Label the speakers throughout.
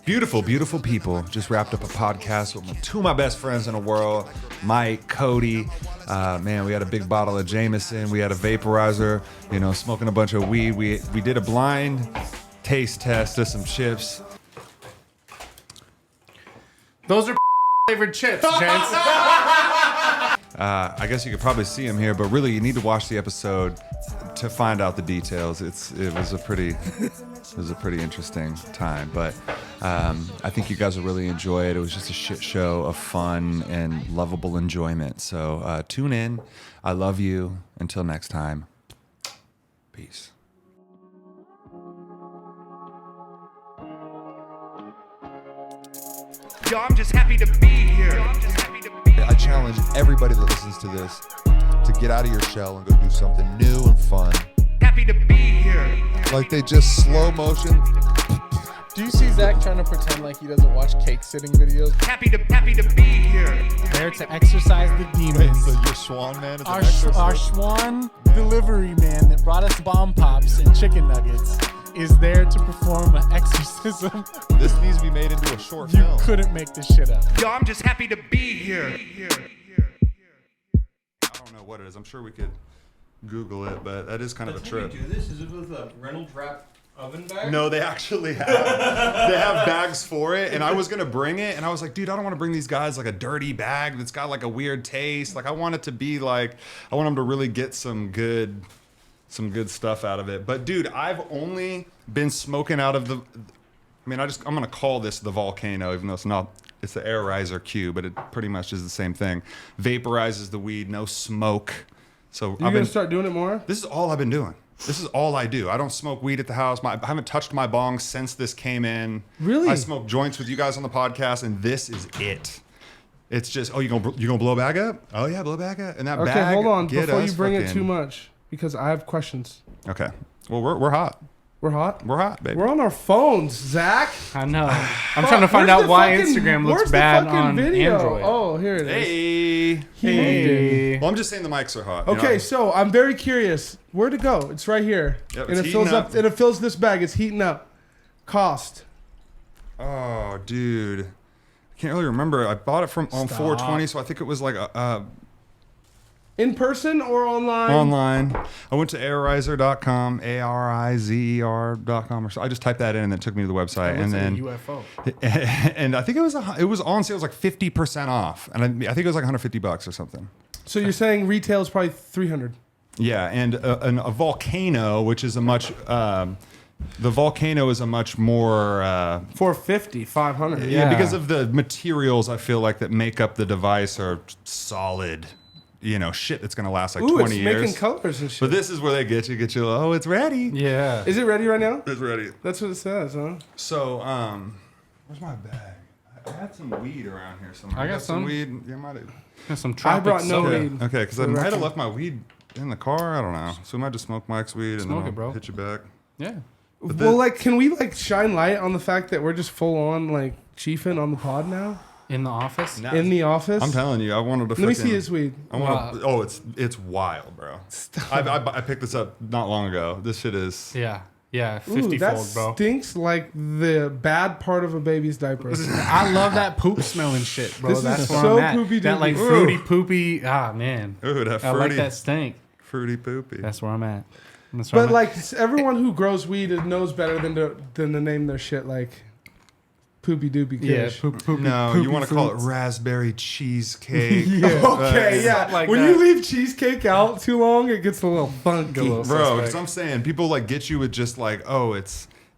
Speaker 1: Beautiful, beautiful people. Just wrapped up a podcast with two of my best friends in the world, Mike, Cody. Man, we had a big bottle of Jameson. We had a vaporizer, smoking a bunch of weed. We did a blind taste test of some chips.
Speaker 2: Those are flavored chips, gents.
Speaker 1: I guess you could probably see them here, but really you need to watch the episode to find out the details. It was a pretty interesting time, but I think you guys will really enjoy it. It was just a shit show of fun and lovable enjoyment. So tune in. I love you. Until next time. Peace.
Speaker 3: Yo, I'm just happy to be here.
Speaker 4: I challenge everybody that listens to this to get out of your shell and go do something new and fun.
Speaker 3: Happy to be here.
Speaker 4: Like they just slow motion.
Speaker 5: Do you see Zach trying to pretend like he doesn't watch cake sitting videos?
Speaker 3: Happy to be here.
Speaker 2: There to exercise the
Speaker 4: Wait,
Speaker 2: demons.
Speaker 4: so your swan man is
Speaker 2: Our,
Speaker 4: an exorcist?
Speaker 2: our Swan delivery man that brought us bomb pops and chicken nuggets is there to perform an exorcism.
Speaker 4: This needs to be made into a short
Speaker 2: You
Speaker 4: film.
Speaker 2: couldn't make this shit up.
Speaker 3: Yo, I'm just happy to be here.
Speaker 1: I don't know what it is. I'm sure we could Google it, but that is kind of a trip.
Speaker 6: Do this? Is it with a Reynolds wrap oven bag?
Speaker 1: No, they actually have. They have bags for it, and I was gonna bring it, and I was like, dude, I don't want to bring these guys like a dirty bag that's got like a weird taste. Like, I want it to be like, I want them to really get some good stuff out of it. But dude, I've only been smoking out of the. I mean, I'm gonna call this the volcano, even though it's not. It's the air riser Q, but it pretty much is the same thing. Vaporizes the weed, no smoke. So
Speaker 7: You're gonna start doing it more?
Speaker 1: This is all I've been doing. This is all I do. I don't smoke weed at the house. I haven't touched my bong since this came in.
Speaker 7: Really?
Speaker 1: I smoke joints with you guys on the podcast, and this is it. It's just, you gonna blow a bag up? Oh yeah, blow a bag up. And that
Speaker 7: Okay,
Speaker 1: bag.
Speaker 7: hold on
Speaker 1: get
Speaker 7: before
Speaker 1: us
Speaker 7: you bring it
Speaker 1: fucking-
Speaker 7: too much because I have questions.
Speaker 1: Okay. Well, we're hot.
Speaker 7: We're hot.
Speaker 1: We're hot, baby.
Speaker 7: We're on our phones, Zach.
Speaker 2: I know. I'm trying to find out why Instagram looks bad on Android.
Speaker 7: Oh, here it is.
Speaker 1: Hey. Well, I'm just saying the mics are hot.
Speaker 7: Okay, so I'm very curious. Where to go? It's right here.
Speaker 1: Yep,
Speaker 7: and
Speaker 1: it's
Speaker 7: it fills
Speaker 1: heating
Speaker 7: up.
Speaker 1: up.
Speaker 7: And it fills this bag. It's heating up. Cost.
Speaker 1: Oh, dude. I can't really remember. I bought it from on 420, so I think it was like
Speaker 7: In person or online?
Speaker 1: online. I went to airizer.com, ARIZER.com, or so. I just typed that in and then it took me to the website. And then
Speaker 2: UFO.
Speaker 1: and I think it was on sale. It was like 50% off, and I think it was like $150 or something.
Speaker 7: So you're saying retail is probably $300.
Speaker 1: Yeah, and a volcano, which is a much the volcano is a much more
Speaker 7: $450, $500.
Speaker 1: yeah, because of the materials I feel like that make up the device are solid. Shit that's gonna last like
Speaker 7: Ooh,
Speaker 1: 20
Speaker 7: it's
Speaker 1: years.
Speaker 7: making colors and shit.
Speaker 1: But this is where they get you. Oh, it's ready.
Speaker 2: Yeah.
Speaker 7: Is it ready right now?
Speaker 1: It's ready.
Speaker 7: That's what it says, huh?
Speaker 1: So, where's my bag? I had some weed around here somewhere.
Speaker 2: I got some.
Speaker 1: weed. Yeah, might have.
Speaker 2: Got some
Speaker 7: I brought
Speaker 2: tropic
Speaker 7: no
Speaker 2: soda.
Speaker 7: weed.
Speaker 1: Okay, because I
Speaker 7: For the
Speaker 1: might have
Speaker 7: record.
Speaker 1: left my weed in the car. I don't know. So we might just smoke Mike's weed and
Speaker 2: Smoke
Speaker 1: then
Speaker 2: it, bro.
Speaker 1: I'll hit you back.
Speaker 2: Yeah.
Speaker 7: Well, can we shine light on the fact that we're just full on chiefing on the pod now
Speaker 2: In the office.
Speaker 1: Nah,
Speaker 7: in the office?
Speaker 1: I'm telling you, I wanted to.
Speaker 7: Let me see his weed.
Speaker 1: I want. Oh, it's wild, bro. I picked this up not long ago. This shit is.
Speaker 2: Yeah. Yeah.
Speaker 7: Ooh,
Speaker 2: 50
Speaker 7: that
Speaker 2: fold, bro.
Speaker 7: stinks like the bad part of a baby's diaper.
Speaker 2: I love that poop smelling shit, bro.
Speaker 7: This is
Speaker 2: That's where
Speaker 7: so
Speaker 2: I'm at.
Speaker 7: poopy
Speaker 2: That
Speaker 7: doopy.
Speaker 2: fruity poopy. Ah, man.
Speaker 1: Ooh, that
Speaker 2: I like
Speaker 1: fruity,
Speaker 2: that stink.
Speaker 1: fruity poopy.
Speaker 2: That's where I'm at. That's where
Speaker 7: But
Speaker 2: I'm at.
Speaker 7: everyone who grows weed knows better than to name their shit like poopy doopy
Speaker 2: Yeah,
Speaker 7: kush.
Speaker 2: poopy.
Speaker 1: No,
Speaker 2: poopy
Speaker 1: you want to call it
Speaker 2: fruits.
Speaker 1: raspberry cheesecake.
Speaker 7: Okay, yeah.
Speaker 2: Something like
Speaker 7: when
Speaker 2: that.
Speaker 7: you leave cheesecake out too long, it gets a little funky.
Speaker 2: little
Speaker 1: Bro,
Speaker 2: suspect.
Speaker 1: because I'm saying people get you with just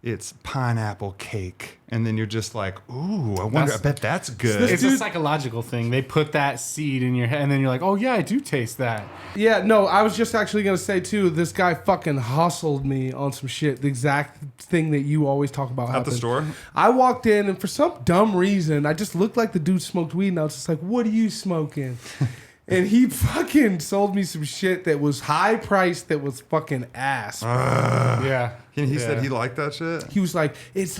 Speaker 1: it's pineapple cake, and then you're just like, ooh, I bet that's good.
Speaker 2: It's a psychological thing. They put that seed in your head, and then you're like, oh, yeah, I do taste that.
Speaker 7: Yeah, no, I was just actually going to say, too, this guy fucking hustled me on some shit. The exact thing that you always talk about
Speaker 1: At
Speaker 7: happened.
Speaker 1: the store?
Speaker 7: I walked in, and for some dumb reason, I just looked like the dude smoked weed, and I was just like, what are you smoking? And he fucking sold me some shit that was high priced, that was fucking ass.
Speaker 2: Yeah.
Speaker 1: And he
Speaker 2: Yeah.
Speaker 1: said he liked that shit.
Speaker 7: He was like, it's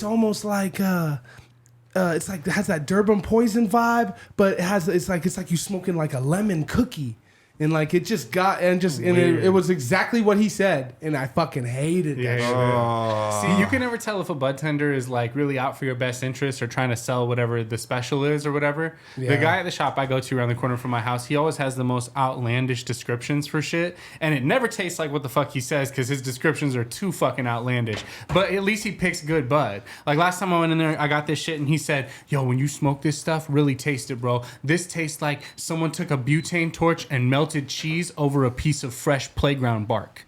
Speaker 7: almost like it's like it has that Durban Poison vibe, but it's like you smoking like a lemon cookie. And like it just got and it was exactly what he said, and I fucking hated that.
Speaker 8: Yeah.
Speaker 7: shit.
Speaker 8: See, you can never tell if a bud tender is like really out for your best interest or trying to sell whatever the special is or whatever.
Speaker 7: Yeah.
Speaker 8: The guy at the shop I go to around the corner from my house, he always has the most outlandish descriptions for shit, and it never tastes like what the fuck he says because his descriptions are too fucking outlandish. But at least he picks good bud. Like last time I went in there, I got this shit, and he said, "Yo, when you smoke this stuff, really taste it, bro. This tastes like someone took a butane torch and melted cheese over a piece of fresh playground bark."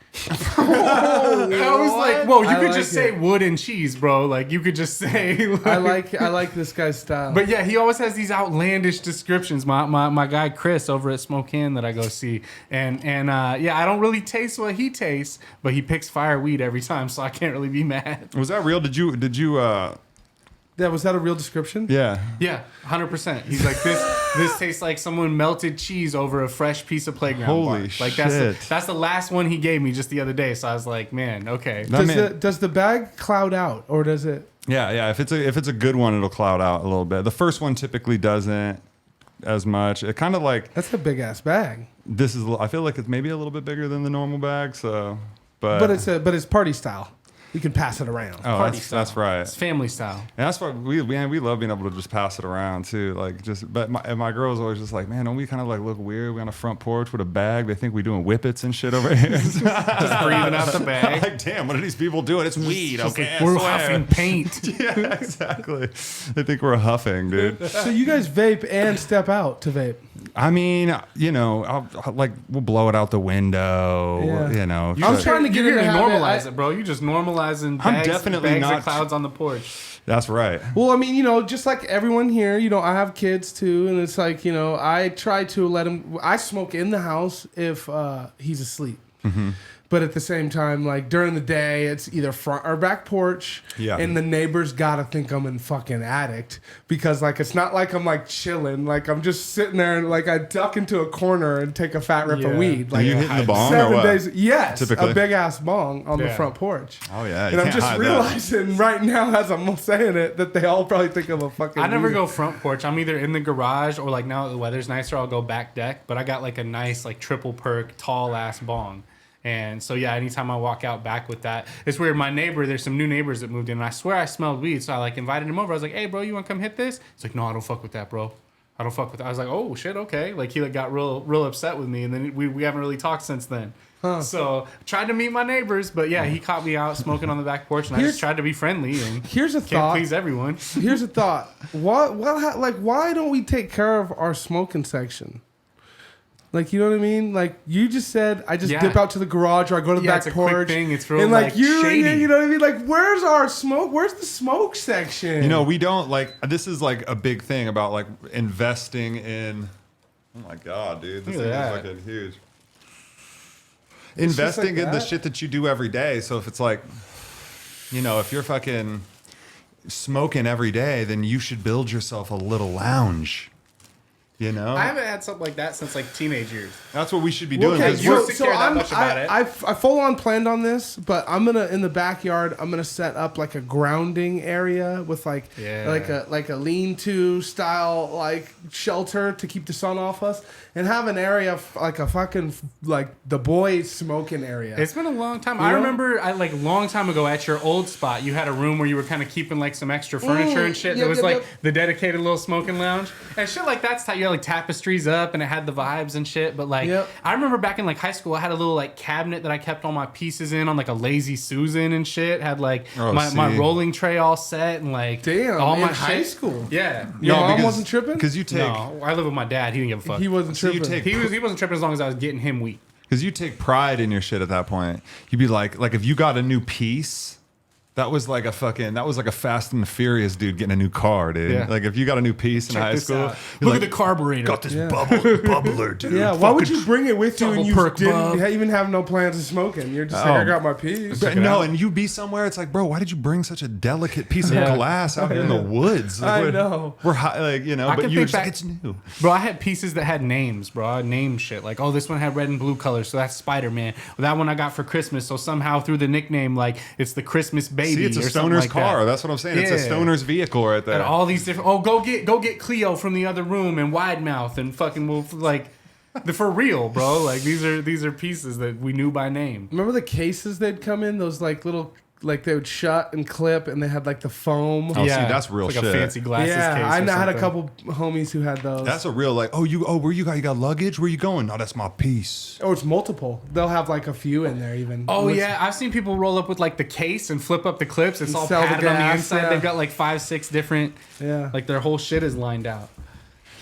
Speaker 8: I was like, "Whoa, you could just say wood and cheese, bro. Like you could just say." Like,
Speaker 7: I like this guy's style.
Speaker 8: But yeah, he always has these outlandish descriptions. My guy Chris over at Smoke Inn that I go see, and yeah, I don't really taste what he tastes, but he picks fire weed every time, so I can't really be mad.
Speaker 1: Was that real? Did you
Speaker 7: Yeah, was that a real description?
Speaker 1: Yeah.
Speaker 8: Yeah, 100%. He's like, this tastes like someone melted cheese over a fresh piece of playground
Speaker 1: Holy
Speaker 8: bark. Like
Speaker 1: shit.
Speaker 8: that's the last one he gave me just the other day. So I was like, man, okay.
Speaker 7: Does the bag cloud out or does it?
Speaker 1: Yeah. If it's a good one, it'll cloud out a little bit. The first one typically doesn't as much. It kind of like
Speaker 7: That's a big ass bag.
Speaker 1: I feel like it's maybe a little bit bigger than the normal bag. So,
Speaker 7: But it's party style. You can pass it around.
Speaker 1: Oh, that's right.
Speaker 8: It's family style.
Speaker 1: And that's why we love being able to just pass it around too. Like but my girl's always just like, man, don't we kind of like look weird? We on a front porch with a bag. They think we doing whippets and shit over here.
Speaker 8: Just breathing out the bag.
Speaker 1: Like, damn, what are these people doing? It's weed. Okay,
Speaker 8: We're huffing paint.
Speaker 1: Yeah, exactly. They think we're huffing, dude.
Speaker 7: So you guys vape and step out to vape.
Speaker 1: I mean, you know, we'll blow it out the window.
Speaker 7: Yeah.
Speaker 1: You know,
Speaker 7: I'm trying to get
Speaker 8: You're
Speaker 7: into
Speaker 8: gonna
Speaker 7: habit.
Speaker 8: normalize it, bro. You just normalizing
Speaker 1: I'm
Speaker 8: bags,
Speaker 1: definitely
Speaker 8: bags
Speaker 1: not-
Speaker 8: of clouds on the porch.
Speaker 1: That's right.
Speaker 7: Well, I mean, you know, just like everyone here, you know, I have kids too, and it's like, you know, I try to let him. I smoke in the house if he's asleep.
Speaker 1: Mm-hmm.
Speaker 7: But at the same time, like during the day, it's either front or back porch.
Speaker 1: Yeah.
Speaker 7: And the neighbors gotta think I'm in fucking addict because like it's not like I'm like chilling. Like I'm just sitting there and like I duck into a corner and take a fat rip of weed.
Speaker 1: Are
Speaker 7: Like
Speaker 1: you hitting the bong
Speaker 7: 7
Speaker 1: or what?
Speaker 7: days. Yes.
Speaker 1: Typically?
Speaker 7: A big ass bong on the
Speaker 8: Yeah.
Speaker 7: front porch.
Speaker 1: Oh yeah.
Speaker 7: And I'm just realizing right now as I'm saying it that they all probably think I'm a fucking.
Speaker 8: I never
Speaker 7: weed.
Speaker 8: go front porch. I'm either in the garage or like now that the weather's nicer, I'll go back deck. But I got like a nice like triple perk tall ass bong. And so yeah, anytime I walk out back with that, it's weird. My neighbor, there's some new neighbors that moved in, and I swear I smelled weed. So I like invited him over. I was like, "Hey, bro, you want to come hit this?" He's like, "No, I don't fuck with that, bro. I don't fuck with that." I was like, "Oh shit, okay." Like he like got real upset with me, and then we haven't really talked since then. So tried to meet my neighbors, but yeah, he caught me out smoking on the back porch, and I just tried to be friendly and
Speaker 7: Here's a
Speaker 8: can't
Speaker 7: thought.
Speaker 8: please everyone.
Speaker 7: Here's a thought. Why don't we take care of our smoking section? Like, you know what I mean? Like, you just said, I just
Speaker 8: Yeah.
Speaker 7: dip out to the garage or I go to the
Speaker 8: Yeah,
Speaker 7: back
Speaker 8: it's a quick
Speaker 7: porch.
Speaker 8: thing. It's real,
Speaker 7: and like,
Speaker 8: shady.
Speaker 7: you know what I mean? Like, where's our smoke? Where's the smoke section?
Speaker 1: You know, we don't like. This is like a big thing about like investing in. Oh my god, dude! This
Speaker 8: Look
Speaker 1: thing
Speaker 8: at
Speaker 1: is
Speaker 8: that.
Speaker 1: fucking huge.
Speaker 7: just
Speaker 1: Investing
Speaker 7: like
Speaker 1: in the
Speaker 7: that?
Speaker 1: shit that you do every day. So if it's like, you know, if you're fucking smoking every day, then you should build yourself a little lounge. You know,
Speaker 8: I haven't had something like that since like teenage years.
Speaker 1: that's what we should be doing.
Speaker 7: Okay,
Speaker 1: 'cause
Speaker 8: you
Speaker 1: we're-
Speaker 8: don't care that much about it.
Speaker 7: I full on planned on this, but I'm gonna in the backyard. I'm gonna set up like a grounding area with like a lean-to style like shelter to keep the sun off us, and have an area like a fucking like the boys smoking area.
Speaker 8: It's been a long time.
Speaker 7: You
Speaker 8: I
Speaker 7: know?
Speaker 8: remember, long time ago at your old spot, you had a room where you were kind of keeping like some extra furniture and shit.
Speaker 7: yep,
Speaker 8: That was
Speaker 7: yep,
Speaker 8: like
Speaker 7: yep.
Speaker 8: the dedicated little smoking lounge and shit like that's how you had like tapestries up and it had the vibes and shit. But like,
Speaker 7: Yep.
Speaker 8: I remember back in like high school, I had a little like cabinet that I kept all my pieces in on like a Lazy Susan and shit. Had like my rolling tray all set and like
Speaker 7: Damn,
Speaker 8: all
Speaker 7: in
Speaker 8: my
Speaker 7: high
Speaker 8: shit.
Speaker 7: school.
Speaker 8: Yeah.
Speaker 7: Your mom
Speaker 1: because-
Speaker 7: wasn't tripping.
Speaker 1: because you take
Speaker 8: No, I live with my dad. He didn't give a fuck.
Speaker 7: He wasn't
Speaker 1: So you
Speaker 7: tripping.
Speaker 1: take-
Speaker 8: He wasn't tripping as long as I was getting him weed.
Speaker 1: Because you take pride in your shit at that point. You'd be like if you got a new piece, that was like a Fast and the Furious dude getting a new car, dude.
Speaker 8: Yeah.
Speaker 1: Like if you got a new piece in
Speaker 8: Check
Speaker 1: high
Speaker 8: this
Speaker 1: school,
Speaker 8: out.
Speaker 1: you're
Speaker 8: Look
Speaker 1: like,
Speaker 8: at the carburetor.
Speaker 1: got this
Speaker 7: Yeah.
Speaker 1: bubbler, dude.
Speaker 7: Yeah, why would you bring it with you and
Speaker 8: double
Speaker 7: you
Speaker 8: perk
Speaker 7: didn't
Speaker 8: bub.
Speaker 7: even have no plans of smoking? You're just like, I got my piece.
Speaker 1: But no, and you be somewhere. It's like, bro, why did you bring such a delicate piece of
Speaker 8: Yeah.
Speaker 1: glass out here in the woods? Like,
Speaker 7: I
Speaker 1: we're-
Speaker 7: know.
Speaker 1: We're high, like you know,
Speaker 8: I
Speaker 1: but
Speaker 8: can
Speaker 1: you're
Speaker 8: think
Speaker 1: just like,
Speaker 8: back-
Speaker 1: it's new.
Speaker 8: Bro, I had pieces that had names, bro. I named shit. Like, oh, this one had red and blue colors, so that's Spider-Man. That one I got for Christmas, so somehow through the nickname, like, it's the Christmas baby.
Speaker 1: See, it's a
Speaker 8: or something
Speaker 1: stoner's
Speaker 8: like
Speaker 1: car.
Speaker 8: That.
Speaker 1: That's what I'm saying. It's a
Speaker 8: Yeah.
Speaker 1: stoner's vehicle right there.
Speaker 8: And all these different. Oh, go get Cleo from the other room and Wide Mouth and fucking we'll like. They're for real, bro. Like these are pieces that we knew by name.
Speaker 7: Remember the cases they'd come in? Those like little, like they would shut and clip, and they had like the foam.
Speaker 1: Oh, see, that's real
Speaker 8: like
Speaker 1: shit.
Speaker 8: a fancy glasses
Speaker 7: Yeah,
Speaker 8: case.
Speaker 7: I
Speaker 8: or
Speaker 7: had a
Speaker 8: something.
Speaker 7: couple homies who had those.
Speaker 1: That's a real like. Where you got luggage? Where you going? No, that's my piece.
Speaker 7: Oh, it's multiple. They'll have like a few in there even.
Speaker 8: Oh
Speaker 7: Looks-
Speaker 8: yeah, I've seen people roll up with like the case and flip up the clips. It's
Speaker 7: And
Speaker 8: all
Speaker 7: sell the
Speaker 8: padded on the
Speaker 7: gas,
Speaker 8: inside.
Speaker 7: yeah.
Speaker 8: They've got like 5-6 different.
Speaker 7: Yeah.
Speaker 8: Like their whole shit is lined out.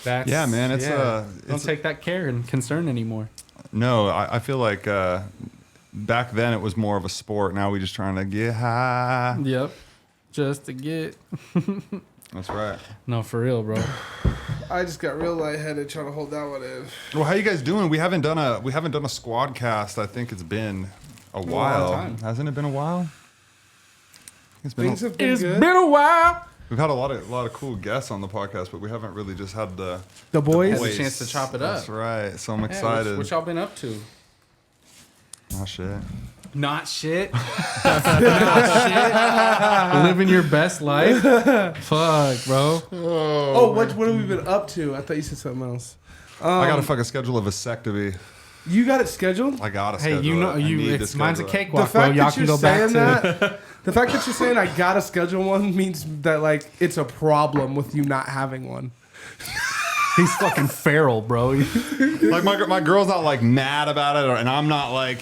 Speaker 8: That's
Speaker 1: Yeah, man, it's,
Speaker 8: don't take that care and concern anymore.
Speaker 1: No, I feel like back then it was more of a sport. Now we just trying to get high.
Speaker 8: Yep, just to get.
Speaker 1: That's right.
Speaker 8: No, for real, bro.
Speaker 7: I just got real lightheaded trying to hold that one in.
Speaker 1: Well, how you guys doing? We haven't done a Squadcast. I think it's been a while.
Speaker 8: time.
Speaker 1: Hasn't it been a while? It's been.
Speaker 7: Things have been
Speaker 8: It's
Speaker 7: good.
Speaker 8: been a while.
Speaker 1: We've had a lot of cool guests on the podcast, but we haven't really just had the
Speaker 7: boys.
Speaker 8: Had the chance to chop it up.
Speaker 1: That's right. So I'm
Speaker 8: Yeah,
Speaker 1: excited.
Speaker 8: what y'all been up to?
Speaker 1: Oh shit.
Speaker 8: Not shit. Not shit. Living your best life. Fuck, bro.
Speaker 7: Oh, what have we been up to? I thought you said something else.
Speaker 1: I got to fucking schedule a vasectomy.
Speaker 7: You got it scheduled?
Speaker 1: I got to
Speaker 8: Hey,
Speaker 1: schedule
Speaker 8: you know,
Speaker 1: it. I need to
Speaker 8: mine's a
Speaker 1: schedule it.
Speaker 7: The
Speaker 8: cakewalk, bro.
Speaker 7: fact
Speaker 8: Y'all
Speaker 7: that
Speaker 8: can
Speaker 7: you're
Speaker 8: go back
Speaker 7: saying
Speaker 8: to.
Speaker 7: that, the fact that you're saying I gotta schedule one means that like it's a problem with you not having one.
Speaker 8: He's fucking feral, bro.
Speaker 1: Like my girl's not like mad about it, and I'm not like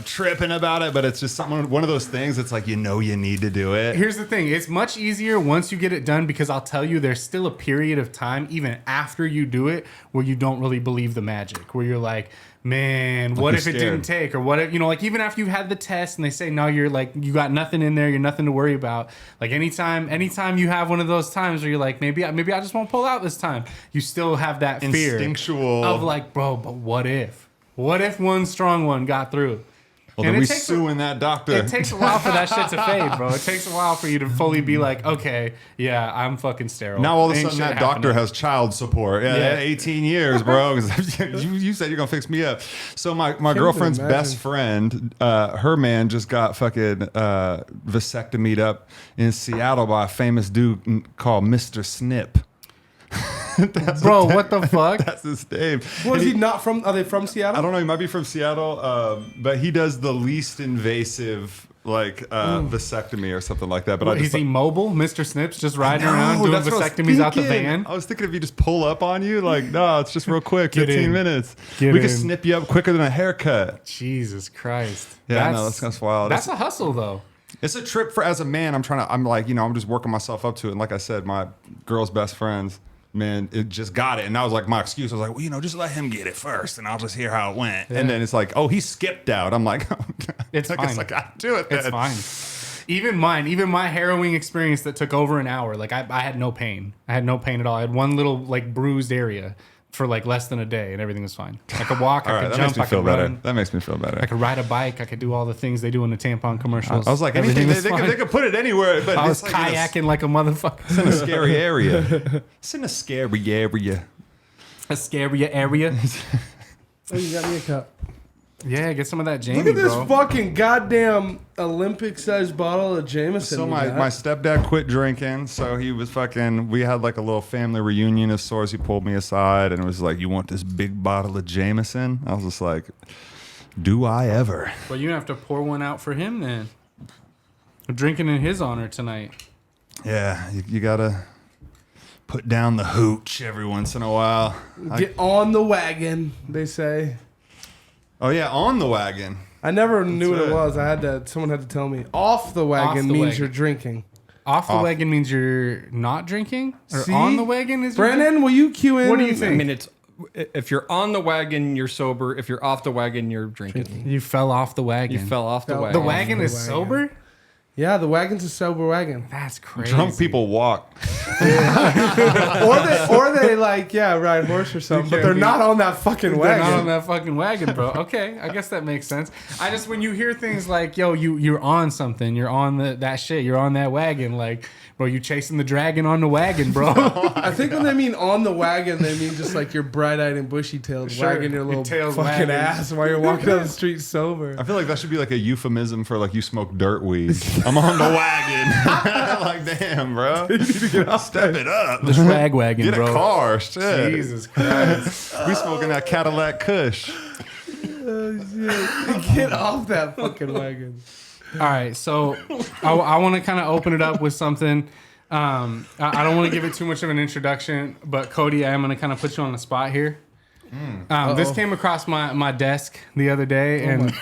Speaker 1: tripping about it. But it's just one of those things. It's like you need to do it.
Speaker 8: Here's the thing. It's much easier once you get it done because I'll tell you there's still a period of time even after you do it where you don't really believe the magic. Where you're like, man, what
Speaker 1: you're
Speaker 8: if it
Speaker 1: scared.
Speaker 8: didn't take? Or what if, like even after you've had the test and they say, no, you're like, you got nothing in there. You're nothing to worry about. Like anytime you have one of those times where you're like, maybe I just won't pull out this time. You still have that fear
Speaker 1: Instinctual
Speaker 8: of like, bro, but what if? What if one strong one got through?
Speaker 1: Well,
Speaker 8: And
Speaker 1: then
Speaker 8: it
Speaker 1: we
Speaker 8: takes
Speaker 1: suing that doctor.
Speaker 8: It takes a while for that shit to fade, bro. It takes a while for you to fully be like, okay, yeah, I'm fucking sterile.
Speaker 1: Now all of a
Speaker 8: Ain't
Speaker 1: sudden
Speaker 8: shit
Speaker 1: that doctor
Speaker 8: happening.
Speaker 1: has child support. Yeah, 18 years, bro. 'Cause you said you're gonna fix me up. So my girlfriend's
Speaker 7: imagine.
Speaker 1: best friend, her man just got fucking vasectomied up in Seattle by a famous dude called Mr. Snip.
Speaker 8: Bro, what the fuck?
Speaker 1: That's his name.
Speaker 7: Was
Speaker 1: And
Speaker 7: he not from? Are they from Seattle?
Speaker 1: I don't know. He might be from Seattle, but he does the least invasive vasectomy or something like that. But I
Speaker 8: Is
Speaker 1: just
Speaker 8: he mobile? Mr. Snips just riding
Speaker 1: No,
Speaker 8: around doing
Speaker 1: that's what I was
Speaker 8: vasectomies out the
Speaker 1: thinking.
Speaker 8: van?
Speaker 1: I was thinking if you just pull up on you, like, no, it's just real quick,
Speaker 8: Get
Speaker 1: 15
Speaker 8: in.
Speaker 1: minutes.
Speaker 8: Get
Speaker 1: we could
Speaker 8: in.
Speaker 1: snip you up quicker than a haircut.
Speaker 8: Jesus Christ.
Speaker 1: Yeah, no, that's wild.
Speaker 8: That's a hustle, though.
Speaker 1: It's a trip for as a man. I'm just working myself up to it. And like I said, my girl's best friends, man, it just got it. And that was like my excuse. I was like, well, just let him get it first and I'll just hear how it went.
Speaker 8: Yeah.
Speaker 1: And then it's like, oh, he skipped out. I'm like,
Speaker 8: It's
Speaker 1: I guess
Speaker 8: fine.
Speaker 1: I got to do it then.
Speaker 8: It's fine. Even my harrowing experience that took over an hour, like I had no pain. I had no pain at all. I had one little like bruised area for like less than a day and everything was fine. I could walk,
Speaker 1: All
Speaker 8: I
Speaker 1: right,
Speaker 8: could
Speaker 1: that
Speaker 8: jump,
Speaker 1: makes me
Speaker 8: I
Speaker 1: feel
Speaker 8: could
Speaker 1: better.
Speaker 8: run.
Speaker 1: That makes me feel better.
Speaker 8: I could ride a bike. I could do all the things they do in the tampon commercials.
Speaker 1: I was like, anything,
Speaker 8: Everything
Speaker 1: they,
Speaker 8: was
Speaker 1: they could put it anywhere. But
Speaker 8: I was
Speaker 1: it's like
Speaker 8: kayaking like a motherfucker.
Speaker 1: It's in a scary area. It's in a scary area.
Speaker 8: A scary area.
Speaker 7: Oh, you got me a cup.
Speaker 8: Yeah, get some of that Jamie,
Speaker 7: Look at this
Speaker 8: bro.
Speaker 7: fucking goddamn Olympic-sized bottle of Jameson.
Speaker 1: So
Speaker 7: you
Speaker 1: my
Speaker 7: got.
Speaker 1: stepdad quit drinking, so he was fucking. We had like a little family reunion of sorts. He pulled me aside and it was like, "You want this big bottle of Jameson?" I was just like, "Do I ever?"
Speaker 8: Well, you have to pour one out for him then. We're drinking in his honor tonight.
Speaker 1: Yeah, you gotta put down the hooch every once in a while.
Speaker 7: Get on the wagon, they say.
Speaker 1: Oh yeah, on the wagon.
Speaker 7: I never knew what
Speaker 1: That's
Speaker 7: it
Speaker 1: right.
Speaker 7: was. I had to. Someone had to tell me. Off the wagon
Speaker 8: the
Speaker 7: means
Speaker 8: wagon.
Speaker 7: you're drinking.
Speaker 8: Off the
Speaker 1: Off.
Speaker 8: wagon means you're not drinking? Or
Speaker 7: See?
Speaker 8: on the wagon is you're
Speaker 7: Brandon, will you cue in?
Speaker 8: What do you
Speaker 7: and-
Speaker 8: think?
Speaker 6: I mean, it's if you're on the wagon, you're sober. If you're off the wagon, you're drinking.
Speaker 8: You fell off the wagon.
Speaker 6: You fell off the
Speaker 7: Fell
Speaker 6: wagon.
Speaker 8: The wagon
Speaker 7: the
Speaker 8: is
Speaker 7: wagon.
Speaker 8: sober?
Speaker 7: Yeah, the wagon's a sober wagon.
Speaker 8: That's crazy.
Speaker 1: Drunk people walk.
Speaker 7: or they like, yeah, ride horse or something, but they're not on that fucking
Speaker 8: They're
Speaker 7: wagon.
Speaker 8: not on that fucking wagon, bro. Okay, I guess that makes sense. I just when you hear things like, "Yo, you're on something. You're on that shit. You're on that wagon." Like, bro, you chasing the dragon on the wagon, bro.
Speaker 7: I think when they mean on the wagon, they mean just like you're bright-eyed and bushy-tailed,
Speaker 8: Sure.
Speaker 7: wagging your
Speaker 8: Your
Speaker 7: little
Speaker 8: tail's
Speaker 7: fucking
Speaker 8: wagging.
Speaker 7: ass while you're walking down the street sober.
Speaker 1: I feel like that should be like a euphemism for like you smoke dirt weed. I'm on the wagon. Like, damn, bro. You need to get off. Step it up.
Speaker 8: The swag wagon,
Speaker 1: Get
Speaker 8: bro.
Speaker 1: a car. Shit.
Speaker 8: Jesus Christ.
Speaker 1: We smoking that Cadillac Kush.
Speaker 7: Get off that fucking wagon.
Speaker 8: All right, so I want to kind of open it up with something. I don't want to give it too much of an introduction, but Cody, I am going to kind of put you on the spot here. This came across my desk the other day, and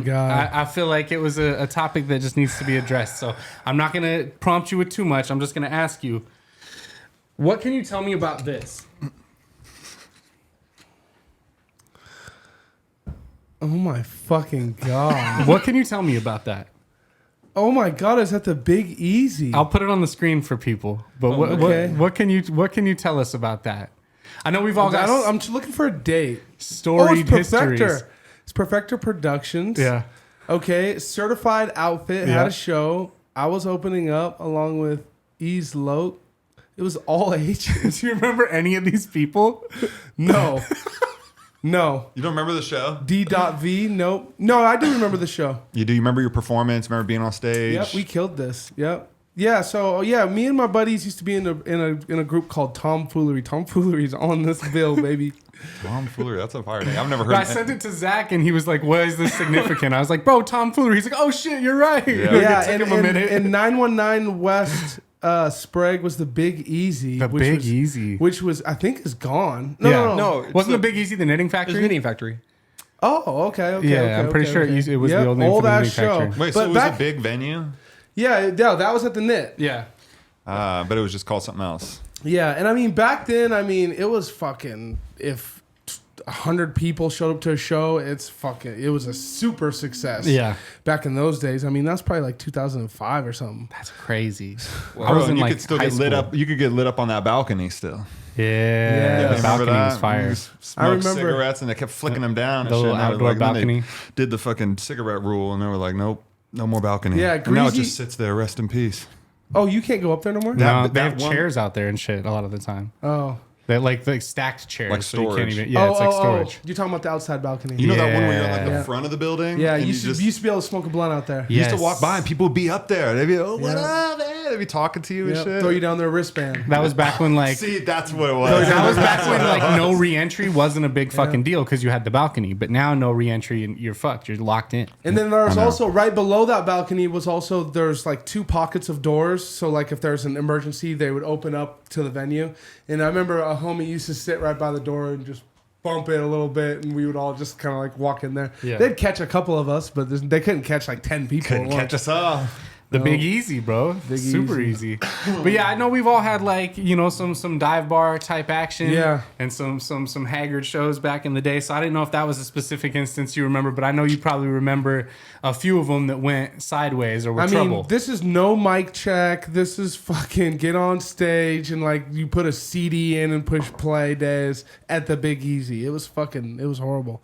Speaker 7: God.
Speaker 8: I feel like it was a topic that just needs to be addressed. So I'm not going to prompt you with too much. I'm just going to ask you, what can you tell me about this?
Speaker 7: Oh my fucking God.
Speaker 8: What can you tell me about that?
Speaker 7: Oh my God, is that the Big Easy?
Speaker 8: I'll put it on the screen for people. But
Speaker 7: okay.
Speaker 8: what can you tell us about that? I know we've all got
Speaker 7: I'm just looking for a date.
Speaker 8: storied
Speaker 7: it's
Speaker 8: histories.
Speaker 7: Perfector. It's Perfector Productions.
Speaker 8: Yeah.
Speaker 7: Okay, certified outfit,
Speaker 8: Yeah.
Speaker 7: had a show. I was opening up along with Ease Loke. It was all ages.
Speaker 8: Do you remember any of these people?
Speaker 7: No. No.
Speaker 1: You don't remember the show?
Speaker 7: D.V. Nope. No, I do remember the show.
Speaker 1: You do? You remember your performance? Remember being on stage?
Speaker 7: Yep, we killed this. Yep. Yeah, so yeah, me and my buddies used to be in a group called Tomfoolery. Tomfoolery's on this bill, baby.
Speaker 1: Tomfoolery. That's a fire name. I've never heard.
Speaker 8: I sent it to Zach, and he was like, "Why is this significant?" I was like, "Bro, tomfoolery." He's like, "Oh shit, you're right."
Speaker 1: Yeah.
Speaker 8: It took him a minute.
Speaker 7: And 919 West Sprague was the Big Easy.
Speaker 8: The Big Easy.
Speaker 7: Which was, I think, is gone. No.
Speaker 6: No, it's
Speaker 8: Wasn't the Big Easy the knitting
Speaker 6: It's
Speaker 8: factory?
Speaker 6: Knitting Factory.
Speaker 7: Oh, okay.
Speaker 8: Yeah, I'm pretty sure it was the old name
Speaker 7: old
Speaker 8: for the
Speaker 7: ass
Speaker 8: knitting
Speaker 7: show.
Speaker 8: factory.
Speaker 1: Wait, so
Speaker 7: But
Speaker 1: it was
Speaker 7: back-
Speaker 1: a big venue?
Speaker 7: Yeah, that was at the Knit.
Speaker 8: Yeah.
Speaker 1: But it was just called something else.
Speaker 7: Yeah, and I mean, back then, it was fucking, if 100 people showed up to a show, it was a super success.
Speaker 8: Yeah.
Speaker 7: Back in those days, that's probably like 2005 or something.
Speaker 8: That's crazy.
Speaker 1: I was in you could still get lit up. You could get lit up on that balcony still.
Speaker 8: Yeah, the
Speaker 7: Yes.
Speaker 8: balcony was
Speaker 1: You
Speaker 8: fire.
Speaker 1: smoked
Speaker 7: I remember-
Speaker 1: cigarettes and they kept flicking them down.
Speaker 8: The
Speaker 1: and shit.
Speaker 8: little
Speaker 1: And they were
Speaker 8: outdoor
Speaker 1: like, then they
Speaker 8: balcony.
Speaker 1: did the fucking cigarette rule, and they were like, nope, no more balcony.
Speaker 7: Yeah,
Speaker 1: and now it
Speaker 7: Greasy-
Speaker 1: just sits there, rest in peace.
Speaker 7: Oh, you can't go up there no more?
Speaker 8: No,
Speaker 1: That-
Speaker 8: they
Speaker 1: that
Speaker 8: have
Speaker 1: one-
Speaker 8: chairs out there and shit a lot of the time.
Speaker 7: Oh.
Speaker 8: They're like stacked chairs.
Speaker 1: Like
Speaker 8: so you can't
Speaker 1: storage.
Speaker 8: even, yeah, it's like storage.
Speaker 7: You're talking about the outside balcony.
Speaker 1: You know that one where you're like
Speaker 8: Yeah.
Speaker 1: the front of the building?
Speaker 7: Yeah,
Speaker 1: and
Speaker 7: you used to be able to smoke a blunt out there.
Speaker 1: You used to
Speaker 8: Yes.
Speaker 1: walk by and people would be up there. They'd be, oh, what
Speaker 7: Yeah.
Speaker 1: up, man? They'd be talking to you and
Speaker 7: Yep,
Speaker 1: shit.
Speaker 7: throw you down their wristband.
Speaker 8: That was back when like
Speaker 1: See, that's what it was.
Speaker 8: that was back when like no re-entry wasn't a big fucking deal because you had the balcony. But now no re-entry and you're fucked. You're locked in.
Speaker 7: And then there's also right below that balcony there's like two pockets of doors. So like if there's an emergency, they would open up to the venue. And I remember a homie used to sit right by the door and just bump it a little bit, and we would all just kind of like walk in there.
Speaker 8: Yeah.
Speaker 7: They'd catch a couple of us, but they couldn't catch like 10 people.
Speaker 1: Couldn't
Speaker 7: at once.
Speaker 1: catch us all.
Speaker 8: The Big Easy, bro. Super easy. But yeah, I know we've all had like, some dive bar type action.
Speaker 7: Yeah.
Speaker 8: And some haggard shows back in the day. So I didn't know if that was a specific instance you remember, but I know you probably remember a few of them that went sideways or were trouble.
Speaker 7: This is no mic check. This is fucking get on stage and like you put a CD in and push play days at the Big Easy. It was horrible.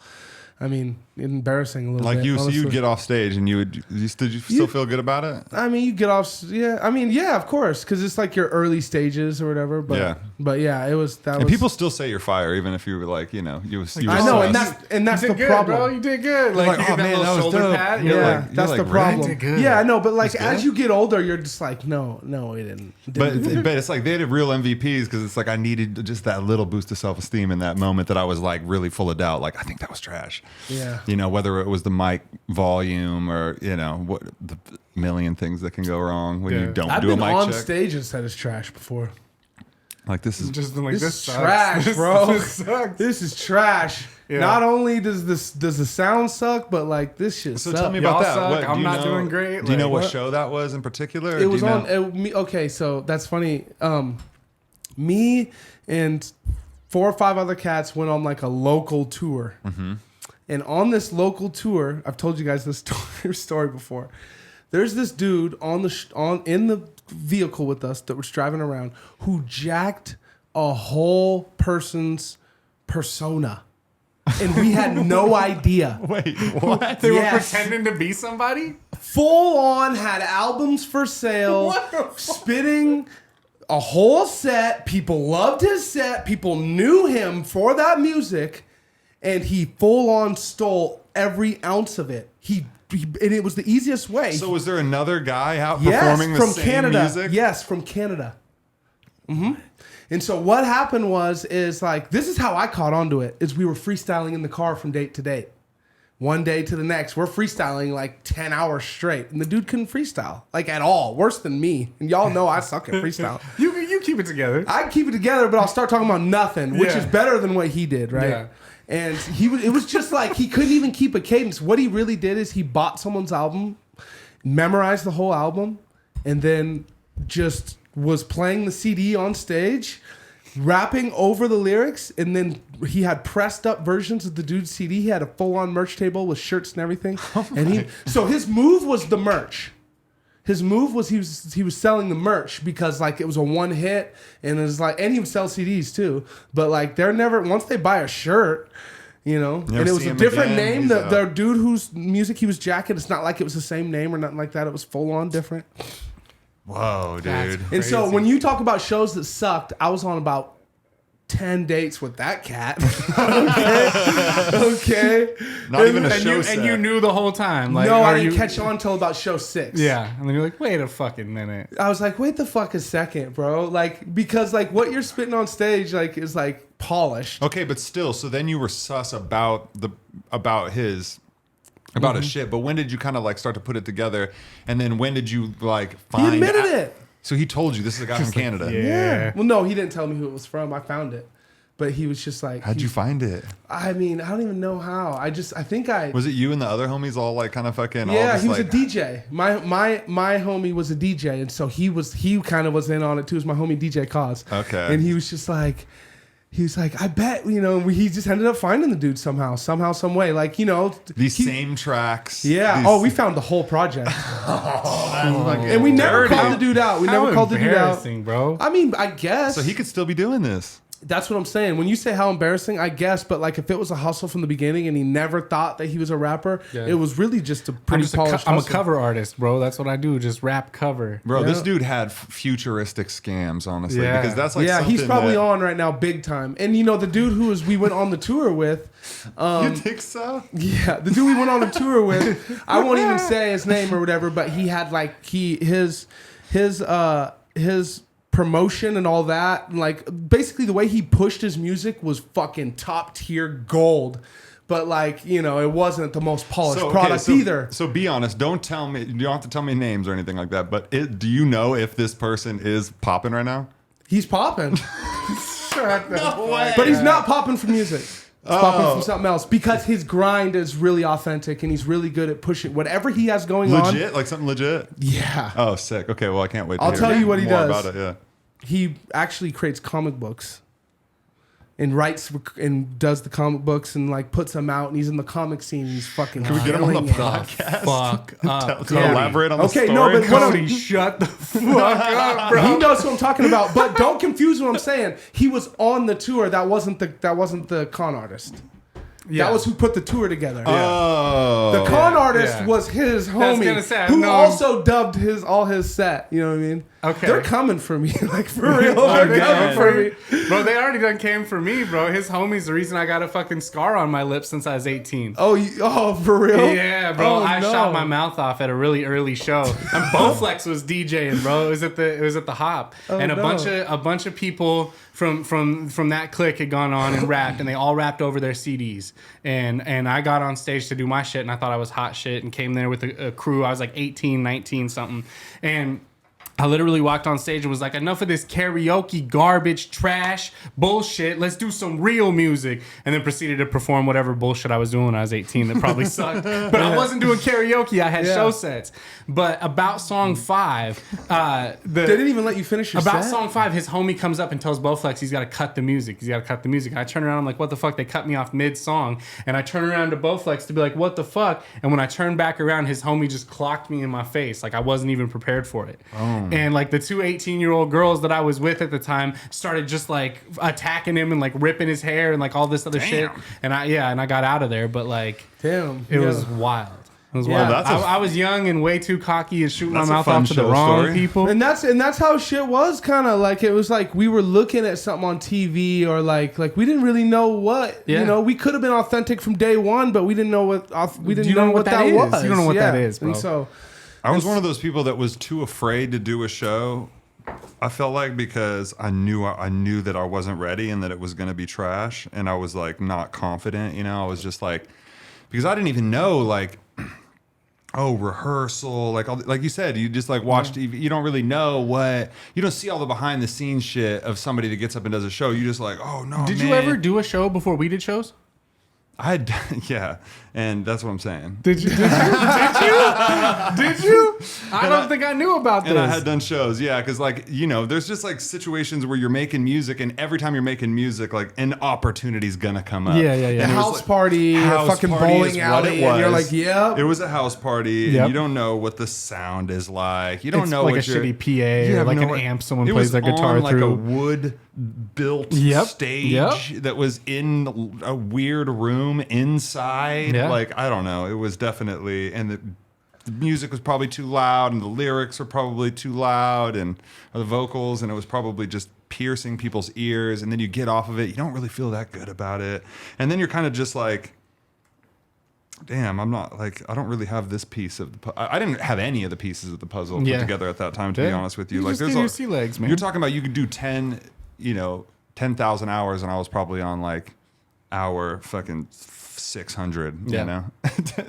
Speaker 7: Embarrassing a little bit.
Speaker 1: Like you, so
Speaker 7: honestly.
Speaker 1: you'd get off stage and did you still feel good about it?
Speaker 7: You get off. Yeah, of course, because it's like your early stages or whatever. But yeah, it was that.
Speaker 1: And people still say you're fire, even if you were like, you were.
Speaker 7: I know, and that's
Speaker 8: You
Speaker 7: the
Speaker 8: did good,
Speaker 7: problem.
Speaker 8: bro. You did good. Like,
Speaker 1: Like,
Speaker 8: you
Speaker 1: oh,
Speaker 8: did that
Speaker 1: man,
Speaker 8: little
Speaker 1: that was
Speaker 8: shoulder
Speaker 1: dope.
Speaker 8: pat.
Speaker 7: Yeah,
Speaker 8: You're like,
Speaker 7: that's the
Speaker 1: "Really?
Speaker 7: problem.
Speaker 8: Did good."
Speaker 7: Yeah, I know, but like
Speaker 1: That's
Speaker 7: as
Speaker 1: good.
Speaker 7: you get older, you're just like, no, we didn't.
Speaker 1: But it's like they had real MVPs because it's like I needed just that little boost of self esteem in that moment that I was like really full of doubt. Like I think that was trash.
Speaker 7: Yeah.
Speaker 1: Whether it was the mic volume or what the million things that can go wrong when you don't
Speaker 7: I've
Speaker 1: do a
Speaker 7: been
Speaker 1: mic
Speaker 7: on
Speaker 1: check.
Speaker 7: stage and said it's trash before.
Speaker 1: Like this is
Speaker 8: just like
Speaker 7: This
Speaker 8: this
Speaker 7: is
Speaker 8: sucks.
Speaker 7: trash, bro.
Speaker 8: This sucks.
Speaker 7: This is trash.
Speaker 8: Yeah.
Speaker 7: Not only does the sound suck, but like this shit
Speaker 1: So
Speaker 7: sucks.
Speaker 1: tell me
Speaker 8: Y'all
Speaker 1: about that.
Speaker 8: suck.
Speaker 1: What,
Speaker 8: I'm
Speaker 1: do you
Speaker 8: not
Speaker 1: know-
Speaker 8: doing great.
Speaker 1: Do you know
Speaker 8: Like,
Speaker 1: what
Speaker 8: what?
Speaker 1: show that was in particular? or
Speaker 7: It
Speaker 1: do
Speaker 7: was
Speaker 1: you
Speaker 7: on.
Speaker 1: know?
Speaker 7: Okay, so that's funny. Me and 4 or 5 other cats went on like a local tour, and on this local tour, I've told you guys this story before. There's this dude in the vehicle with us that was driving around who jacked a whole person's persona, and we had no idea.
Speaker 1: Wait, what?
Speaker 8: They were
Speaker 7: Yes.
Speaker 8: pretending to be somebody?
Speaker 7: Full on had albums for sale, spitting a whole set. People loved his set. People knew him for that music, and he full on stole every ounce of it. He and it was the easiest way.
Speaker 1: So was there another guy out
Speaker 7: Yes,
Speaker 1: performing the
Speaker 7: from
Speaker 1: same
Speaker 7: Canada.
Speaker 1: music?
Speaker 7: Yes, from Canada. And so what happened is like, this is how I caught onto it, is we were freestyling in the car from date to date. One day to the next, we're freestyling like 10 hours straight. And the dude couldn't freestyle, like at all. Worse than me. And y'all know I suck at freestyle.
Speaker 8: You keep it together.
Speaker 7: I keep it together, but I'll start talking about nothing, which
Speaker 8: Yeah.
Speaker 7: is better than what he did, right?
Speaker 8: Yeah.
Speaker 7: And it was just like he couldn't even keep a cadence. What he really did is he bought someone's album, memorized the whole album, and then just was playing the CD on stage, rapping over the lyrics, and then he had pressed up versions of the dude's CD. He had a full-on merch table with shirts and everything. So his move was the merch. His move was he was selling the merch because like it was a one hit, and it was like, and he would sell CDs too. But like they're never, once they buy a shirt, you know,
Speaker 1: Never
Speaker 7: and it was
Speaker 1: see
Speaker 7: a
Speaker 1: him
Speaker 7: different
Speaker 1: again.
Speaker 7: name.
Speaker 1: He's
Speaker 7: The
Speaker 1: out.
Speaker 7: dude whose music he was jacking, it's not like it was the same name or nothing like that. It was full on different.
Speaker 1: Whoa, dude.
Speaker 7: And so when you talk about shows that sucked, I was on about 10 dates with that cat. Okay.
Speaker 1: Not even a
Speaker 8: And
Speaker 1: show
Speaker 8: you,
Speaker 1: set.
Speaker 8: and you knew the whole time. Like,
Speaker 7: No, I
Speaker 8: are
Speaker 7: didn't
Speaker 8: you-
Speaker 7: catch on until about show 6.
Speaker 8: Yeah, and then you're like, wait a fucking minute.
Speaker 7: I was like, wait the fuck a second, bro. Like, because like what you're spitting on stage like is like polished.
Speaker 1: Okay, but still, so then you were sus about his
Speaker 7: Mm-hmm.
Speaker 1: a shit. But when did you kind of like start to put it together? And then when did you like
Speaker 7: He
Speaker 1: find?
Speaker 7: admitted it.
Speaker 1: So he told you this is a guy from Canada.
Speaker 8: yeah.
Speaker 7: Well, no, he didn't tell me who it was from. I found it. But he was just like,
Speaker 1: How'd you find it?
Speaker 7: I mean, I don't even know how. I think I.
Speaker 1: Was it you and the other homies all like kind of fucking? all
Speaker 7: Yeah,
Speaker 1: just
Speaker 7: he was
Speaker 1: like,
Speaker 7: a DJ. My homie was a DJ, and so he kind of was in on it too. It was my homie DJ Cause.
Speaker 1: Okay.
Speaker 7: And he was like, I bet, you know, he just ended up finding the dude somehow, some way. Like, you know,
Speaker 1: These same tracks.
Speaker 7: Yeah.
Speaker 1: These-
Speaker 7: Oh, we found the whole project. And we never
Speaker 8: dirty.
Speaker 7: called the dude out. We
Speaker 8: How
Speaker 7: never called the dude out.
Speaker 8: embarrassing, bro.
Speaker 7: I mean, I guess.
Speaker 1: So he could still be doing this.
Speaker 7: That's what I'm saying. When you say how embarrassing, I guess, but like if it was a hustle from the beginning and he never thought that he was a rapper, it was really just a pretty polished
Speaker 8: I'm a
Speaker 7: hustle.
Speaker 8: cover artist, bro. That's what I do. Just rap cover.
Speaker 1: Bro,
Speaker 7: Yeah.
Speaker 1: this dude had futuristic scams, honestly.
Speaker 8: Yeah.
Speaker 1: Because that's like
Speaker 7: Yeah, he's
Speaker 1: something
Speaker 7: probably
Speaker 1: that-
Speaker 7: on right now big time. And you know, the dude we went on the tour with,
Speaker 1: You think so?
Speaker 7: yeah, the dude we went on a tour with, I won't even say his name or whatever, but he had like his promotion and all that, and like basically the way he pushed his music was fucking top tier gold. But like, you know, it wasn't the most polished product either.
Speaker 1: So be honest. Don't tell me. You don't have to tell me names or anything like that. But do you know if this person is popping right now?
Speaker 7: He's popping.
Speaker 1: No way.
Speaker 7: But he's not popping for music. He's popping from something else because his grind is really authentic and he's really good at pushing whatever he has going on.
Speaker 1: Legit, like something legit.
Speaker 7: Yeah.
Speaker 1: Oh, sick. Okay, well, I can't wait. To
Speaker 7: I'll
Speaker 1: hear
Speaker 7: tell you what he
Speaker 1: more
Speaker 7: does.
Speaker 1: About it, yeah.
Speaker 7: He actually creates comic books and writes and does the comic books and like puts them out, and he's in the comic scene. He's fucking.
Speaker 1: Can we get him on the
Speaker 7: killing it.
Speaker 1: podcast?
Speaker 8: Fuck up.
Speaker 1: To elaborate on the
Speaker 7: Okay,
Speaker 1: story.
Speaker 7: no, but what
Speaker 8: Cody, shut the fuck up, bro.
Speaker 7: He knows what I'm talking about, but don't confuse what I'm saying. He was on the tour. That wasn't the con artist.
Speaker 8: Yeah.
Speaker 7: That was who put the tour together.
Speaker 1: Oh.
Speaker 7: The con artist
Speaker 8: yeah.
Speaker 7: was his homie,
Speaker 8: gonna say,
Speaker 7: who
Speaker 8: no.
Speaker 7: also dubbed all his set. You know what I mean?
Speaker 8: Okay.
Speaker 7: They're coming for me, like for real. They're coming for me.
Speaker 8: Bro, they already done came for me, bro. His homie's the reason I got a fucking scar on my lip since I was 18.
Speaker 7: Oh, for real?
Speaker 8: Yeah, bro.
Speaker 7: Oh,
Speaker 8: I
Speaker 7: no.
Speaker 8: shot my mouth off at a really early show. And Bowflex was DJing, bro. It was at the Hop. And a bunch of people from that clique had gone on and rapped, and they all rapped over their CDs. And I got on stage to do my shit, and I thought I was hot shit, and came there with a crew. I was like 18, 19 something. And I literally walked on stage and was like, enough of this karaoke garbage, trash, bullshit. Let's do some real music. And then proceeded to perform whatever bullshit I was doing when I was 18 that probably sucked. But I wasn't doing karaoke. I had show sets. But about song 5,
Speaker 7: They didn't even let you finish your
Speaker 8: about
Speaker 7: set?
Speaker 8: song 5, his homie comes up and tells Bowflex he's got to cut the music. And I turn around, I'm like, what the fuck? They cut me off mid-song. And I turn around to Bowflex to be like, what the fuck? And when I turned back around, his homie just clocked me in my face. Like I wasn't even prepared for it. And like the 2 18-year-old girls that I was with at the time started just like attacking him and like ripping his hair and like all this other shit. And I got out of there. But like,
Speaker 7: Damn.
Speaker 8: it was wild. It was
Speaker 7: Yeah.
Speaker 8: wild.
Speaker 1: That's a-
Speaker 8: I was young and way too cocky and shooting my
Speaker 1: That's a
Speaker 8: mouth
Speaker 1: fun
Speaker 8: off to the
Speaker 1: show
Speaker 8: wrong
Speaker 1: story.
Speaker 8: people.
Speaker 7: And that's how shit was kind of like. It was like we were looking at something on TV or like we didn't really know what.
Speaker 8: Yeah.
Speaker 7: You know, we could have been authentic from day one, but we didn't know what we didn't
Speaker 8: You don't
Speaker 7: know what that
Speaker 8: is.
Speaker 7: was.
Speaker 8: You don't know what
Speaker 7: Yeah.
Speaker 8: that is, bro.
Speaker 7: And so
Speaker 1: I was one of those people that was too afraid to do a show. I felt like because I knew that I wasn't ready and that it was going to be trash, and I was like not confident. You know, I was just like, because I didn't even know like, oh, rehearsal, like you said, you just like watch TV. You don't really know you don't see all the behind the scenes shit of somebody that gets up and does a show. You just like, oh no.
Speaker 8: Did you ever do a show before we did shows?
Speaker 1: Yeah, and that's what I'm saying.
Speaker 8: Did you? Did you? I don't think I knew about this.
Speaker 1: And I had done shows, yeah, because like there's just like situations where you're making music, and every time you're making music, like an opportunity's gonna come up.
Speaker 8: Yeah.
Speaker 7: a
Speaker 1: And it was
Speaker 7: house
Speaker 1: like,
Speaker 7: party, a
Speaker 1: house
Speaker 7: fucking
Speaker 1: party is
Speaker 7: bowling
Speaker 1: what
Speaker 7: alley,
Speaker 1: it
Speaker 7: and you're
Speaker 1: was.
Speaker 7: like, yeah.
Speaker 1: It was a house party,
Speaker 8: Yep.
Speaker 1: and you don't know what the sound is like. You don't
Speaker 8: It's
Speaker 1: know
Speaker 8: like
Speaker 1: what
Speaker 8: a
Speaker 1: your-
Speaker 8: shitty PA
Speaker 1: you
Speaker 8: or
Speaker 1: have
Speaker 8: like
Speaker 1: no
Speaker 8: an amp someone
Speaker 1: it
Speaker 8: plays
Speaker 1: was
Speaker 8: their guitar
Speaker 1: on like a
Speaker 8: through.
Speaker 1: wood-built
Speaker 8: Yep.
Speaker 1: stage
Speaker 8: Yep.
Speaker 1: that was in a weird room inside.
Speaker 8: Yeah.
Speaker 1: Like I don't know. It was definitely, and the music was probably too loud, and the lyrics were probably too loud, and the vocals, and it was probably just piercing people's ears. And then you get off of it, you don't really feel that good about it, and then you're kind of just like, damn, I'm not like, I don't really have this piece of the I didn't have any of the pieces of the puzzle put
Speaker 8: Yeah.
Speaker 1: together at that time, to be
Speaker 8: Yeah.
Speaker 1: honest with you.
Speaker 8: You
Speaker 1: Like
Speaker 8: just
Speaker 1: there's
Speaker 8: get your sea legs, man.
Speaker 1: You're talking about you could do 10,000 hours, and I was probably on like hour fucking 600,
Speaker 8: Yeah.
Speaker 1: you know?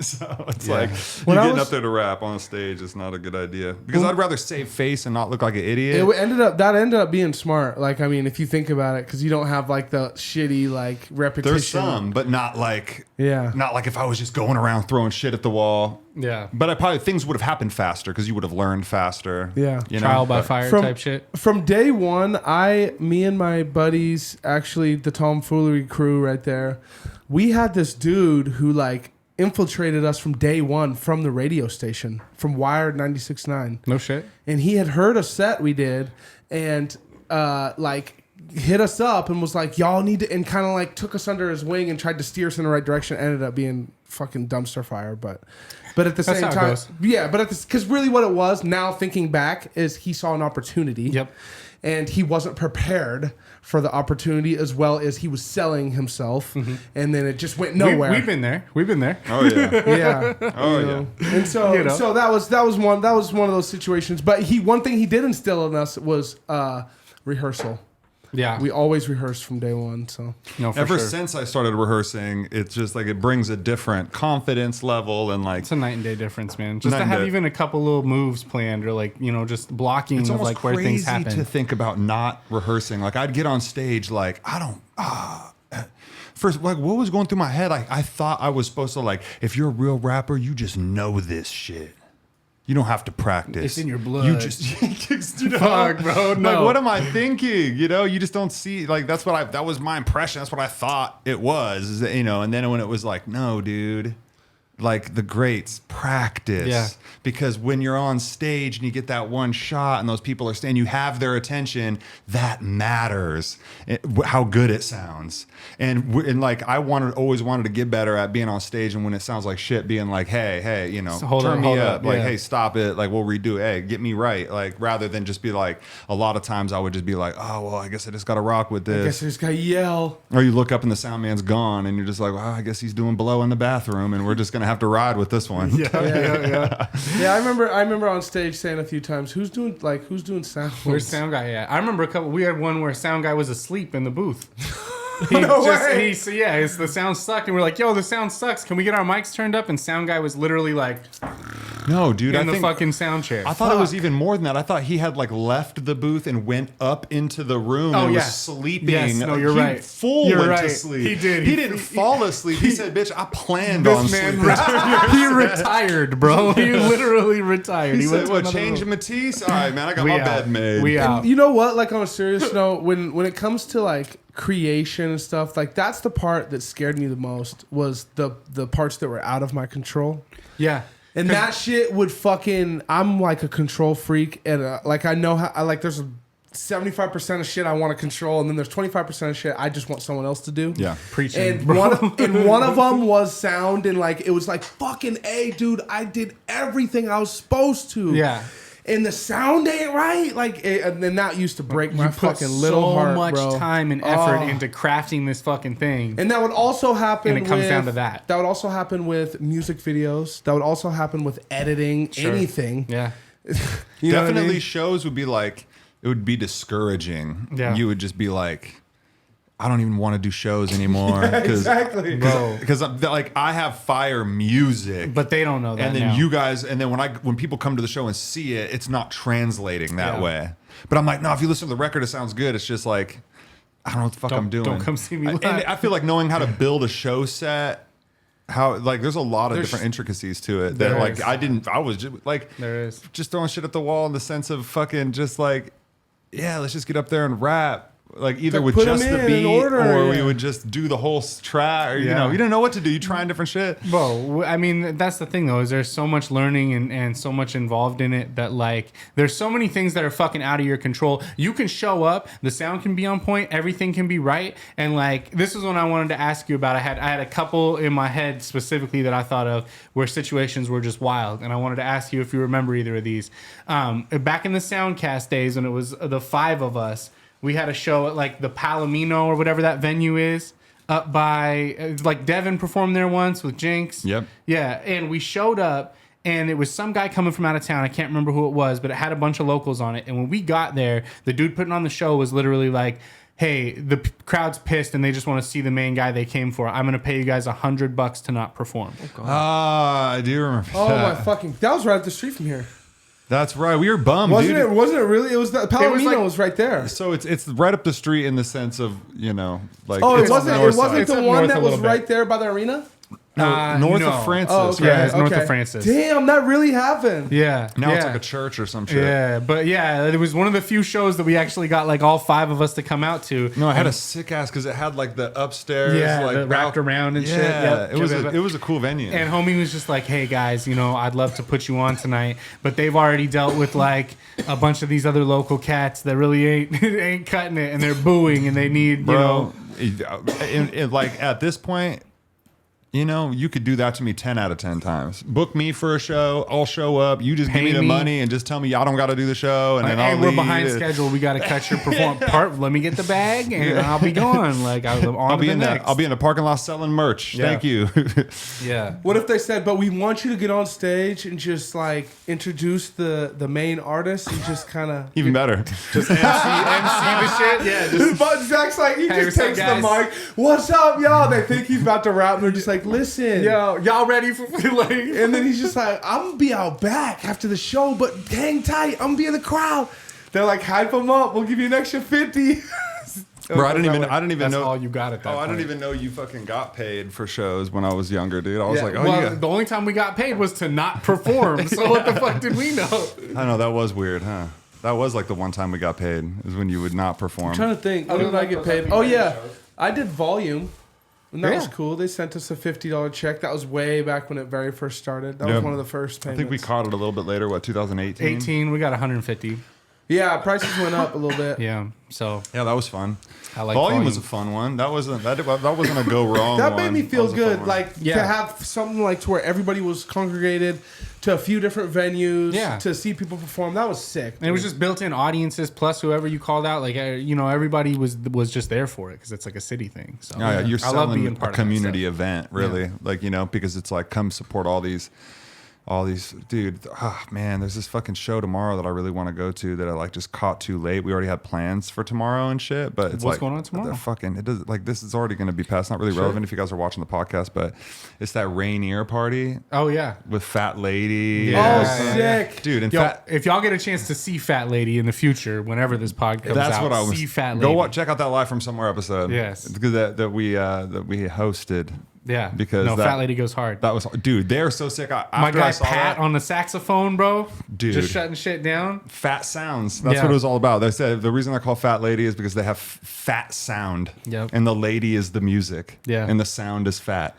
Speaker 1: So it's
Speaker 8: Yeah.
Speaker 1: like,
Speaker 7: When
Speaker 1: you
Speaker 7: I
Speaker 1: getting
Speaker 7: was-
Speaker 1: up there to rap on a stage is not a good idea. Because I'd rather save face and not look like an idiot.
Speaker 7: It ended up being smart. Like, I mean, if you think about it, because you don't have like the shitty like repetition.
Speaker 1: There's some, but not like
Speaker 7: Yeah.
Speaker 1: not like if I was just going around throwing shit at the wall.
Speaker 8: Yeah.
Speaker 1: But things would have happened faster because you would have learned faster.
Speaker 7: Yeah.
Speaker 1: You know?
Speaker 8: Trial by
Speaker 1: But-
Speaker 8: fire
Speaker 7: From-
Speaker 8: type shit.
Speaker 7: From day one, me and my buddies, actually the tomfoolery crew right there, we had this dude who like infiltrated us from day one from the radio station, from Wired 96.9.
Speaker 8: No shit.
Speaker 7: And he had heard a set we did and like hit us up and was like, y'all need to, and kind of like took us under his wing and tried to steer us in the right direction. Ended up being fucking dumpster fire, but at the
Speaker 8: That's
Speaker 7: same
Speaker 8: how it
Speaker 7: time,
Speaker 8: goes.
Speaker 7: yeah, but because really what it was, now thinking back, is he saw an opportunity.
Speaker 8: Yep.
Speaker 7: And he wasn't prepared for the opportunity as well as he was selling himself, and then it just went nowhere.
Speaker 8: We've been there. We've been there.
Speaker 1: Oh, yeah.
Speaker 7: Yeah.
Speaker 1: Oh,
Speaker 7: You
Speaker 1: yeah.
Speaker 7: know? And so
Speaker 8: You know.
Speaker 7: so that was one of those situations. But one thing he did instill in us was rehearsal.
Speaker 8: Yeah.
Speaker 7: We always rehearsed from day one. So
Speaker 8: No, for
Speaker 1: Ever
Speaker 8: sure.
Speaker 1: since I started rehearsing, it's just like it brings a different confidence level, and like
Speaker 8: It's a night and day difference, man. Just
Speaker 1: Night
Speaker 8: to
Speaker 1: and
Speaker 8: have
Speaker 1: day.
Speaker 8: even a couple little moves planned, or like just blocking
Speaker 1: it's
Speaker 8: of
Speaker 1: almost
Speaker 8: like where things
Speaker 1: crazy
Speaker 8: happen.
Speaker 1: to think about not rehearsing. Like I'd get on stage, like I don't. First, like what was going through my head? I thought I was supposed to like, if you're a real rapper, you just know this shit. You don't have to practice.
Speaker 8: It's in your blood.
Speaker 1: You just, you know,
Speaker 8: Fuck, bro, no.
Speaker 1: Like, what am I thinking? You know, you just don't see. Like, that was my impression. That's what I thought it was. Is that, and then when it was like, no, dude, like the greats practice.
Speaker 8: Yeah.
Speaker 1: Because when you're on stage and you get that one shot and those people are standing, you have their attention. That matters. How good it sounds. And like I always wanted to get better at being on stage, and when it sounds like shit, being like, hey,
Speaker 8: So hold
Speaker 1: turn
Speaker 8: up,
Speaker 1: me
Speaker 8: hold
Speaker 1: up.
Speaker 8: up,
Speaker 1: Like,
Speaker 8: yeah.
Speaker 1: hey, stop it. Like, we'll redo it. Hey, get me right. Like, rather than just be like, a lot of times I would just be like, oh, well, I guess I just got to rock with
Speaker 7: I guess
Speaker 1: this.
Speaker 7: I just gotta yell.
Speaker 1: Or you look up and the sound man's gone, and you're just like, well, I guess he's doing blow in the bathroom, and we're just going to have to ride with this one.
Speaker 7: Yeah, I remember on stage saying a few times, who's doing sound?
Speaker 8: Where's sound guy at? I remember we had one where sound guy was asleep in the booth.
Speaker 7: No way.
Speaker 8: The sound sucked, and we're like, yo, the sound sucks. Can we get our mics turned up? And sound guy was literally like
Speaker 1: No, dude,
Speaker 8: in
Speaker 1: I
Speaker 8: the
Speaker 1: think
Speaker 8: fucking sound chair.
Speaker 1: I thought it was even more than that. I thought he had like left the booth and went up into the room
Speaker 8: Oh,
Speaker 1: and
Speaker 8: yeah.
Speaker 1: was sleeping.
Speaker 8: Yes, no, you're
Speaker 1: He
Speaker 8: right.
Speaker 1: Full
Speaker 8: You're
Speaker 1: went to
Speaker 8: right.
Speaker 1: sleep.
Speaker 8: He did.
Speaker 1: He didn't fall asleep. He said, "Bitch, I planned on
Speaker 8: This man,
Speaker 1: sleeping."
Speaker 8: he retired, bro. He literally retired.
Speaker 1: He
Speaker 8: went
Speaker 1: said,
Speaker 8: to
Speaker 1: "What?
Speaker 8: another
Speaker 1: Change
Speaker 8: room.
Speaker 1: Matisse? All right, man. I got
Speaker 8: We
Speaker 1: my
Speaker 8: out.
Speaker 1: bed made."
Speaker 8: We out.
Speaker 7: You know what? Like on a serious note, when it comes to like creation and stuff, like that's the part that scared me the most was the parts that were out of my control.
Speaker 8: Yeah.
Speaker 7: And that shit would fucking. I'm like a control freak, and like I know how. There's 75% of shit I want to control, and then there's 25% of shit I just want someone else to do.
Speaker 1: Yeah.
Speaker 8: Preaching.
Speaker 7: And one of them was sound, and like it was like fucking A, dude. I did everything I was supposed to.
Speaker 8: Yeah.
Speaker 7: And the sound ain't right. Like, and then that used to break my
Speaker 8: You put
Speaker 7: fucking little
Speaker 8: so
Speaker 7: heart,
Speaker 8: much
Speaker 7: bro.
Speaker 8: time and effort into crafting this fucking thing.
Speaker 7: And that would also happen.
Speaker 8: And it comes down to that.
Speaker 7: That would also happen with music videos. That would also happen with editing.
Speaker 8: Sure.
Speaker 7: Anything.
Speaker 8: Yeah.
Speaker 7: You know what I
Speaker 1: Definitely
Speaker 7: mean?
Speaker 1: shows would be like, it would be discouraging.
Speaker 8: Yeah.
Speaker 1: You would just be like, I don't even want to do shows anymore.
Speaker 7: Exactly.
Speaker 1: Because like I have fire music.
Speaker 8: But they don't know that.
Speaker 1: and then
Speaker 8: now.
Speaker 1: you guys, and then when people come to the show and see it, it's not translating that
Speaker 8: Yeah.
Speaker 1: way. But I'm like, no, if you listen to the record, it sounds good. It's just like, I don't know what the fuck I'm doing.
Speaker 8: Don't come see me
Speaker 1: And
Speaker 8: live.
Speaker 1: I feel like knowing how to build a show set, there's a lot of different intricacies to it that
Speaker 8: There
Speaker 1: like
Speaker 8: is.
Speaker 1: I was just like,
Speaker 8: There is.
Speaker 1: just throwing shit at the wall in the sense of fucking just like, yeah, let's just get up there and rap. Like either
Speaker 7: Like,
Speaker 1: with
Speaker 7: put
Speaker 1: just
Speaker 7: 'em
Speaker 1: the
Speaker 7: in
Speaker 1: beat
Speaker 7: order,
Speaker 1: or we
Speaker 7: yeah.
Speaker 1: would just do the whole track, or you
Speaker 8: Yeah.
Speaker 1: know, you didn't know what to do. You trying different shit.
Speaker 8: Bro, I mean, that's the thing though, is there's so much learning and so much involved in it that like there's so many things that are fucking out of your control. You can show up, the sound can be on point, everything can be right, and like this is what I wanted to ask you about. I had a couple in my head specifically that I thought of where situations were just wild, and I wanted to ask you if you remember either of these. Back in the Soundcast days when it was the 5 of us, we had a show at like the Palomino or whatever that venue is up by like Devin performed there once with Jinx.
Speaker 1: Yep.
Speaker 8: Yeah, and we showed up and it was some guy coming from out of town. I can't remember who it was, but it had a bunch of locals on it. And when we got there, the dude putting on the show was literally like, hey, the crowd's pissed and they just want to see the main guy they came for. I'm going to pay you guys $100 to not perform.
Speaker 1: Ah, I do remember
Speaker 7: Oh
Speaker 1: that.
Speaker 7: my fucking! That was right up the street from here.
Speaker 1: That's right. We were bummed,
Speaker 7: Wasn't
Speaker 1: dude.
Speaker 7: it? Wasn't it really? It was the Palomino
Speaker 8: like-
Speaker 7: was right there.
Speaker 1: So it's right up the street in the sense of, you know, like
Speaker 7: Oh,
Speaker 1: it's
Speaker 7: it
Speaker 1: on the
Speaker 7: wasn't. It
Speaker 1: north
Speaker 7: wasn't
Speaker 1: side.
Speaker 8: It's
Speaker 7: the
Speaker 8: up
Speaker 7: one
Speaker 8: north
Speaker 7: that
Speaker 8: a
Speaker 7: was
Speaker 8: little bit.
Speaker 7: right there by the arena.
Speaker 1: north
Speaker 8: no.
Speaker 1: of Francis.
Speaker 7: Oh, okay.
Speaker 8: Yeah, it's north of
Speaker 7: okay.
Speaker 8: Francis.
Speaker 7: Damn, that really happened.
Speaker 8: Yeah.
Speaker 1: Now it's
Speaker 8: yeah.
Speaker 1: like a church or some shit.
Speaker 8: Yeah, but yeah, it was one of the few shows that we actually got like all 5 of us to come out to.
Speaker 1: No, I had a sick ass because it had like the upstairs,
Speaker 8: Yeah,
Speaker 1: like
Speaker 8: the wrapped around and shit.
Speaker 1: Yeah,
Speaker 8: Yep.
Speaker 1: it was a cool venue.
Speaker 8: And homie was just like, hey guys, you know, I'd love to put you on tonight, but they've already dealt with like a bunch of these other local cats that really ain't cutting it, and they're booing, and they need,
Speaker 1: Bro, like at this point, you know, you could do that to me 10 out of 10 times. Book me for a show. I'll show up. You just give me
Speaker 8: Pay
Speaker 1: the
Speaker 8: me.
Speaker 1: money and just tell me I don't got to do the show. And
Speaker 8: like,
Speaker 1: then
Speaker 8: hey,
Speaker 1: I'll
Speaker 8: we're
Speaker 1: leave.
Speaker 8: behind schedule. We got to cut your part. Let me get the bag, and I'll be gone. Like
Speaker 1: I'll be in the parking lot selling merch.
Speaker 8: Yeah.
Speaker 1: Thank you.
Speaker 8: Yeah.
Speaker 7: What if they said, but we want you to get on stage and just like introduce the main artist and just kind of.
Speaker 1: Even better.
Speaker 8: Just MC the shit. Yeah. Just,
Speaker 7: But Zach's like, he
Speaker 8: Hey,
Speaker 7: just
Speaker 8: what's up,
Speaker 7: takes the
Speaker 8: guys?
Speaker 7: mic. What's up, y'all? They think he's about to rap, and they're just like, listen.
Speaker 8: yo, y'all ready for like?
Speaker 7: And then he's just like, I'm gonna be out back after the show, but hang tight. I'm gonna be in the crowd. They're like, hype him up. We'll give you an extra 50.
Speaker 1: Bro, I didn't even
Speaker 8: That's
Speaker 1: know.
Speaker 8: all you got at that
Speaker 1: Oh, I
Speaker 8: point.
Speaker 1: didn't even know you fucking got paid for shows when I was younger, dude. I was
Speaker 8: Yeah,
Speaker 1: like, oh,
Speaker 8: well,
Speaker 1: yeah.
Speaker 8: the only time we got paid was to not perform. So what the fuck did we know?
Speaker 1: I know that was weird, huh? That was like the one time we got paid is when you would not perform.
Speaker 7: I'm trying to think. When did I get paid? Oh, yeah. I did Volume. And that was cool. They sent us a $50 check. That was way back when it very first started. That was
Speaker 1: Yeah.
Speaker 7: one of the first
Speaker 1: I
Speaker 7: payments.
Speaker 1: think we caught it a little bit later. What, 2018?
Speaker 8: 18, we got 150.
Speaker 7: Yeah, prices went up a little bit.
Speaker 8: Yeah, so
Speaker 1: Yeah, that was fun.
Speaker 8: I like
Speaker 1: Volume was a fun one. That wasn't a go wrong.
Speaker 7: That
Speaker 1: one.
Speaker 7: made me
Speaker 1: That
Speaker 7: feel
Speaker 1: was a fun
Speaker 7: good,
Speaker 1: one.
Speaker 7: like
Speaker 8: Yeah.
Speaker 7: to have something like to where everybody was congregated to a few different venues
Speaker 8: Yeah.
Speaker 7: to see people perform. That was sick.
Speaker 8: And it was just built-in audiences plus whoever you called out. Like you know, everybody was just there for it because it's like a city thing. So
Speaker 1: Yeah, you're
Speaker 8: I love
Speaker 1: selling
Speaker 8: being
Speaker 1: a
Speaker 8: part
Speaker 1: community
Speaker 8: of
Speaker 1: event, really. Like, you know, because it's like, come support all these, dude. Oh, man, there's this fucking show tomorrow that I really want to go to that I like just caught too late. We already had plans for tomorrow and shit, but it's
Speaker 8: What's
Speaker 1: like,
Speaker 8: going on tomorrow?
Speaker 1: it does like this is already going to be past. Not really relevant if you guys are watching the podcast, but it's that Rainier party
Speaker 8: that. Oh yeah.
Speaker 1: with Fat Lady.
Speaker 8: Yeah.
Speaker 7: Oh, sick.
Speaker 1: Dude, in
Speaker 8: Yo,
Speaker 1: fact,
Speaker 8: if y'all get a chance to see Fat Lady in the future, whenever this pod comes
Speaker 1: that's
Speaker 8: out,
Speaker 1: what I was.
Speaker 8: see Fat Lady.
Speaker 1: Go watch, check out that Live from Somewhere episode.
Speaker 8: Yes.
Speaker 1: because that we hosted.
Speaker 8: Yeah,
Speaker 1: because
Speaker 8: no,
Speaker 1: that-
Speaker 8: Fat Lady goes hard.
Speaker 1: That was, dude. They're so sick.
Speaker 8: My
Speaker 1: After I
Speaker 8: guy
Speaker 1: saw
Speaker 8: Pat
Speaker 1: that,
Speaker 8: on the saxophone, bro,
Speaker 1: Dude.
Speaker 8: just shutting shit down.
Speaker 1: Fat sounds. That's
Speaker 8: Yeah.
Speaker 1: what it was all about. They said the reason they're called Fat Lady is because they have fat sound.
Speaker 8: Yep.
Speaker 1: And the lady is the music.
Speaker 8: Yeah.
Speaker 1: And the sound is fat.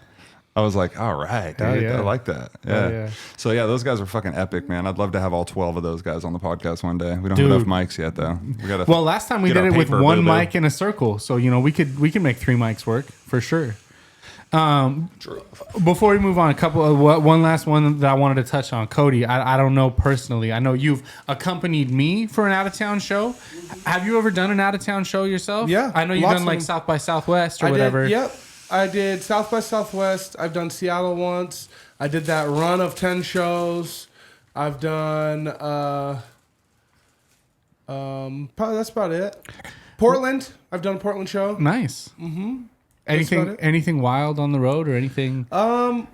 Speaker 1: I was like, all right, dude,
Speaker 8: Hell yeah.
Speaker 1: I like that.
Speaker 8: Hell
Speaker 1: Yeah.
Speaker 8: yeah.
Speaker 1: So yeah, those guys are fucking epic, man. I'd love to have all 12 of those guys on the podcast one day. We don't
Speaker 8: Dude.
Speaker 1: have enough mics yet, though. We gotta.
Speaker 8: Well, last time we
Speaker 1: get
Speaker 8: did
Speaker 1: our
Speaker 8: it with
Speaker 1: paper,
Speaker 8: one
Speaker 1: boo-boo.
Speaker 8: mic in a circle, so we could make 3 mics work for sure. Before we move on, one last one that I wanted to touch on. Cody, I don't know personally. I know you've accompanied me for an out of town show. Have you ever done an out of town show yourself?
Speaker 7: Yeah,
Speaker 8: I know you've
Speaker 7: lots
Speaker 8: done
Speaker 7: of
Speaker 8: like
Speaker 7: them.
Speaker 8: South by Southwest or
Speaker 7: I
Speaker 8: whatever.
Speaker 7: did, yep. I did South by Southwest. I've done Seattle once. I did that run of 10 shows. I've done probably that's about it. Portland. I've done a Portland show.
Speaker 8: Nice. Mm-hmm.
Speaker 7: about it.
Speaker 8: Anything wild on the road or anything?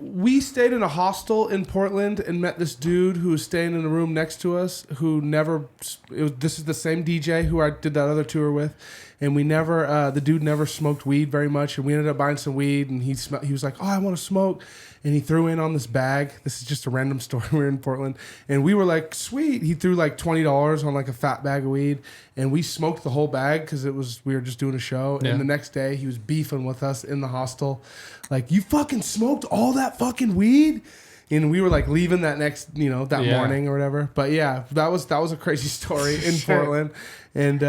Speaker 7: We stayed in a hostel in Portland and met this dude who was staying in a room next to us who never. This is the same DJ who I did that other tour with, and we never. The dude never smoked weed very much, and we ended up buying some weed, and he was like, "Oh, I want to smoke." And he threw in on this bag. This is just a random story. We were in Portland. And we were like, sweet. He threw like $20 on like a fat bag of weed. And we smoked the whole bag because we were just doing a show.
Speaker 8: Yeah.
Speaker 7: And the next day he was beefing with us in the hostel. Like, you fucking smoked all that fucking weed? And we were like leaving that next, that
Speaker 8: Yeah.
Speaker 7: morning or whatever. But yeah, that was a crazy story in
Speaker 8: Sure.
Speaker 7: Portland. And,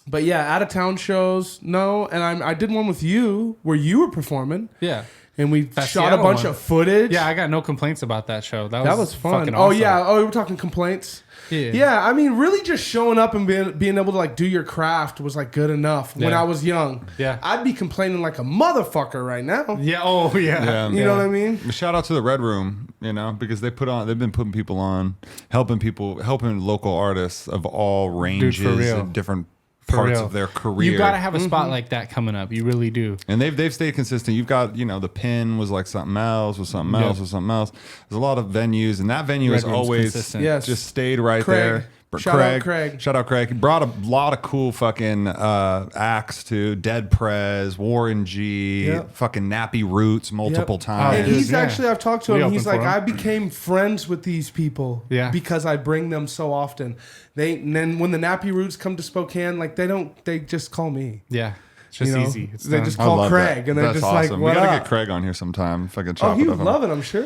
Speaker 7: but yeah, out of town shows, no. And I did one with you where you were performing.
Speaker 8: Yeah.
Speaker 7: And we
Speaker 8: That
Speaker 7: shot a
Speaker 8: Seattle
Speaker 7: bunch
Speaker 8: one.
Speaker 7: of footage.
Speaker 8: Yeah, I got no complaints about that show.
Speaker 7: That was fun.
Speaker 8: fucking
Speaker 7: Oh
Speaker 8: awesome.
Speaker 7: yeah. Oh, we're talking complaints.
Speaker 8: Yeah.
Speaker 7: Yeah. I mean, really, just showing up and being able to like do your craft was like good enough when
Speaker 8: Yeah.
Speaker 7: I was young.
Speaker 8: Yeah.
Speaker 7: I'd be complaining like a motherfucker right now.
Speaker 8: Yeah. Oh yeah.
Speaker 1: Yeah.
Speaker 7: You know what I mean?
Speaker 1: Shout out to the Red Room, because they've been putting people on, helping local artists of all ranges
Speaker 8: real.
Speaker 1: and different
Speaker 8: For
Speaker 1: parts
Speaker 8: real.
Speaker 1: of their career.
Speaker 8: You got to have a
Speaker 7: Mm-hmm.
Speaker 8: spot like that coming up. You really do.
Speaker 1: And they've stayed consistent. You've got, the Pin was like something else, was something else,
Speaker 8: Yep.
Speaker 1: was something else. There's a lot of venues, and that venue
Speaker 8: Red
Speaker 1: is
Speaker 8: Room's
Speaker 1: always
Speaker 8: consistent.
Speaker 7: Yes.
Speaker 1: just stayed right
Speaker 7: Craig.
Speaker 1: there. But
Speaker 7: Shout out Craig.
Speaker 1: Shout out Craig. He brought a lot of cool fucking acts to Dead Prez, Warren G,
Speaker 7: Yep.
Speaker 1: fucking Nappy Roots multiple
Speaker 7: Yep.
Speaker 1: times.
Speaker 7: And
Speaker 8: dude,
Speaker 7: he's
Speaker 8: yeah.
Speaker 7: actually, I've talked to
Speaker 8: We
Speaker 7: him. He's
Speaker 8: opened
Speaker 7: like,
Speaker 8: for him.
Speaker 7: I became friends with these people
Speaker 8: Yeah.
Speaker 7: because I bring them so often. And then when the Nappy Roots come to Spokane, like they just call me.
Speaker 8: Yeah. It's just easy. It's
Speaker 7: they
Speaker 8: done.
Speaker 7: just
Speaker 1: I
Speaker 7: call
Speaker 1: love
Speaker 7: Craig,
Speaker 1: that.
Speaker 7: and they're
Speaker 1: That's
Speaker 7: just
Speaker 1: awesome.
Speaker 7: like,
Speaker 1: We
Speaker 7: "What
Speaker 1: gotta
Speaker 7: up?"
Speaker 1: get Craig on here sometime. Fucking
Speaker 7: Oh,
Speaker 1: chop
Speaker 7: he
Speaker 1: it
Speaker 7: would
Speaker 1: up.
Speaker 7: love it, I'm sure.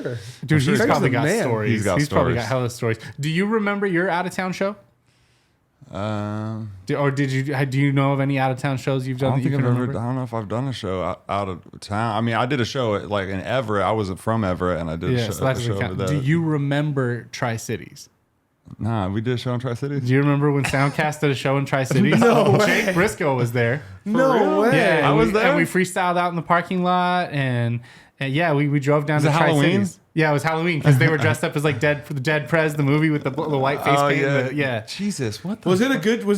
Speaker 8: Dude, he's
Speaker 7: Craig's
Speaker 8: probably
Speaker 7: the
Speaker 8: got
Speaker 7: man.
Speaker 8: stories.
Speaker 1: He's got
Speaker 8: probably
Speaker 1: stories.
Speaker 8: got hella stories. Do you remember your out of town show? Do you know of any out of town shows you've
Speaker 1: I
Speaker 8: done
Speaker 1: don't
Speaker 8: that you
Speaker 1: think
Speaker 8: can
Speaker 1: I've ever.
Speaker 8: remember?
Speaker 1: I don't know if I've done a show out of town. I mean, I did a show like in Everett. I wasn't from Everett, and I did
Speaker 8: Yeah,
Speaker 1: a
Speaker 8: so
Speaker 1: show,
Speaker 8: that
Speaker 1: a
Speaker 8: doesn't
Speaker 1: show over
Speaker 8: count.
Speaker 1: there.
Speaker 8: Do you remember Tri Cities?
Speaker 1: Nah, we did a show in Tri Cities.
Speaker 8: Do you remember when Soundcast did a show in Tri Cities?
Speaker 7: No way.
Speaker 8: Jake Briscoe was there.
Speaker 7: No way.
Speaker 8: Yeah,
Speaker 1: I
Speaker 8: and
Speaker 1: was
Speaker 8: we,
Speaker 1: there?
Speaker 8: and we freestyled out in the parking lot, and yeah, we drove down
Speaker 1: Was
Speaker 8: to
Speaker 1: it
Speaker 8: Tri
Speaker 1: Halloween?
Speaker 8: Cities. Yeah, it was Halloween because they were dressed up as like Dead Prez, the movie with the white face paint. Yeah.
Speaker 1: Jesus, what the?
Speaker 7: Was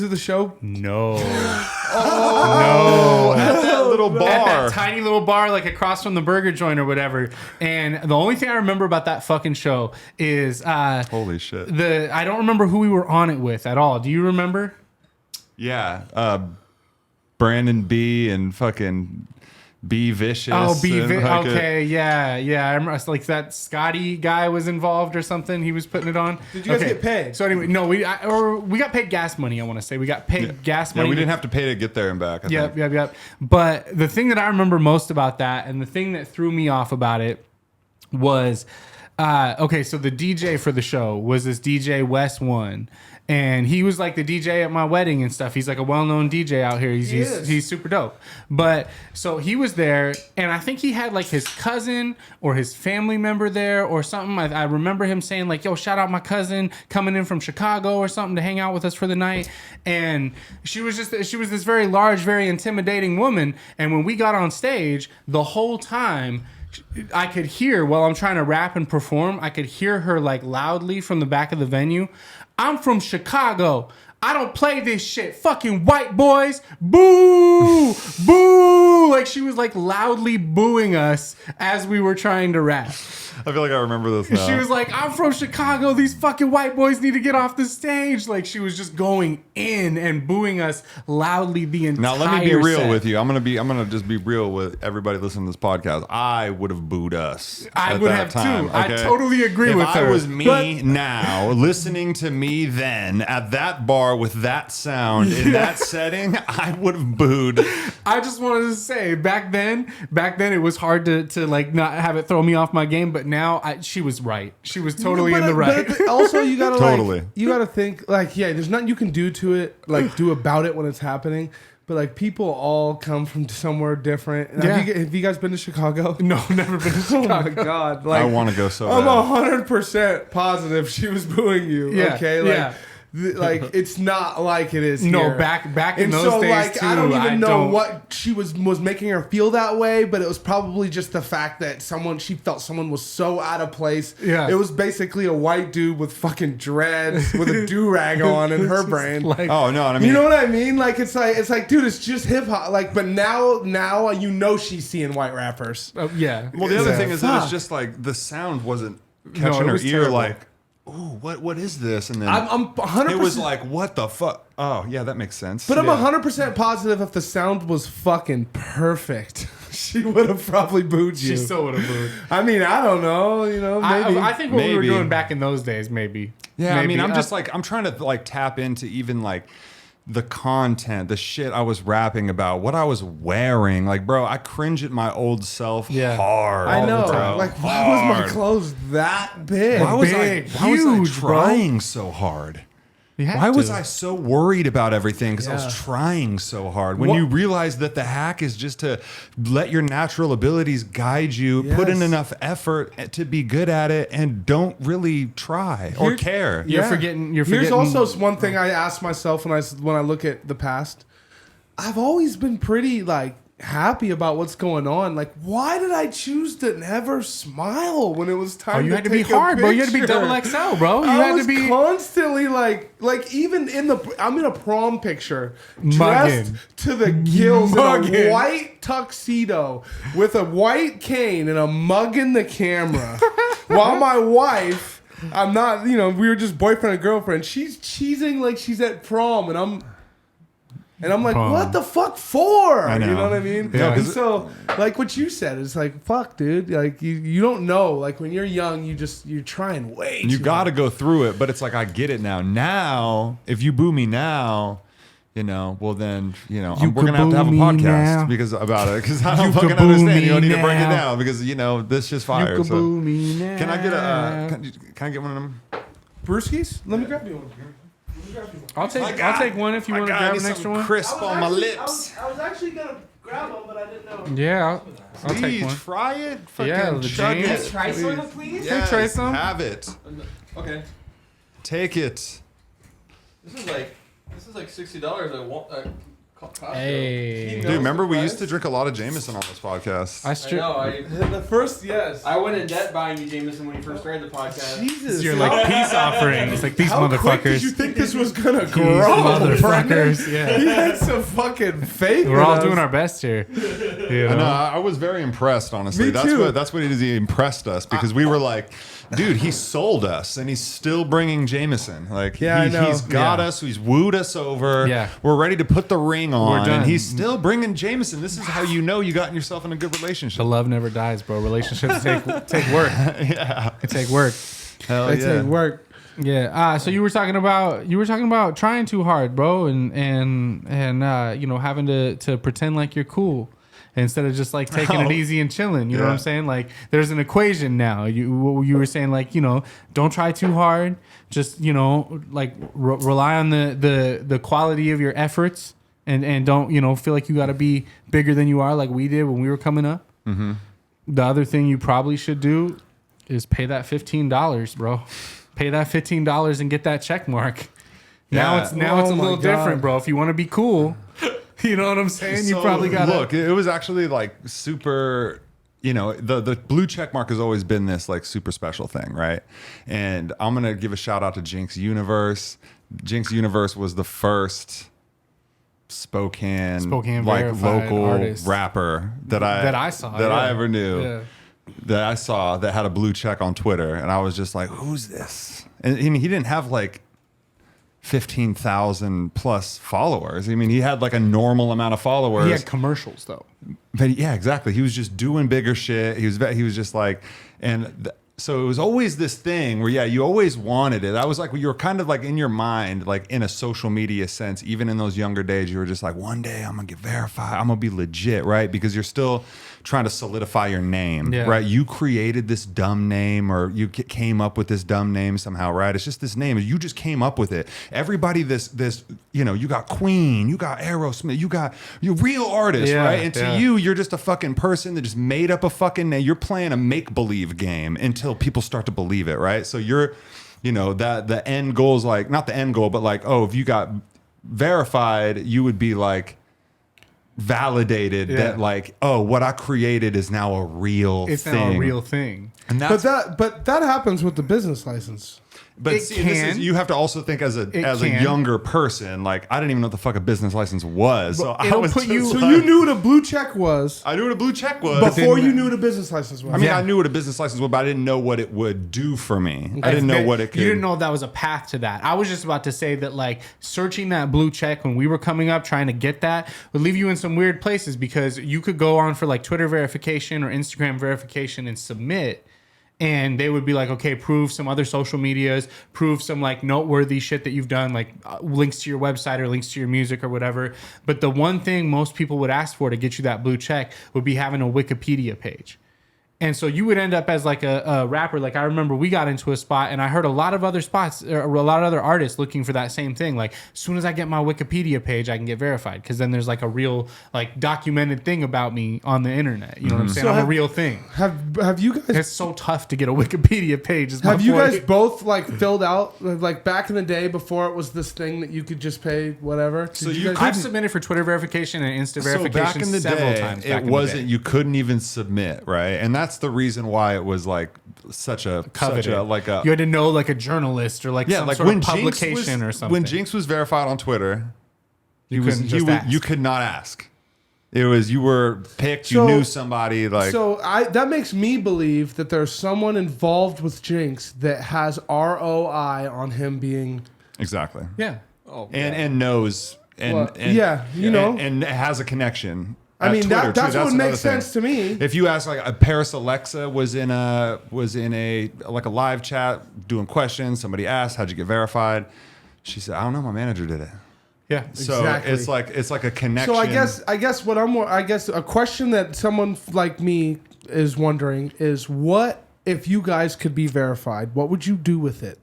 Speaker 7: it the show?
Speaker 8: No.
Speaker 1: at that little bar?
Speaker 8: At that tiny little bar, like across from the burger joint or whatever. And the only thing I remember about that fucking show is
Speaker 1: Holy shit.
Speaker 8: I don't remember who we were on it with at all. Do you remember?
Speaker 1: Yeah, Brandon B and fucking B Vicious.
Speaker 8: Oh,
Speaker 1: and like
Speaker 8: okay, yeah. I remember like that Scotty guy was involved or something. He was putting it on.
Speaker 7: Did you guys get paid?
Speaker 8: So anyway, no, we got paid gas money. I want to say we got paid gas
Speaker 1: Yeah,
Speaker 8: money.
Speaker 1: we didn't have to pay to get there and back. I think.
Speaker 8: Yep. But the thing that I remember most about that, and the thing that threw me off about it, was okay. So the DJ for the show was this DJ West One. And he was like the DJ at my wedding and stuff. He's like a well-known DJ out here. He's super dope. But so he was there, and I think he had like his cousin or his family member there or something. I remember him saying like, "Yo, shout out my cousin coming in from Chicago or something to hang out with us for the night." And she was this very large, very intimidating woman. And when we got on stage, the whole time I could hear while I'm trying to rap and perform, I could hear her like loudly from the back of the venue. "I'm from Chicago. I don't play this shit. Fucking white boys. Boo! Boo!" Like she was like loudly booing us as we were trying to rap.
Speaker 1: I feel like I remember this now.
Speaker 8: She was like, I'm from Chicago. These fucking white boys need to get off the stage. Like, she was just going in and booing us loudly the entire
Speaker 1: Now let me be real
Speaker 8: set.
Speaker 1: with you. I'm gonna just be real with everybody listening to this podcast. I would have booed us.
Speaker 8: I
Speaker 1: at
Speaker 8: would
Speaker 1: that
Speaker 8: have
Speaker 1: time,
Speaker 8: too. I
Speaker 1: okay?
Speaker 8: totally agree
Speaker 1: if
Speaker 8: with
Speaker 1: I
Speaker 8: her.
Speaker 1: was me now, listening to me then at that bar with that sound in that setting, I would have booed.
Speaker 8: I just wanted to say back then it was hard to like not have it throw me off my game, but now she was right. She was totally in the right.
Speaker 7: But also, you gotta
Speaker 1: Totally.
Speaker 7: you gotta think like, yeah, there's nothing you can do to it, like do about it when it's happening. But like, people all come from somewhere different. And
Speaker 8: Yeah.
Speaker 7: have you guys been to Chicago?
Speaker 8: No, never been to
Speaker 7: Oh
Speaker 8: Chicago.
Speaker 7: my god! Like,
Speaker 1: I want to go so
Speaker 7: I'm
Speaker 1: bad.
Speaker 7: 100% positive she was booing you.
Speaker 8: Yeah,
Speaker 7: Okay, like,
Speaker 8: yeah.
Speaker 7: like it's not like it is.
Speaker 8: No,
Speaker 7: here.
Speaker 8: back in
Speaker 7: And
Speaker 8: those
Speaker 7: so,
Speaker 8: days
Speaker 7: like,
Speaker 8: too.
Speaker 7: I don't even know
Speaker 8: don't-
Speaker 7: what she was making her feel that way, but it was probably just the fact that she felt someone was so out of place.
Speaker 8: Yeah.
Speaker 7: It was basically a white dude with fucking dreads with a do-rag on in her brain.
Speaker 8: Like,
Speaker 1: Oh no, I mean,
Speaker 7: You know what I mean? Like, it's like, dude, it's just hip hop. Like, but now you know she's seeing white rappers.
Speaker 8: yeah.
Speaker 1: well, the other
Speaker 7: Yeah.
Speaker 1: thing is that
Speaker 7: Fuck.
Speaker 1: it's just like the sound wasn't
Speaker 8: No,
Speaker 1: catching
Speaker 8: it
Speaker 1: her
Speaker 8: was
Speaker 1: ear.
Speaker 8: terrible.
Speaker 1: Like, ooh, what is this? And then
Speaker 7: I'm 100%.
Speaker 1: it was like, what the fuck? Oh yeah, that makes sense.
Speaker 7: But I'm
Speaker 1: Yeah.
Speaker 7: 100% positive if the sound was fucking perfect, she would have probably booed you.
Speaker 8: She still would have booed.
Speaker 7: I mean, I don't know. You know, maybe.
Speaker 8: I think what we were
Speaker 1: Maybe.
Speaker 8: doing back in those days, maybe.
Speaker 1: Yeah, I mean,
Speaker 8: Maybe.
Speaker 1: I'm just like, I'm trying to like tap into even like the content, the shit I was rapping about, what I was wearing. Like, bro, I cringe at my old self
Speaker 8: Yeah.
Speaker 1: hard.
Speaker 7: I know.
Speaker 1: bro.
Speaker 7: Like, why was my
Speaker 1: Hard.
Speaker 7: clothes that big?
Speaker 1: Why was
Speaker 8: big,
Speaker 1: I
Speaker 8: huge, bro.
Speaker 1: trying so hard?
Speaker 8: You had
Speaker 1: Why was
Speaker 8: to.
Speaker 1: I so worried about everything? Because I
Speaker 7: Yeah.
Speaker 1: was trying so hard. When
Speaker 7: What-
Speaker 1: you realize that the hack is just to let your natural abilities guide you, put in
Speaker 7: Yes.
Speaker 1: enough effort to be good at it, and don't really try or
Speaker 7: Here-
Speaker 1: care.
Speaker 8: You're forgetting. You're
Speaker 7: Here's
Speaker 8: forgetting.
Speaker 7: also one thing I ask myself when I look at the past. I've always been pretty like happy about what's going on. Like, why did I choose to never smile when it was time?
Speaker 8: Oh, you had to be
Speaker 7: take a
Speaker 8: hard, bro. You had to be
Speaker 7: picture?
Speaker 8: double XL, bro. You
Speaker 7: I
Speaker 8: had
Speaker 7: was
Speaker 8: to be.
Speaker 7: constantly like even I'm in a prom picture, dressed
Speaker 8: Mugging.
Speaker 7: to the gills in
Speaker 8: Mugging.
Speaker 7: a white tuxedo with a white cane and a mug in the camera, while my wife, I'm not, we were just boyfriend and girlfriend. She's cheesing like she's at prom, and I'm like,
Speaker 8: Prom.
Speaker 7: what the fuck for?
Speaker 1: I know.
Speaker 7: You know what I mean?
Speaker 1: Yeah.
Speaker 7: And so, like what you said, it's like, fuck, dude. Like you don't know. Like when you're young, you're trying way.
Speaker 1: You
Speaker 7: too
Speaker 1: got to
Speaker 7: hard.
Speaker 1: go through it, but it's like I get it now. Now, if you boo me now, well then, we're
Speaker 8: could
Speaker 1: gonna have to have a
Speaker 8: boo me
Speaker 1: podcast
Speaker 8: now.
Speaker 1: because I don't
Speaker 8: You
Speaker 1: fucking
Speaker 8: could boo
Speaker 1: understand. You don't
Speaker 8: me
Speaker 1: need to break it
Speaker 8: now.
Speaker 1: down because this just fire.
Speaker 8: You could
Speaker 1: So.
Speaker 8: boo me now.
Speaker 1: Can I get can I get one of them?
Speaker 7: Brewskis? Let me grab you one.
Speaker 8: I'll take one if you want to
Speaker 1: I
Speaker 8: grab
Speaker 1: need
Speaker 8: an extra
Speaker 1: some
Speaker 8: one.
Speaker 1: crisp on my lips.
Speaker 7: I was actually gonna grab them, but I didn't know.
Speaker 8: Yeah, I'll take
Speaker 1: Please
Speaker 8: one.
Speaker 1: try it. Fucking
Speaker 8: Yeah, the
Speaker 1: chug
Speaker 8: James.
Speaker 1: it.
Speaker 5: Try some, please.
Speaker 1: Yes,
Speaker 8: try some.
Speaker 1: Have it.
Speaker 6: Okay.
Speaker 1: Take it.
Speaker 6: This is like $60. I want. Costco.
Speaker 8: Hey,
Speaker 1: Dude, remember we used to drink a lot of Jameson on this podcast.
Speaker 8: I
Speaker 6: I
Speaker 7: The first, yes.
Speaker 6: I went in debt buying you Jameson when you first started the podcast.
Speaker 7: Jesus.
Speaker 8: You're like peace offerings, like these
Speaker 7: How quick did
Speaker 8: motherfuckers.
Speaker 7: you think this was gonna
Speaker 8: These
Speaker 7: grow?
Speaker 8: motherfuckers.
Speaker 7: He
Speaker 8: Yeah,
Speaker 7: had some fucking faith.
Speaker 8: we're all
Speaker 7: in us.
Speaker 8: doing our best here. You
Speaker 1: I know.
Speaker 8: know?
Speaker 1: I was very impressed, honestly.
Speaker 7: Me too.
Speaker 1: That's what it is. He impressed us because we were like, dude, he sold us and he's still bringing Jameson. Like,
Speaker 7: Yeah, I know.
Speaker 1: he's got
Speaker 8: Yeah.
Speaker 1: us. He's wooed us over.
Speaker 8: Yeah.
Speaker 1: We're ready to put the ring on.
Speaker 8: done.
Speaker 1: And he's still bringing Jameson. This is how you know you got yourself in a good relationship.
Speaker 8: The love never dies, bro. Relationships take work.
Speaker 1: Yeah.
Speaker 8: It take work.
Speaker 1: Hell
Speaker 7: They
Speaker 1: yeah.
Speaker 7: take work.
Speaker 8: Yeah. So you were talking about trying too hard, bro, and having to pretend like you're cool instead of just like taking it easy and chilling. You know what I'm
Speaker 1: Yeah.
Speaker 8: saying? Like there's an equation now. You were saying like don't try too hard. Just like rely on the quality of your efforts and don't feel like you got to be bigger than you are like we did when we were coming up. Mm-hmm. The other thing you probably should do is pay that $15, bro. Pay that $15 and get that check mark. Now
Speaker 1: Yeah.
Speaker 8: it's a
Speaker 7: Oh my
Speaker 8: little
Speaker 7: God.
Speaker 8: different, bro. If you want to be cool, you know what I'm saying? You
Speaker 1: So,
Speaker 8: probably got to
Speaker 1: look. It was actually like super. The blue check mark has always been this like super special thing, right? And I'm gonna give a shout out to Jinx Universe. Jinx Universe was the first Spokane like
Speaker 8: verified
Speaker 1: local
Speaker 8: artist
Speaker 1: rapper that I
Speaker 8: that I saw,
Speaker 1: that I
Speaker 8: yeah.
Speaker 1: ever knew.
Speaker 8: Yeah.
Speaker 1: that I saw that had a blue check on Twitter, and I was just like, "Who's this?" And he didn't have like 15,000 plus followers. I mean, he had like a normal amount of followers.
Speaker 8: He had commercials though.
Speaker 1: But yeah, exactly. He was just doing bigger shit. He was just like, so it was always this thing where, yeah, you always wanted it. That was like, you were kind of like in your mind, like in a social media sense, even in those younger days, you were just like, one day I'm going to get verified. I'm going to be legit, right? Because you're still trying to solidify your name, right? You created this dumb name, or you came up with this dumb name somehow, right? It's just this name. You just came up with it. Everybody, you got Queen, you got Aerosmith, you're real artists, right? And to you, you're just a fucking person that just made up a fucking name. You're playing a make-believe game until people start to believe it, right? So you're, that the end goal is like, not the end goal, but like, oh, if you got verified, you would be like, validated that like, oh, what I created is now a real thing. It's now a
Speaker 8: real thing.
Speaker 1: And that's,
Speaker 7: but that happens with the business license.
Speaker 1: But see, you have to also think as a younger person. Like, I didn't even know what the fuck a business license was. So I was
Speaker 7: you knew what a blue check was.
Speaker 1: I knew what a blue check was
Speaker 7: before you knew what a business license was.
Speaker 1: I mean, I knew what a business license was, but I didn't know what it would do for me. I didn't know what it could.
Speaker 8: You didn't know that was a path to that. I was just about to say that, like, searching that blue check when we were coming up trying to get that would leave you in some weird places, because you could go on for like Twitter verification or Instagram verification and submit. And they would be like, okay, prove some other social medias, prove some like noteworthy shit that you've done, like links to your website or links to your music or whatever. But the one thing most people would ask for to get you that blue check would be having a Wikipedia page. And so you would end up as like a rapper. Like, I remember we got into a spot and I heard a lot of other spots, or a lot of other artists looking for that same thing. Like, as soon as I get my Wikipedia page, I can get verified, because then there's like a real, like, documented thing about me on the internet. You know what I'm saying? So I'm a real thing.
Speaker 7: Have you guys?
Speaker 8: It's so tough to get a Wikipedia page.
Speaker 7: Have you guys both like filled out, like, back in the day before it was this thing that you could just pay whatever?
Speaker 1: So
Speaker 8: I've submitted for Twitter verification and Insta verification
Speaker 1: back in the
Speaker 8: several
Speaker 1: day,
Speaker 8: times.
Speaker 1: It wasn't. You couldn't even submit, right? And that's the reason why it was like such a
Speaker 8: coveted.
Speaker 1: You
Speaker 8: had to know like a journalist or like some
Speaker 1: like
Speaker 8: sort
Speaker 1: when
Speaker 8: of publication or something.
Speaker 1: When Jinx was verified on Twitter, you could not ask. It was, you were picked. You knew somebody. Like,
Speaker 7: so that makes me believe that there's someone involved with Jinx that has ROI on him being
Speaker 1: exactly.
Speaker 8: Yeah.
Speaker 1: And knows and has a connection.
Speaker 7: I mean, that's what makes sense to me.
Speaker 1: If you ask, like, a Paris Alexa was in a like a live chat doing questions. Somebody asked, "How'd you get verified?" She said, "I don't know. My manager did it."
Speaker 8: Yeah,
Speaker 1: so
Speaker 7: exactly.
Speaker 1: it's like a connection.
Speaker 7: So I guess a question that someone like me is wondering is, what if you guys could be verified? What would you do with it?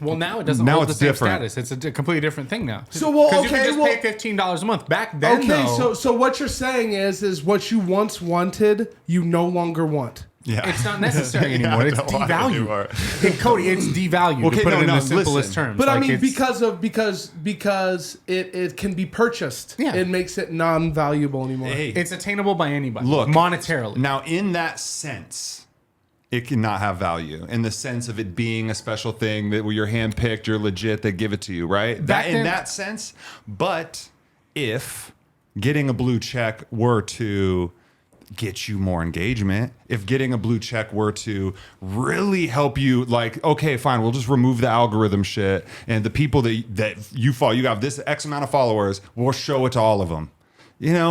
Speaker 8: Well, now it doesn't hold the same status. It's a completely different thing now.
Speaker 7: So,
Speaker 8: you can just pay $15 a month. Back then,
Speaker 7: so what you're saying is what you once wanted, you no longer want.
Speaker 1: Yeah.
Speaker 8: It's not necessary anymore. It's devalued. Hey, Cody, it's devalued.
Speaker 1: Okay,
Speaker 8: to put it in the simplest terms.
Speaker 7: But like, I mean, because it can be purchased, it makes it non-valuable anymore.
Speaker 1: Hey,
Speaker 8: it's attainable by anybody.
Speaker 1: Look,
Speaker 8: monetarily.
Speaker 1: Now, in that sense, it cannot have value in the sense of it being a special thing that you're handpicked, you're legit, they give it to you, right? In that sense. But if getting a blue check were to get you more engagement, if getting a blue check were to really help you, like, okay, fine, we'll just remove the algorithm shit, and the people that you follow, you have this X amount of followers, we'll show it to all of them.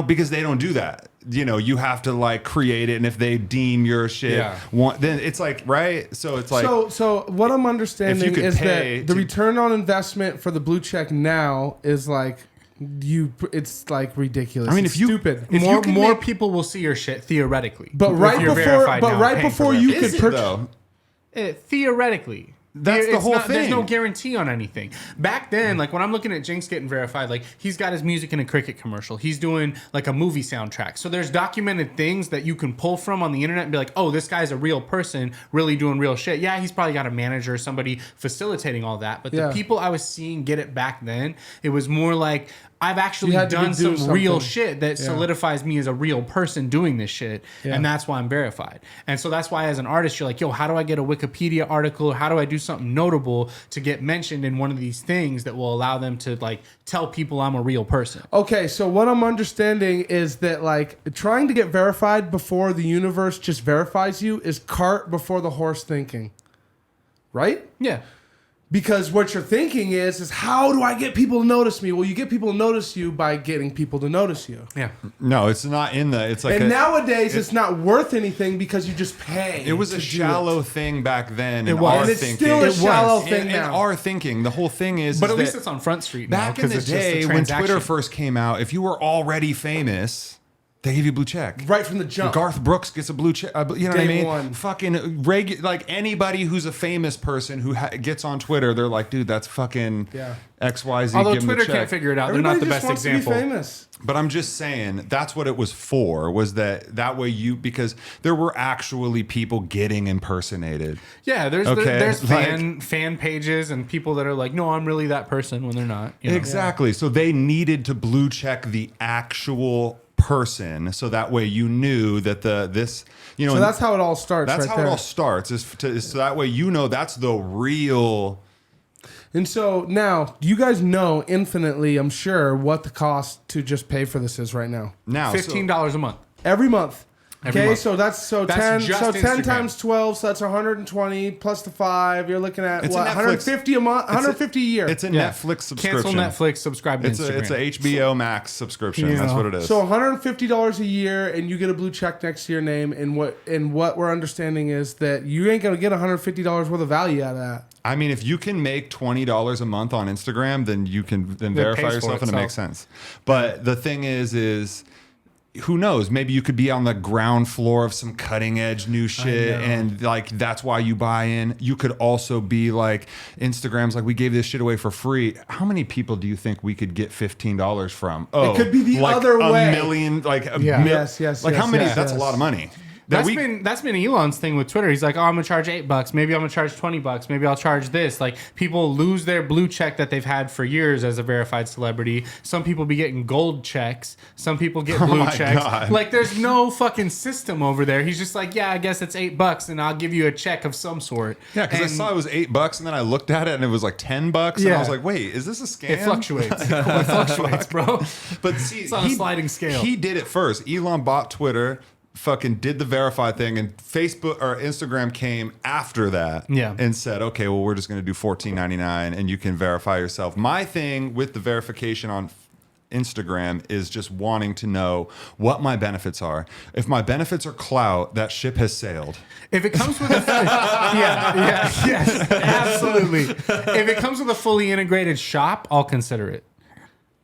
Speaker 1: Because they don't do that. You have to like create it, and if they deem your shit, then it's like, right? So it's like,
Speaker 7: so what I'm understanding is that the return on investment for the blue check now is like, it's like ridiculous.
Speaker 1: I mean, if you
Speaker 7: stupid,
Speaker 8: more people will see your shit theoretically.
Speaker 7: But right before you could purchase,
Speaker 8: theoretically.
Speaker 1: That's the whole thing.
Speaker 8: There's no guarantee on anything. Back then, like when I'm looking at Jinx getting verified, like he's got his music in a cricket commercial. He's doing like a movie soundtrack. So there's documented things that you can pull from on the internet and be like, oh, this guy's a real person really doing real shit. Yeah, he's probably got a manager or somebody facilitating all that. But the people I was seeing get it back then, it was more like, I've actually done some real shit that solidifies me as a real person doing this shit. Yeah. And that's why I'm verified. And so that's why as an artist, you're like, yo, how do I get a Wikipedia article? How do I do something notable to get mentioned in one of these things that will allow them to like tell people I'm a real person.
Speaker 7: Okay, so what I'm understanding is that like trying to get verified before the universe just verifies you is cart before the horse thinking. Right?
Speaker 8: Yeah.
Speaker 7: Because what you're thinking is how do I get people to notice me? Well, you get people to notice you by getting people to notice you.
Speaker 8: Yeah.
Speaker 1: No, it's not in the. It's like
Speaker 7: And nowadays, it's not worth anything because you just pay.
Speaker 1: it was a
Speaker 7: to do
Speaker 1: shallow
Speaker 7: it.
Speaker 1: thing back then. In
Speaker 8: was.
Speaker 1: our
Speaker 7: And it's
Speaker 1: thinking.
Speaker 7: still a
Speaker 1: It was.
Speaker 7: shallow thing
Speaker 1: in
Speaker 7: now.
Speaker 1: our thinking. The whole thing is,
Speaker 8: But
Speaker 1: is
Speaker 8: at least
Speaker 1: that
Speaker 8: it's on Front Street now.
Speaker 1: back in the
Speaker 8: it's just a
Speaker 1: day when
Speaker 8: transaction.
Speaker 1: Twitter first came out, if you were already famous, they give you a blue check.
Speaker 7: Right from the jump.
Speaker 1: Garth Brooks gets a blue check. You know what I
Speaker 7: Day
Speaker 1: mean?
Speaker 7: one.
Speaker 1: Fucking like anybody who's a famous person who gets on Twitter, they're like, dude, that's fucking
Speaker 7: Yeah.
Speaker 1: XYZ.
Speaker 8: Although
Speaker 1: give 'em the
Speaker 8: Twitter
Speaker 1: check.
Speaker 8: can't figure it out.
Speaker 7: Everybody
Speaker 8: They're not the
Speaker 7: just
Speaker 8: best
Speaker 7: wants
Speaker 8: example.
Speaker 7: to be famous.
Speaker 1: But I'm just saying that's what it was for. Was that way because there were actually people getting impersonated.
Speaker 8: Yeah, there's
Speaker 1: Okay,
Speaker 8: there's
Speaker 1: like-
Speaker 8: fan pages and people that are like, no, I'm really that person when they're not. You know?
Speaker 1: Exactly. So they needed to blue check the actual person, so that way you knew that this. You know,
Speaker 7: So
Speaker 1: and
Speaker 7: that's how it all starts.
Speaker 1: that's
Speaker 7: right
Speaker 1: how
Speaker 7: there.
Speaker 1: it all starts. Is so that way you know that's the real.
Speaker 7: And so now, you guys know infinitely, I'm sure, what the cost to just pay for this is right now.
Speaker 1: Now
Speaker 8: $15 a month.
Speaker 7: Every month.
Speaker 8: Every
Speaker 7: Okay,
Speaker 8: month.
Speaker 7: so that's
Speaker 8: That's
Speaker 7: 10
Speaker 8: just
Speaker 7: so 10
Speaker 8: Instagram.
Speaker 7: times 12, so that's 120 plus the 5. You're looking at
Speaker 1: It's a
Speaker 7: what?
Speaker 1: Netflix-
Speaker 7: 150 a month, 150 a year.
Speaker 1: It's a
Speaker 8: Yeah.
Speaker 1: Netflix subscription.
Speaker 8: Cancel Netflix, subscribe to
Speaker 1: It's
Speaker 8: Instagram.
Speaker 1: a HBO Max subscription.
Speaker 8: You
Speaker 1: That's
Speaker 8: know.
Speaker 1: what it is.
Speaker 7: So $150 a year, and you get a blue check next to your name. And what we're understanding is that you ain't gonna get $150 worth of value out of that.
Speaker 1: I mean, if you can make $20 a month on Instagram, then you can then
Speaker 8: It
Speaker 1: verify
Speaker 8: pays for
Speaker 1: yourself, and it
Speaker 8: itself.
Speaker 1: makes sense. But the thing is who knows? Maybe you could be on the ground floor of some cutting edge new shit, and like that's why you buy in. You could also be like Instagram's like, we gave this shit away for free. How many people do you think we could get $15 from? Oh,
Speaker 7: It could be the
Speaker 1: like
Speaker 7: other way.
Speaker 1: A million, like a
Speaker 8: Yeah.
Speaker 1: mil-
Speaker 7: Yes, yes,
Speaker 1: Like
Speaker 7: yes,
Speaker 1: how many?
Speaker 7: yes,
Speaker 1: That's a
Speaker 7: yes.
Speaker 1: lot of money. That
Speaker 8: That's been Elon's thing with Twitter. He's like, oh, I'm gonna charge $8. Maybe I'm gonna charge $20. Maybe I'll charge this. Like people lose their blue check that they've had for years as a verified celebrity. Some people be getting gold checks. Some people get blue
Speaker 1: my
Speaker 8: checks.
Speaker 1: God.
Speaker 8: Like there's no fucking system over there. He's just like, yeah, I guess it's $8 and I'll give you a check of some sort.
Speaker 1: Yeah, because I
Speaker 8: And
Speaker 1: saw it was $8, and then I looked at it and it was like $10, and
Speaker 8: Yeah.
Speaker 1: I was like, "Wait, is this a scam?"
Speaker 8: it fluctuates. It fluctuates, bro.
Speaker 1: But see,
Speaker 8: It's on a sliding scale.
Speaker 1: He did it first. Elon bought Twitter, fucking did the verified thing, and Facebook or Instagram came after that.
Speaker 8: Yeah.
Speaker 1: And said, "Okay, well, we're just going to do $14.99, and you can verify yourself." My thing with the verification on Instagram is just wanting to know what my benefits are. If my benefits are clout, that ship has sailed.
Speaker 8: If it comes with a yes, absolutely. If it comes with a fully integrated shop, I'll consider it.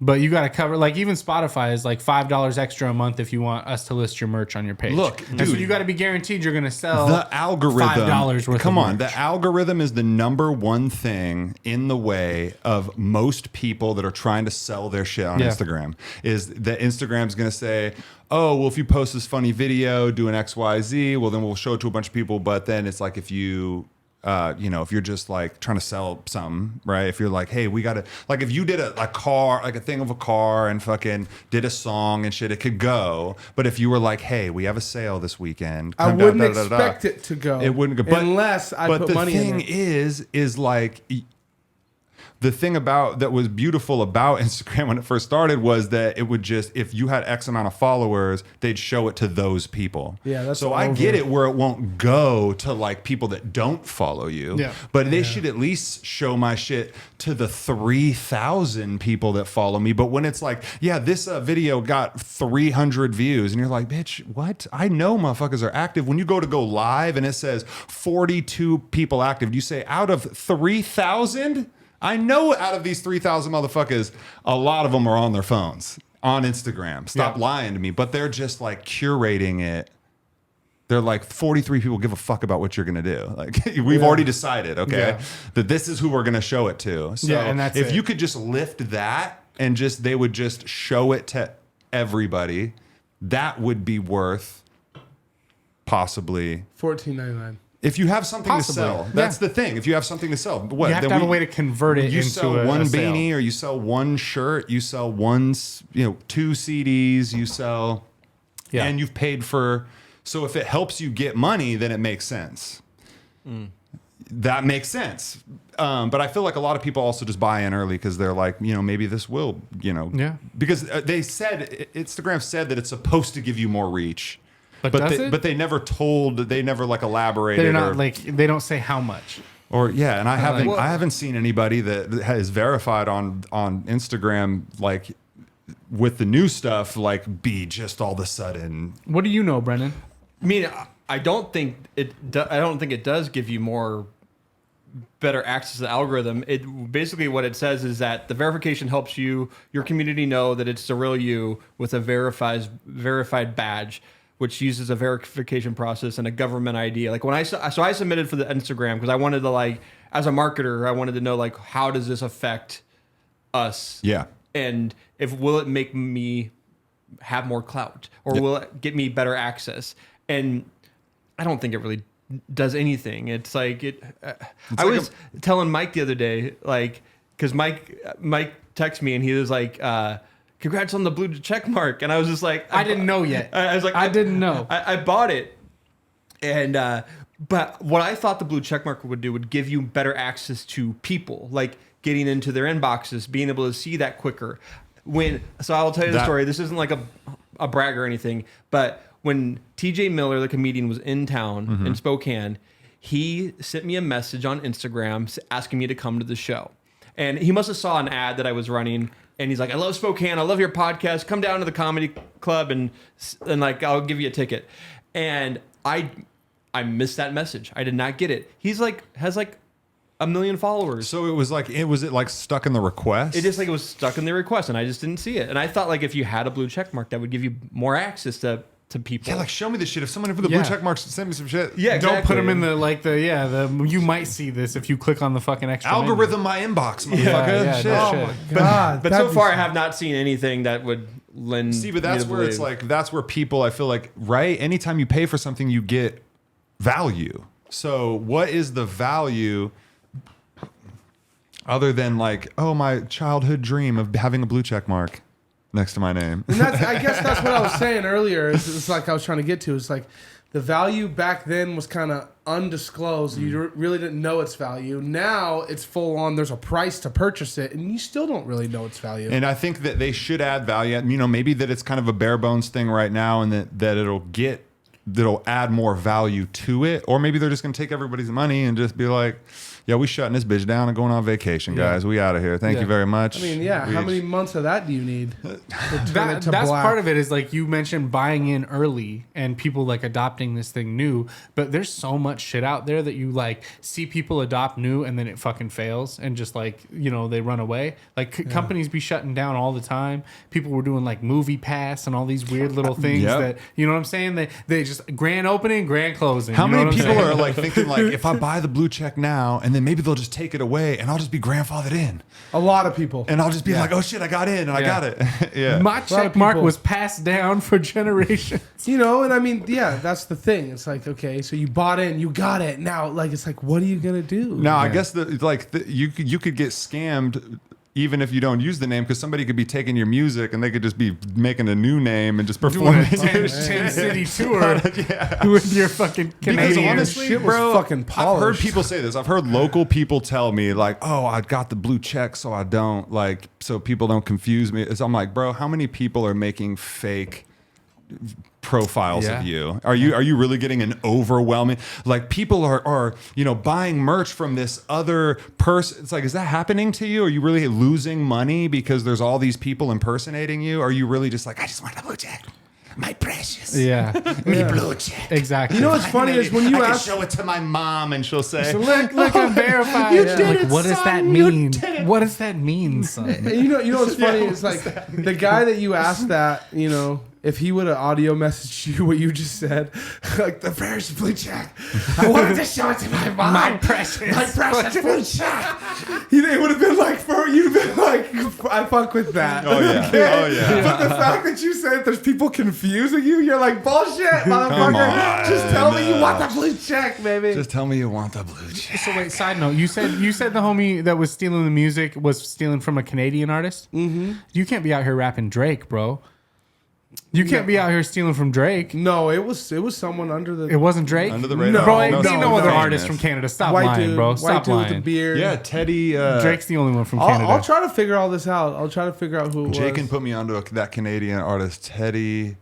Speaker 8: But you got to cover, like even Spotify is like $5 extra a month if you want us to list your merch on your page.
Speaker 1: Look,
Speaker 8: and so
Speaker 1: dude,
Speaker 8: you got to be guaranteed you're going to sell
Speaker 1: The algorithm.
Speaker 8: $5 worth.
Speaker 1: Come
Speaker 8: of
Speaker 1: on,
Speaker 8: merch.
Speaker 1: the algorithm is the number one thing in the way of most people that are trying to sell their shit on
Speaker 8: Yeah.
Speaker 1: Instagram. Is that Instagram's going to say, "Oh, well, if you post this funny video doing XYZ, well, then we'll show it to a bunch of people." But then it's like if you. If you're just like trying to sell something, right? If you're like, hey, we got to, like, if you did a car, like a thing of a car and fucking did a song and shit, it could go. But if you were like, hey, we have a sale this weekend,
Speaker 7: I
Speaker 1: come down,
Speaker 7: wouldn't
Speaker 1: da, da, da,
Speaker 7: expect it to go.
Speaker 1: It wouldn't go. But,
Speaker 7: unless I
Speaker 1: but
Speaker 7: put
Speaker 1: the
Speaker 7: money in
Speaker 1: thing
Speaker 7: it.
Speaker 1: is like the thing about that was beautiful about Instagram when it first started was that it would just, if you had X amount of followers, they'd show it to those people.
Speaker 7: Yeah, that's
Speaker 1: so I
Speaker 7: over.
Speaker 1: get it where it won't go to like people that don't follow you.
Speaker 8: Yeah.
Speaker 1: But they should at least show my shit to the 3,000 people that follow me. But when it's like, yeah, this video got 300 views, and you're like, bitch, what? I know motherfuckers are active. When you go live and it says 42 people active, you say out of 3,000? I know out of these 3,000 motherfuckers, a lot of them are on their phones on Instagram. Stop lying to me. But they're just like curating it. They're like 43 people give a fuck about what you're gonna do. Like we've already decided, okay, that this is who we're gonna show it to. So
Speaker 8: Yeah, and that's
Speaker 1: if
Speaker 8: it.
Speaker 1: you could just lift that and just they would just show it to everybody, that would be worth possibly.
Speaker 7: $14.99.
Speaker 1: If you have something
Speaker 8: Possibly,
Speaker 1: to sell, that's the thing. If you have something to sell, what
Speaker 8: You have
Speaker 1: then
Speaker 8: to have
Speaker 1: we-
Speaker 8: a way to convert it
Speaker 1: you
Speaker 8: into
Speaker 1: sell
Speaker 8: a
Speaker 1: one
Speaker 8: sale.
Speaker 1: beanie, or you sell one shirt, you sell one, 2 CDs, you sell,
Speaker 8: Yeah.
Speaker 1: and you've paid for. So if it helps you get money, then it makes sense. that makes sense. But I feel like a lot of people also just buy in early because they're like, maybe this will,
Speaker 8: Yeah.
Speaker 1: because Instagram said that it's supposed to give you more reach.
Speaker 8: But does it?
Speaker 1: But they never like elaborated.
Speaker 8: They're not they don't say how much.
Speaker 1: And I haven't seen anybody that has verified on Instagram like with the new stuff like be just all of a sudden.
Speaker 8: What do you know, Brennan?
Speaker 6: I mean, I don't think it does give you better access to the algorithm. It basically what it says is that the verification helps your community know that it's the real you with a verified badge, which uses a verification process and a government ID. Like when I submitted for the Instagram because I wanted to like, as a marketer, I wanted to know like, how does this affect us?
Speaker 1: Yeah.
Speaker 6: And will it make me have more clout or will it get me better access? And I don't think it really does anything. It's like I was telling Mike the other day, like, because Mike texted me and he was like, congrats on the blue check mark. And I was just like,
Speaker 8: I didn't know yet.
Speaker 6: I was like,
Speaker 8: I didn't know.
Speaker 6: I bought it. And, but what I thought the blue check mark would give you better access to people, like getting into their inboxes, being able to see that quicker. So I'll tell you the story. This isn't like a brag or anything, but when TJ Miller, the comedian, was in town in Spokane, he sent me a message on Instagram asking me to come to the show. And he must have saw an ad that I was running. And he's like, I love Spokane. I love your podcast. Come down to the comedy club and like, I'll give you a ticket. And I missed that message. I did not get it. He's like, has like 1 million followers.
Speaker 1: So was it like stuck in the request?
Speaker 6: It just like it was stuck in the request and I just didn't see it. And I thought like if you had a blue check mark, that would give you more access to people.
Speaker 1: Yeah, like show me the shit. If someone with the blue check marks send me some shit.
Speaker 6: Yeah, exactly.
Speaker 8: Don't put them in the you might see this if you click on the fucking extra
Speaker 1: algorithm my inbox, motherfucker.
Speaker 8: Yeah,
Speaker 1: shit.
Speaker 8: no
Speaker 7: Oh
Speaker 8: shit.
Speaker 7: my god!
Speaker 6: But so far I have not seen anything that would lend.
Speaker 1: See, but that's
Speaker 6: me to
Speaker 1: where it's
Speaker 6: believe.
Speaker 1: like that's where people I feel like right. Anytime you pay for something, you get value. So what is the value other than like, oh, my childhood dream of having a blue check mark next to my name?
Speaker 7: And I guess that's what I was saying earlier. It's like I was trying to get to. It's like the value back then was kind of undisclosed. You really didn't know its value. Now it's full on. There's a price to purchase it, and you still don't really know its value.
Speaker 1: And I think that they should add value. Maybe that it's kind of a bare bones thing right now, and that it'll add more value to it. Or maybe they're just going to take everybody's money and just be like, yeah, we shutting this bitch down and going on vacation, guys. We out of here. Thank you very much.
Speaker 7: I mean, yeah. How many months of that do you need?
Speaker 8: That's part of it is like you mentioned buying in early and people like adopting this thing new, but there's so much shit out there that you like see people adopt new and then it fucking fails and just like, they run away. Like companies be shutting down all the time. People were doing like Movie Pass and all these weird little things that, you know what I'm saying? They just grand opening, grand closing.
Speaker 1: How many people are like thinking like, if I buy the blue check now and then maybe they'll just take it away and I'll just be grandfathered in.
Speaker 7: A lot of people.
Speaker 1: And I'll just be like, oh shit, I got in and I got it. Yeah.
Speaker 8: My check mark was passed down for generations.
Speaker 7: And I mean, yeah, that's the thing. It's like, okay, so you bought in, you got it. Now, like, it's like, what are you going to do?
Speaker 1: Now, I guess you could get scammed even if you don't use the name, because somebody could be taking your music and they could just be making a new name and just performing
Speaker 8: doing a 10 city tour with your fucking Canadian.
Speaker 1: Because honestly,
Speaker 7: shit was
Speaker 1: bro,
Speaker 7: fucking
Speaker 1: I've
Speaker 7: polished.
Speaker 1: heard people say this. I've heard local people tell me like, "Oh, I got the blue check, so I don't like, so people don't confuse me." So I'm like, bro, how many people are making fake profiles of you? Are you really getting an overwhelming, like, people are buying merch from this other person? It's like, is that happening to you? Are you really losing money because there's all these people impersonating you? Are you really just like, I just want a blue check, my precious, me blue check?
Speaker 8: Exactly.
Speaker 7: You know what's funny is when you
Speaker 1: I
Speaker 7: ask,
Speaker 1: can show it to my mom and she'll say,
Speaker 8: Look, I'm verified.
Speaker 7: You did it,
Speaker 8: what does
Speaker 7: son.
Speaker 8: that
Speaker 7: You
Speaker 8: mean?
Speaker 7: did it.
Speaker 8: What does that mean, son?
Speaker 7: you know what's funny is like the guy that you asked that, if he would have audio messaged you what you just said, like, the precious blue check, I wanted to show it to my mom.
Speaker 8: My precious
Speaker 7: blue check. They would have been like, you'd have been like, I fuck with that.
Speaker 1: oh yeah,
Speaker 7: But the fact that you said there's people confusing you, you're like, bullshit, motherfucker.
Speaker 1: on.
Speaker 7: Just tell me you want the blue check, baby.
Speaker 1: just tell me you want the blue check.
Speaker 8: So wait, side note, you said the homie that was stealing the music was stealing from a Canadian artist? Mm-hmm. You can't be out here rapping Drake, bro. You can't be out here stealing from Drake.
Speaker 7: No, it was someone under the.
Speaker 8: It wasn't Drake.
Speaker 1: Under the
Speaker 7: No,
Speaker 1: radar.
Speaker 8: Bro, ain't
Speaker 7: no,
Speaker 8: no
Speaker 7: no,
Speaker 8: other
Speaker 7: no.
Speaker 8: artist from Canada. Stop
Speaker 7: white
Speaker 8: lying,
Speaker 7: dude,
Speaker 8: bro.
Speaker 7: white
Speaker 8: Stop
Speaker 7: dude with
Speaker 8: lying.
Speaker 7: the beard.
Speaker 1: Yeah, Teddy.
Speaker 8: Drake's the only one from Canada.
Speaker 7: I'll try to figure all this out. I'll try to figure out who it
Speaker 1: Jake
Speaker 7: was.
Speaker 1: can put me onto that Canadian artist, Teddy.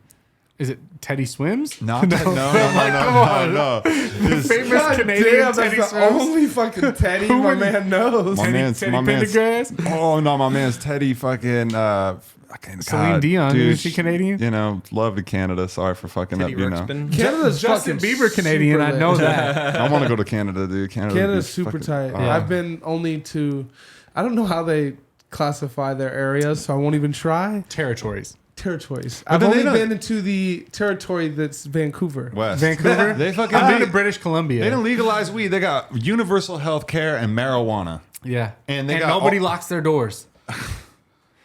Speaker 8: Is it Teddy Swims?
Speaker 1: No, no,
Speaker 8: Come
Speaker 1: no,
Speaker 8: on.
Speaker 1: no. This-
Speaker 8: Famous
Speaker 7: God
Speaker 8: Canadian
Speaker 7: damn, that's
Speaker 8: Teddy
Speaker 7: the
Speaker 8: Swims.
Speaker 7: only fucking Teddy
Speaker 8: Who
Speaker 7: my
Speaker 8: would-
Speaker 7: man knows.
Speaker 1: My man's,
Speaker 8: Teddy
Speaker 1: my man's.
Speaker 8: Pendergrass?
Speaker 1: Oh no, my man's Teddy fucking.
Speaker 8: Celine Dion,
Speaker 1: dude,
Speaker 8: is she Canadian?
Speaker 1: You know, love to Canada. Sorry for fucking
Speaker 6: Teddy
Speaker 1: up. You know,
Speaker 6: Ruxpin.
Speaker 7: Canada's
Speaker 8: Justin
Speaker 7: fucking
Speaker 8: Bieber Canadian.
Speaker 7: super
Speaker 8: I
Speaker 7: lit.
Speaker 8: know that.
Speaker 1: I want to go to Canada, dude.
Speaker 7: Canada's super tight.
Speaker 8: Yeah.
Speaker 7: I've been only to. I don't know how they classify their areas, so I won't even try.
Speaker 8: Territories.
Speaker 7: Territories.
Speaker 1: But
Speaker 7: I've
Speaker 1: then they
Speaker 7: only
Speaker 1: don't-
Speaker 7: been into the territory that's Vancouver.
Speaker 1: West.
Speaker 8: Vancouver.
Speaker 1: They fucking.
Speaker 8: I've been
Speaker 1: They
Speaker 8: to British Columbia.
Speaker 1: didn't legalize weed. They got universal health care and marijuana.
Speaker 8: Yeah.
Speaker 1: And they
Speaker 8: and
Speaker 1: got
Speaker 8: nobody
Speaker 1: all-
Speaker 8: locks their doors.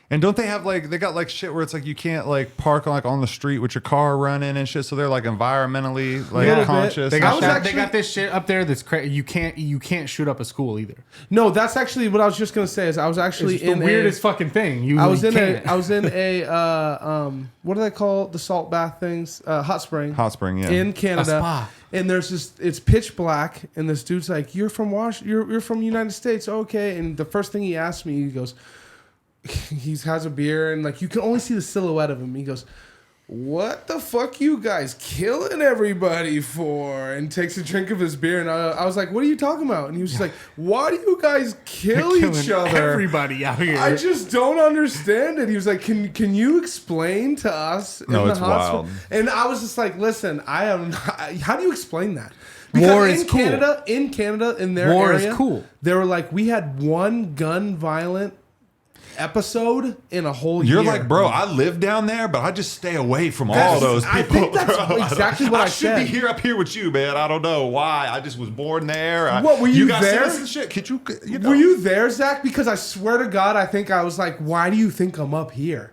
Speaker 1: And don't they have like they got like shit where it's like you can't like park like on the street with your car running and shit, so they're like environmentally like
Speaker 7: Little bit.
Speaker 1: conscious.
Speaker 8: They
Speaker 7: I
Speaker 8: got
Speaker 7: was
Speaker 8: that,
Speaker 7: actually-
Speaker 8: they got this shit up there that's crazy. You can't shoot up a school either.
Speaker 7: No, that's actually what I was just gonna say. Is I was actually
Speaker 8: It's the
Speaker 7: in
Speaker 8: weirdest fucking thing. You
Speaker 7: I was in
Speaker 8: can't.
Speaker 7: I was in a what do they call the salt bath things? Hot spring.
Speaker 1: Hot spring, yeah.
Speaker 7: In Canada.
Speaker 8: A spa.
Speaker 7: And there's this. It's pitch black, and this dude's like, "You're from You're from the United States, okay?" And the first thing he asked me, he goes, he has a beer, and like you can only see the silhouette of him. He goes, "What the fuck you guys killing everybody for?" And takes a drink of his beer, and I was like, "What are you talking about?" And he was just like, "Why do you guys kill each
Speaker 8: Killing
Speaker 7: other?
Speaker 8: everybody out here.
Speaker 7: I just don't understand it." He was like, "Can you explain to us?"
Speaker 1: No,
Speaker 7: in
Speaker 1: it's
Speaker 7: the hot
Speaker 1: wild.
Speaker 7: spring?" And I was just like, "Listen, I am. How do you explain that?"
Speaker 8: War
Speaker 7: in
Speaker 8: is cool.
Speaker 7: in Canada, in their
Speaker 8: War is
Speaker 7: area,
Speaker 8: cool.
Speaker 7: They were like, we had one gun violent episode in a whole
Speaker 1: You're
Speaker 7: year.
Speaker 1: like, bro, I live down there, but I just stay away from all
Speaker 7: That's-
Speaker 1: those
Speaker 7: I
Speaker 1: people.
Speaker 7: think that's
Speaker 1: bro.
Speaker 7: exactly what I
Speaker 1: should
Speaker 7: said.
Speaker 1: be here up here with you, man. I don't know why. I just was born there.
Speaker 7: What, were you
Speaker 1: got
Speaker 7: there?
Speaker 1: citizenship? Could you know?
Speaker 7: Were you there, Zach? Because I swear to God, I think I was like, why do you think I'm up here?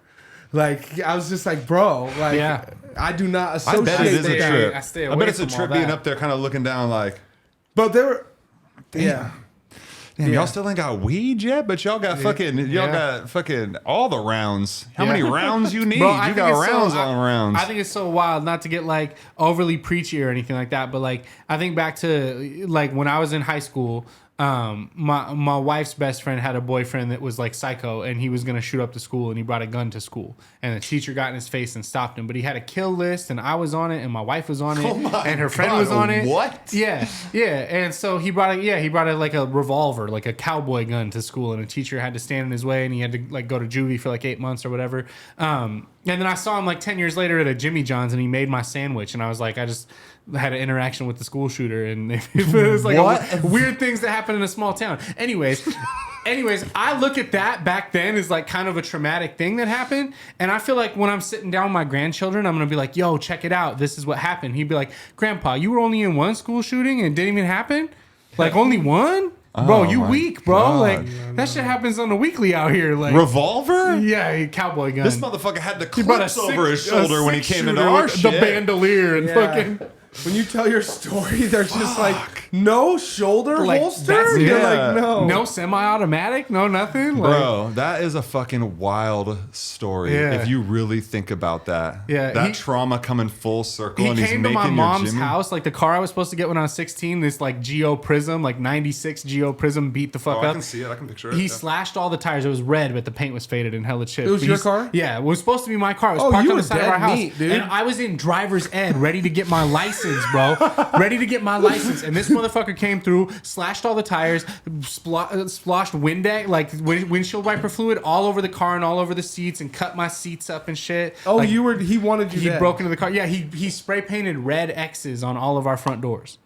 Speaker 7: Like, I was just like, bro, like,
Speaker 8: Yeah.
Speaker 7: I do not
Speaker 1: I
Speaker 7: associate
Speaker 1: bet it is
Speaker 7: with
Speaker 1: a
Speaker 7: that.
Speaker 1: trip.
Speaker 8: I stay
Speaker 1: I
Speaker 8: away
Speaker 1: bet it's a
Speaker 8: from all
Speaker 1: trip being
Speaker 8: that.
Speaker 1: up there, kind of looking down, like,
Speaker 7: But they were, yeah.
Speaker 1: damn, y'all still ain't got weed yet, but y'all got fucking all the rounds. How many rounds you need?
Speaker 8: Bro, I
Speaker 1: you
Speaker 8: think
Speaker 1: got
Speaker 8: it's
Speaker 1: rounds
Speaker 8: so,
Speaker 1: on rounds.
Speaker 8: I think it's so wild, not to get like overly preachy or anything like that, but like I think back to like when I was in high school. My wife's best friend had a boyfriend that was like psycho, and he was gonna shoot up the school, and he brought a gun to school, and the teacher got in his face and stopped him. But he had a kill list, and I was on it, and my wife was on it, and her friend was on it.
Speaker 1: What?
Speaker 8: Yeah, and so he brought like a revolver, like a cowboy gun to school, and a teacher had to stand in his way, and he had to like go to juvie for like 8 months or whatever. And then I saw him like 10 years later at a Jimmy John's, and he made my sandwich, and I was like, I just had an interaction with the school shooter, and it was like weird things that happen in a small town. Anyways, I look at that back then as like kind of a traumatic thing that happened, and I feel like when I'm sitting down with my grandchildren, I'm gonna be like, "Yo, check it out. This is what happened." He'd be like, "Grandpa, you were only in one school shooting and it didn't even happen? Like only one?" Bro, you
Speaker 1: my
Speaker 8: weak, bro.
Speaker 1: God.
Speaker 8: Like that shit happens on the weekly out here. Like
Speaker 1: Revolver?
Speaker 8: yeah, cowboy gun.
Speaker 1: This motherfucker had the
Speaker 8: He brought
Speaker 1: clips over his shoulder when he came into
Speaker 8: six-shooter
Speaker 1: our
Speaker 8: with
Speaker 1: shit.
Speaker 8: the bandolier and
Speaker 7: Yeah.
Speaker 8: fucking.
Speaker 7: When you tell your story, they're just like, no shoulder
Speaker 8: Like,
Speaker 7: holster?
Speaker 8: that's-
Speaker 7: You're
Speaker 1: yeah.
Speaker 7: like, no.
Speaker 8: No semi-automatic, no nothing. Like,
Speaker 1: Bro, that is a fucking wild story.
Speaker 8: Yeah.
Speaker 1: If you really think about that.
Speaker 8: Yeah,
Speaker 1: That
Speaker 8: he-
Speaker 1: trauma coming full circle,
Speaker 8: he
Speaker 1: and he's
Speaker 8: came to
Speaker 1: making
Speaker 8: my
Speaker 1: your
Speaker 8: mom's
Speaker 1: Jimmy.
Speaker 8: house, like the car I was supposed to get when I was 16. This like Geo Prism, like '96 Geo Prism, beat the fuck
Speaker 1: Oh,
Speaker 8: up.
Speaker 1: I can see it. I can picture it.
Speaker 8: He
Speaker 1: yeah.
Speaker 8: slashed all the tires. It was red, but the paint was faded and hella chipped.
Speaker 7: It was
Speaker 8: But
Speaker 7: your
Speaker 8: he's-
Speaker 7: car?
Speaker 8: Yeah, it was supposed to be my car. It was
Speaker 7: Oh,
Speaker 8: parked
Speaker 7: you
Speaker 8: on the
Speaker 7: were
Speaker 8: side of our
Speaker 7: dead
Speaker 8: house,
Speaker 7: neat, dude.
Speaker 8: and I was in driver's ed, ready to get my license, bro. Ready to get my license, and this motherfucker came through, slashed all the tires, splashed windshield wiper fluid all over the car and all over the seats, and cut my seats up and shit.
Speaker 7: Oh,
Speaker 8: Like,
Speaker 7: he wanted you
Speaker 8: he
Speaker 7: dead.
Speaker 8: broke into the car. Yeah, he spray painted red X's on all of our front doors.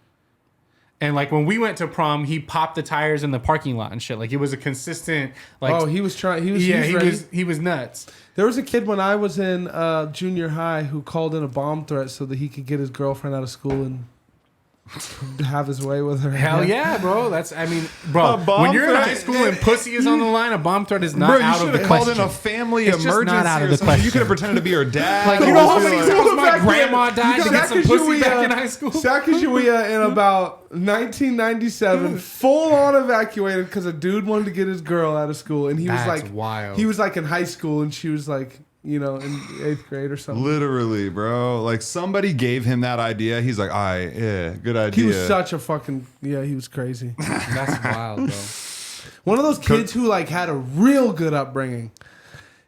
Speaker 8: And like when we went to prom, he popped the tires in the parking lot and shit. Like it was a consistent like.
Speaker 7: Oh, he was trying. He was ready.
Speaker 8: he was nuts.
Speaker 7: There was a kid when I was in junior high who called in a bomb threat so that he could get his girlfriend out of school and have his way with her.
Speaker 8: Hell yeah, bro. Bro,
Speaker 1: A bomb
Speaker 8: when you're in
Speaker 1: threat?
Speaker 8: high school and pussy is on the line, a bomb threat is not
Speaker 1: Bro, you
Speaker 8: out
Speaker 1: should
Speaker 8: of the
Speaker 1: have called
Speaker 8: question.
Speaker 1: in a family
Speaker 8: It's just
Speaker 1: emergency
Speaker 8: not out of
Speaker 1: or
Speaker 8: the
Speaker 1: something. You
Speaker 8: question.
Speaker 1: could have pretended to be her dad.
Speaker 8: Like,
Speaker 1: or
Speaker 8: you know how
Speaker 1: something
Speaker 8: many
Speaker 1: like-
Speaker 8: times my grandma died to get some pussy
Speaker 7: Sacagawea-
Speaker 8: back in high school?
Speaker 7: Sacagawea in about 1997, full on evacuated because a dude wanted to get his girl out of school, and he
Speaker 8: That's
Speaker 7: was like,
Speaker 8: wild.
Speaker 7: He was like in high school, and she was like, you know, in 8th grade or something.
Speaker 1: Literally, bro. Like somebody gave him that idea. He's like, all right, yeah, good idea.
Speaker 7: He was such a fucking, he was crazy.
Speaker 5: That's wild, bro.
Speaker 7: One of those kids who like had a real good upbringing.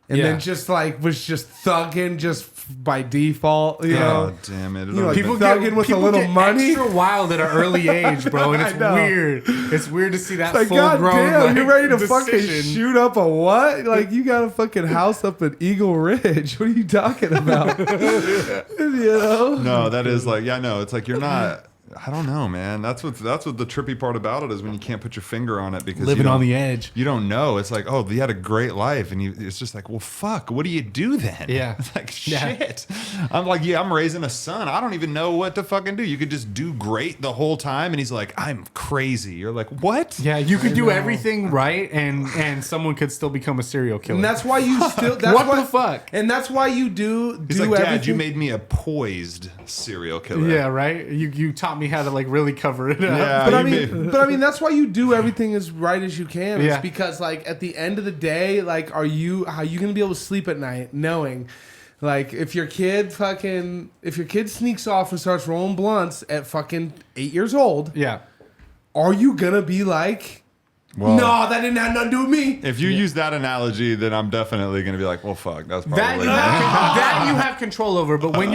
Speaker 7: And
Speaker 5: Yeah.
Speaker 7: then just like was just thugging just by default, you know.
Speaker 1: Oh, damn it.
Speaker 7: You know, like
Speaker 8: People
Speaker 7: thugging with a
Speaker 8: people
Speaker 7: little
Speaker 8: get
Speaker 7: money.
Speaker 8: extra wild at an early age, bro, and it's
Speaker 7: I know.
Speaker 8: weird. It's weird to see that
Speaker 7: Like,
Speaker 8: full
Speaker 7: God
Speaker 8: grown.
Speaker 7: damn,
Speaker 8: like,
Speaker 7: you're ready to fucking
Speaker 8: decision.
Speaker 7: shoot up a what? Like, you got a fucking house up at Eagle Ridge. What are you talking about? You know?
Speaker 1: No, that is like, yeah, no, it's like you're not. I don't know, man. That's what the trippy part about it is when you can't put your finger on it because
Speaker 8: Living
Speaker 1: you
Speaker 8: on
Speaker 1: don't-
Speaker 8: the edge.
Speaker 1: You don't know. It's like, oh, he had a great life, and it's just like, well, fuck. What do you do then?
Speaker 8: Yeah.
Speaker 1: It's like
Speaker 8: Yeah.
Speaker 1: shit. I'm like, yeah, I'm raising a son. I don't even know what to fucking do. You could just do great the whole time, and he's like, I'm crazy. You're like, what?
Speaker 8: Yeah, you could do everything right, and someone could still become a serial killer.
Speaker 7: And that's why you still. That's
Speaker 8: What
Speaker 7: why,
Speaker 8: the fuck?
Speaker 7: And that's why you do
Speaker 1: He's
Speaker 7: do
Speaker 1: like, Dad,
Speaker 7: everything.
Speaker 1: you made me a poised serial killer.
Speaker 8: Yeah, right. You taught me how to like really cover it up.
Speaker 1: Yeah.
Speaker 7: But I
Speaker 1: you
Speaker 7: mean, that's why you do everything as right as you can.
Speaker 8: Yeah.
Speaker 7: It's because like at the end of the day, like, how you gonna be able to sleep at night knowing, like, if your kid sneaks off and starts rolling blunts at fucking 8 years old,
Speaker 8: Yeah.
Speaker 7: are you gonna be like,
Speaker 1: Well,
Speaker 7: no, that didn't have nothing to do with me?
Speaker 1: If you use that analogy, then I'm definitely going to be like, well, fuck. That's
Speaker 8: That
Speaker 1: probably
Speaker 8: that you have control over, but when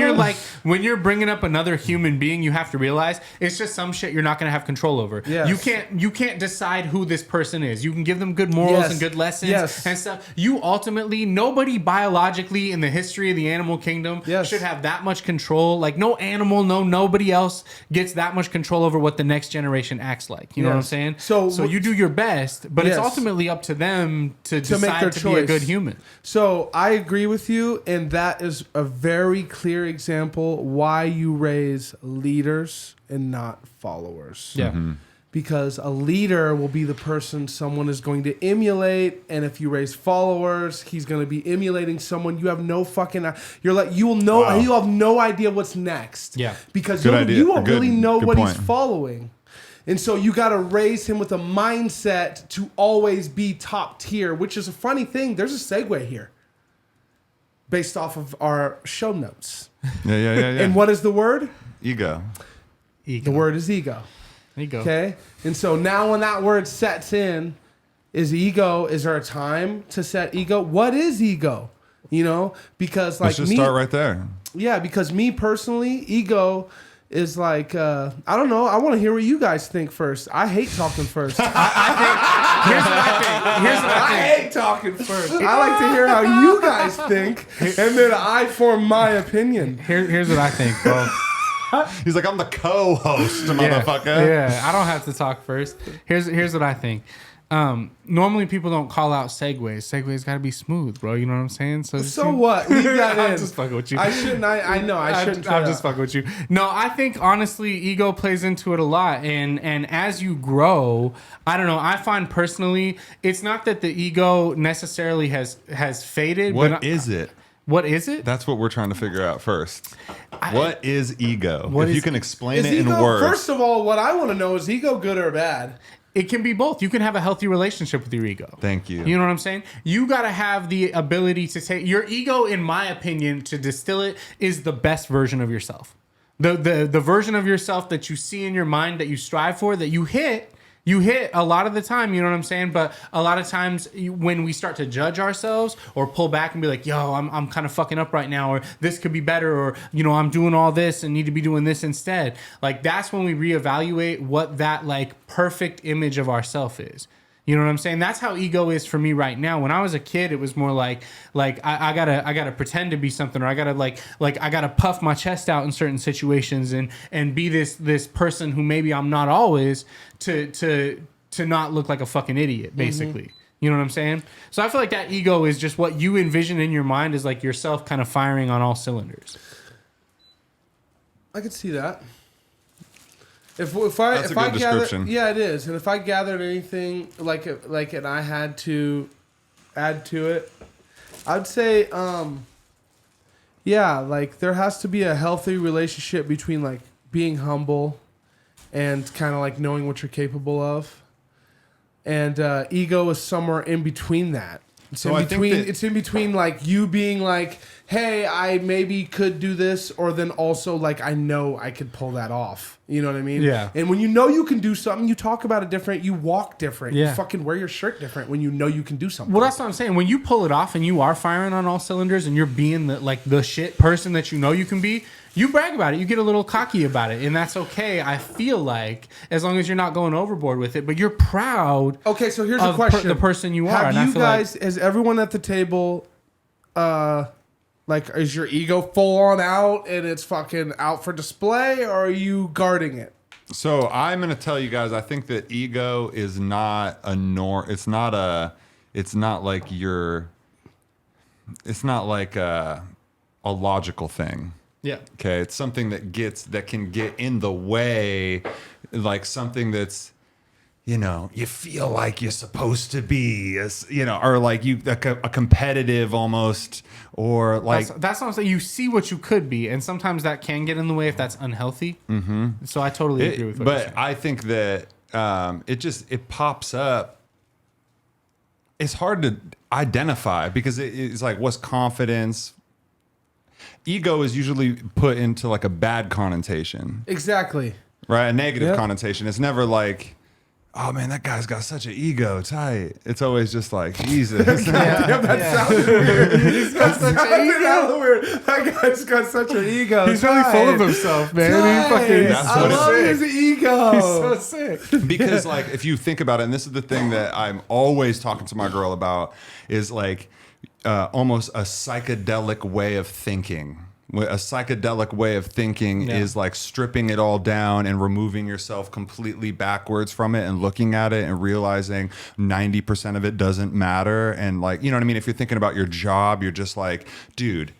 Speaker 8: you're bringing up another human being, you have to realize it's just some shit you're not going to have control over.
Speaker 7: Yes.
Speaker 8: You can't decide who this person is. You can give them good morals
Speaker 7: Yes.
Speaker 8: and good lessons
Speaker 7: Yes.
Speaker 8: and stuff. You ultimately, nobody biologically in the history of the animal kingdom
Speaker 7: Yes.
Speaker 8: should have that much control. Like no animal, nobody else gets that much control over what the next generation acts like. You know what I'm
Speaker 7: Yes.
Speaker 8: saying?
Speaker 7: So
Speaker 8: you do your best, but it's
Speaker 7: Yes.
Speaker 8: ultimately up to them to
Speaker 7: make
Speaker 8: decide
Speaker 7: their
Speaker 8: to be a
Speaker 7: choice.
Speaker 8: good human.
Speaker 7: So I agree with you, and that is a very clear example why you raise leaders and not followers.
Speaker 8: Yeah.
Speaker 7: Because a leader will be the person someone is going to emulate, and if you raise followers, he's going to be emulating someone you have no fucking. You're like you'll have no idea what's next.
Speaker 8: Yeah.
Speaker 7: because
Speaker 1: Good
Speaker 7: you
Speaker 1: idea.
Speaker 7: you won't
Speaker 1: Good-
Speaker 7: really know
Speaker 1: good
Speaker 7: what
Speaker 1: point.
Speaker 7: he's following. And so you got to raise him with a mindset to always be top tier, which is a funny thing. There's a segue here based off of our show notes.
Speaker 1: Yeah.
Speaker 7: And what is the word?
Speaker 1: Ego.
Speaker 8: Ego.
Speaker 7: The word is ego.
Speaker 8: There you go.
Speaker 7: Okay? And so now when that word sets in, is there a time to set ego? What is ego? You know? Because like
Speaker 1: Let's just
Speaker 7: me,
Speaker 1: start right there.
Speaker 7: yeah, because me personally, ego is like, I don't know. I want to hear what you guys think first. I hate talking first.
Speaker 8: Here's what I
Speaker 7: I
Speaker 8: think.
Speaker 7: hate talking first. I like to hear how you guys think, and then I form my opinion.
Speaker 8: Here's what I think, bro.
Speaker 1: He's like, I'm the co-host, motherfucker.
Speaker 8: Yeah, I don't have to talk first. Here's what I think. Normally people don't call out segues. Segues got to be smooth, bro. You know what I'm saying?
Speaker 7: So what? Leave that in.
Speaker 8: I'm just fucking with you.
Speaker 7: I shouldn't. I know. I shouldn't.
Speaker 8: I'm just fucking with you. No, I think honestly, ego plays into it a lot, and as you grow, I don't know. I find personally, it's not that the ego necessarily has faded.
Speaker 1: What is it?
Speaker 8: What is it?
Speaker 1: That's what we're trying to figure out first. What is ego?
Speaker 8: What
Speaker 1: If
Speaker 8: is-
Speaker 1: you can explain
Speaker 7: Is
Speaker 1: it in
Speaker 7: ego?
Speaker 1: words.
Speaker 7: First of all, what I want to know is ego good or bad?
Speaker 8: It can be both. You can have a healthy relationship with your ego.
Speaker 1: Thank you.
Speaker 8: You know what I'm saying? You got to have the ability to take your ego, in my opinion, to distill it, is the best version of yourself. The version of yourself that you see in your mind, that you strive for, that you hit a lot of the time, you know what I'm saying? But a lot of times when we start to judge ourselves or pull back and be like, yo, I'm kind of fucking up right now, or this could be better, or, you know, I'm doing all this and need to be doing this instead. Like, that's when we reevaluate what that, like, perfect image of ourself is. You know what I'm saying? That's how ego is for me right now. When I was a kid, it was more like I gotta pretend to be something, or I gotta like I gotta puff my chest out in certain situations and be this person who maybe I'm not always, to not look like a fucking idiot, basically. You know what I'm saying? So I feel like that ego is just what you envision in your mind as like yourself kind of firing on all cylinders.
Speaker 7: I could see that. If
Speaker 1: That's
Speaker 7: if
Speaker 1: a
Speaker 7: I
Speaker 1: good
Speaker 7: gather,
Speaker 1: description.
Speaker 7: yeah, it is. And if I gathered anything and I had to add to it, I'd say, yeah, like there has to be a healthy relationship between like being humble and kind of like knowing what you're capable of, and ego is somewhere in between that.
Speaker 1: So I think that-
Speaker 7: it's in between like you being like, hey, I maybe could do this, or then also like I know I could pull that off. You know what I mean?
Speaker 8: Yeah.
Speaker 7: And when you know you can do something, you talk about it different, you walk different,
Speaker 8: Yeah.
Speaker 7: you fucking wear your shirt different when you know you can do something.
Speaker 8: Well, that's what I'm saying. When you pull it off and you are firing on all cylinders and you're being the shit person that you know you can be, you brag about it. You get a little cocky about it, and that's okay. I feel like as long as you're not going overboard with it, but you're proud.
Speaker 7: Okay, so here's
Speaker 8: of
Speaker 7: a question:
Speaker 8: the person you are.
Speaker 7: Have
Speaker 8: and I
Speaker 7: you
Speaker 8: feel
Speaker 7: guys? Has everyone at the table, like, is your ego full on out and it's fucking out for display, or are you guarding it?
Speaker 1: So I'm gonna tell you guys, I think that ego is not a It's not like It's not like a logical thing.
Speaker 8: Yeah.
Speaker 1: Okay, it's something that can get in the way, like something that's, you feel like you're supposed to be, or like a competitive almost, or like
Speaker 8: that's what I'm saying. You see what you could be, and sometimes that can get in the way if that's unhealthy. Mm-hmm. So I totally agree with what you're saying.
Speaker 1: But I think that it pops up. It's hard to identify because it's like, what's confidence? Ego is usually put into like a bad connotation,
Speaker 7: Exactly.
Speaker 1: right? A negative
Speaker 7: Yep.
Speaker 1: connotation. It's never like, oh man, that guy's got such an ego, tight. It's always just like, Jesus.
Speaker 7: That sounded weird. He's got such an ego. Weird. That guy's got such an ego.
Speaker 8: He's really full of himself, man. He fucking,
Speaker 1: That's
Speaker 7: I
Speaker 1: what it
Speaker 7: love
Speaker 1: is.
Speaker 7: his ego.
Speaker 8: he's so sick.
Speaker 1: Because like, if you think about it, and this is the thing that I'm always talking to my girl about, is like almost a psychedelic way of thinking. A psychedelic way of thinking is like stripping it all down and removing yourself completely backwards from it and looking at it and realizing 90% of it doesn't matter. And like, you know what I mean? If you're thinking about your job, you're just like, dude,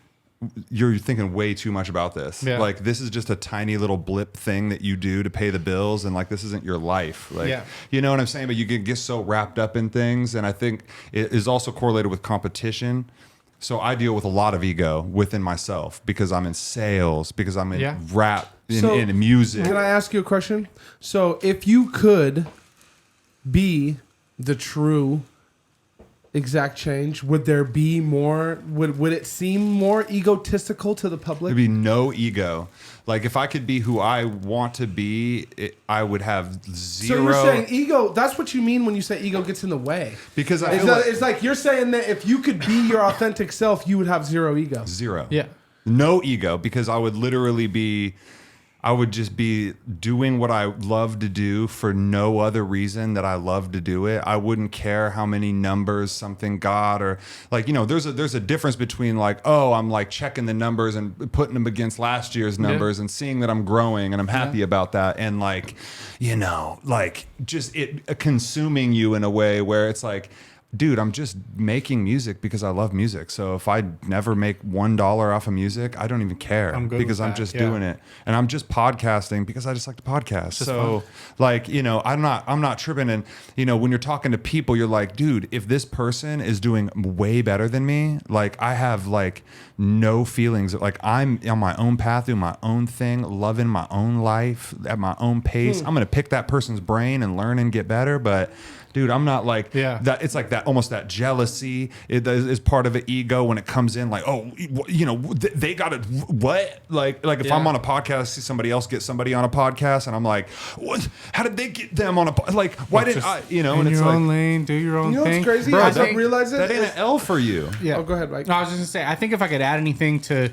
Speaker 1: you're thinking way too much about this.
Speaker 8: Yeah.
Speaker 1: Like, this is just a tiny little blip thing that you do to pay the bills, and like, this isn't your life. Like,
Speaker 8: Yeah.
Speaker 1: you know what I'm saying? But you can get so wrapped up in things, and I think it is also correlated with competition. So I deal with a lot of ego within myself because I'm in sales, because I'm in rap, in music.
Speaker 7: Can I ask you a question? So if you could be the true exact change, would there be more, would it seem more egotistical to the public?
Speaker 1: There'd be no ego. Like, if I could be who I want to be, I would have zero.
Speaker 7: So you're saying ego, that's what you mean when you say ego gets in the way.
Speaker 1: Because I
Speaker 7: It's,
Speaker 1: feel
Speaker 7: it's like you're saying that if you could be your authentic self, you would have zero ego.
Speaker 1: zero.
Speaker 8: Yeah.
Speaker 1: No ego, because I would literally be, I would just be doing what I love to do for no other reason that I love to do it. I wouldn't care how many numbers something got, or like, there's a difference between like, oh, I'm like checking the numbers and putting them against last year's numbers and seeing that I'm growing and I'm happy about that. And like, like just it consuming you in a way where it's like, dude, I'm just making music because I love music. So if I never make $1 off of music, I don't even care.
Speaker 8: I'm good
Speaker 1: because
Speaker 8: with
Speaker 1: I'm
Speaker 8: that,
Speaker 1: just
Speaker 8: yeah.
Speaker 1: doing it. And I'm just podcasting because I just like to podcast. So like, I'm not tripping. And when you're talking to people, you're like, dude, if this person is doing way better than me, like I have like no feelings. Like I'm on my own path, doing my own thing, loving my own life at my own pace. I'm going to pick that person's brain and learn and get better. But dude, I'm not like that. It's like that, almost that jealousy is part of an ego when it comes in. Like, oh, they got it. What? Like if I'm on a podcast, see somebody else get somebody on a podcast, and I'm like, what? How did they get them on a like? Why didn't I?
Speaker 8: In
Speaker 1: And it's
Speaker 8: your
Speaker 1: like,
Speaker 8: own lane, do your own
Speaker 7: You know
Speaker 8: thing.
Speaker 7: what's crazy?
Speaker 1: bro,
Speaker 7: I don't realize it.
Speaker 1: that ain't an L for you.
Speaker 8: Yeah.
Speaker 7: Oh, go ahead, Mike.
Speaker 8: No, I was just gonna say, I think if I could add anything to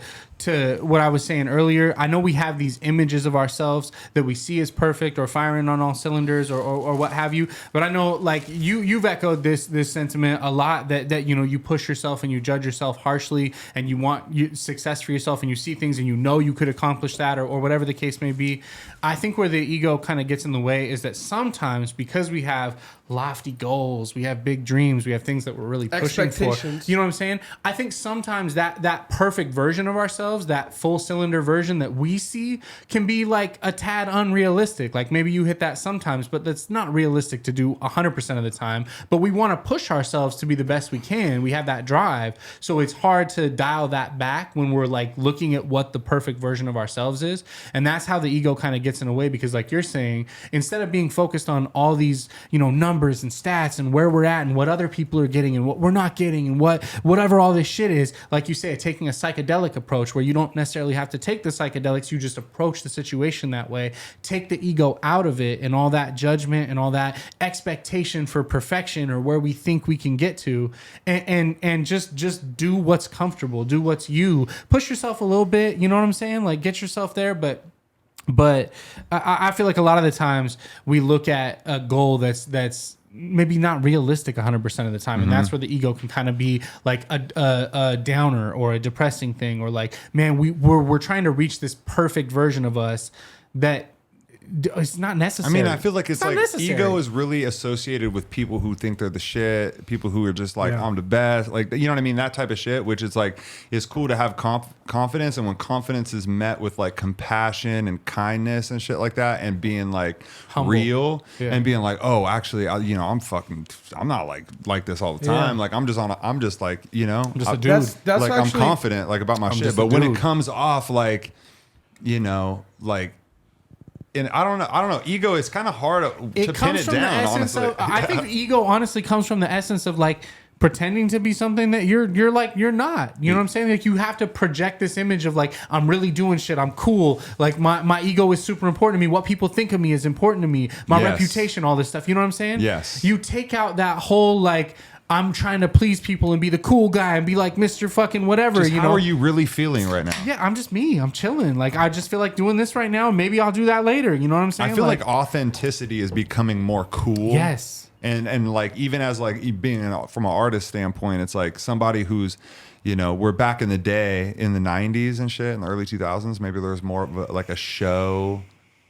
Speaker 8: what I was saying earlier, I know we have these images of ourselves that we see as perfect or firing on all cylinders or what have you. But I know like you've echoed this sentiment a lot that you push yourself and you judge yourself harshly and you want success for yourself and you see things and you could accomplish that or whatever the case may be. I think where the ego kind of gets in the way is that sometimes because we have lofty goals, we have big dreams, we have things that we're really pushing for. You know what I'm saying? I think sometimes that perfect version of ourselves, that full cylinder version that we see, can be like a tad unrealistic. Like maybe you hit that sometimes, but that's not realistic to do 100% 100% of the time, but we want to push ourselves to be the best we can. We have that drive. So it's hard to dial that back when we're like looking at what the perfect version of ourselves is. And that's how the ego kind of gets in a way, because like you're saying, instead of being focused on all these, numbers and stats and where we're at and what other people are getting and what we're not getting and whatever all this shit is, like you say, taking a psychedelic approach where you don't necessarily have to take the psychedelics, you just approach the situation that way, take the ego out of it and all that judgment and all that expectation for perfection or where we think we can get to, and just do what's comfortable, do what's you, push yourself a little bit, you know what I'm saying? Like get yourself there, but I feel like a lot of the times we look at a goal that's maybe not realistic 100% of the time, and that's where the ego can kind of be like a downer or a depressing thing, or like, man, we're trying to reach this perfect version of us that it's not necessary.
Speaker 1: I mean, I feel like it's like
Speaker 8: necessary.
Speaker 1: ego is really associated with people who think they're the shit, people who are just like, I'm the best. Like, you know what I mean? That type of shit, which is like, it's cool to have confidence. And when confidence is met with like compassion and kindness and shit like that, and being like
Speaker 8: humble,
Speaker 1: real and being like, oh, actually, I'm not like this all the time.
Speaker 8: Yeah.
Speaker 1: Like, I'm just like,
Speaker 8: I'm just a dude.
Speaker 7: That's
Speaker 1: like,
Speaker 7: actually,
Speaker 1: I'm confident like about my shit.
Speaker 8: just a
Speaker 1: But when it
Speaker 8: dude.
Speaker 1: comes off like, like, and I don't know. Ego is kind of hard to pin it down. Honestly,
Speaker 8: I think the ego honestly comes from the essence of like pretending to be something that you're not. You know what I'm saying? Like you have to project this image of like, I'm really doing shit. I'm cool. Like my ego is super important to me. What people think of me is important to me. My reputation, all this stuff. You know what I'm saying?
Speaker 1: Yes.
Speaker 8: You take out that whole like, I'm trying to please people and be the cool guy and be like Mr. fucking whatever.
Speaker 1: Just how are you really feeling right now?
Speaker 8: Yeah, I'm just me. I'm chilling. Like I just feel like doing this right now. Maybe I'll do that later. You know what I'm saying?
Speaker 1: I feel like authenticity is becoming more cool.
Speaker 8: Yes.
Speaker 1: And like even as like being from an artist standpoint, it's like somebody who's, we're back in the day in the 90s and shit in the early 2000s. Maybe there was more of like a show.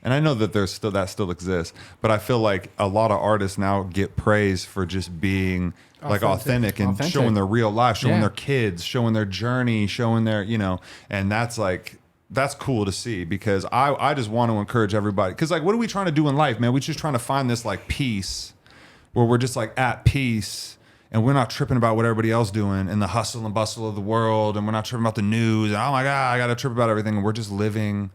Speaker 1: And I know that that still exists, but I feel like a lot of artists now get praise for just being like authentic and showing their real life, showing their kids, showing their journey, showing their, and that's cool to see, because I just want to encourage everybody. Cause like, what are we trying to do in life, man? We're just trying to find this like peace where we're just like at peace and we're not tripping about what everybody else doing and the hustle and bustle of the world. And we're not tripping about the news. And oh my God, I got to trip about everything. And we're just living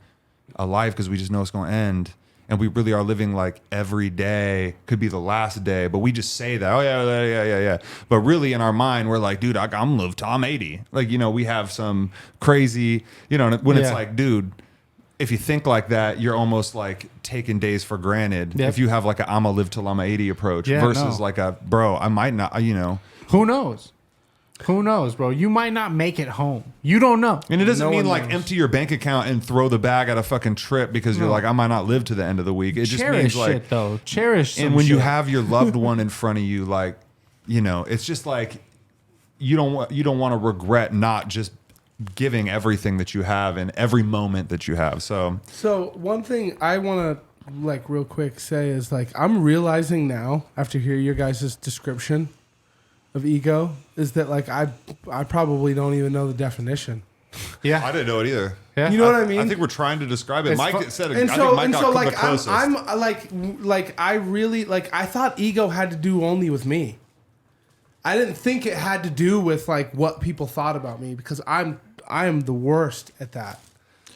Speaker 1: a life because we just know it's going to end. And we really are living like every day could be the last day, but we just say that, oh yeah. But really in our mind, we're like, dude, I'm live till I'm 80. Like, we have some crazy, when it's like, dude, if you think like that, you're almost like taking days for granted.
Speaker 8: Yep.
Speaker 1: If you have like a I'm gonna live till I'm 80 approach versus like a, bro, I might not,
Speaker 8: Who knows? Who knows, bro? You might not make it home. You don't know.
Speaker 1: And it doesn't
Speaker 7: No
Speaker 1: mean
Speaker 7: one
Speaker 1: like
Speaker 7: knows.
Speaker 1: empty your bank account and throw the bag at a fucking trip because you're like, I might not live to the end of the week. It just means
Speaker 8: Cherish
Speaker 1: like,
Speaker 8: shit, though. Cherish some
Speaker 1: and when you
Speaker 8: shit.
Speaker 1: have your loved one in front of you, like, it's just like you don't want to regret not just giving everything that you have in every moment that you have. So
Speaker 7: one thing I want to like real quick say is like, I'm realizing now after hearing your guys' description of ego is that like I probably don't even know the definition.
Speaker 8: Yeah.
Speaker 1: I didn't know it either.
Speaker 8: Yeah.
Speaker 7: You know what I mean?
Speaker 1: I think we're trying to describe it.
Speaker 8: It's
Speaker 1: Mike
Speaker 8: fu-
Speaker 1: said it.
Speaker 7: And
Speaker 1: I
Speaker 7: so,
Speaker 1: think Mike
Speaker 7: and
Speaker 1: got
Speaker 7: so
Speaker 1: the
Speaker 7: like
Speaker 1: closest.
Speaker 7: I'm like I really like I thought ego had to do only with me. I didn't think it had to do with like what people thought about me, because I am the worst at that.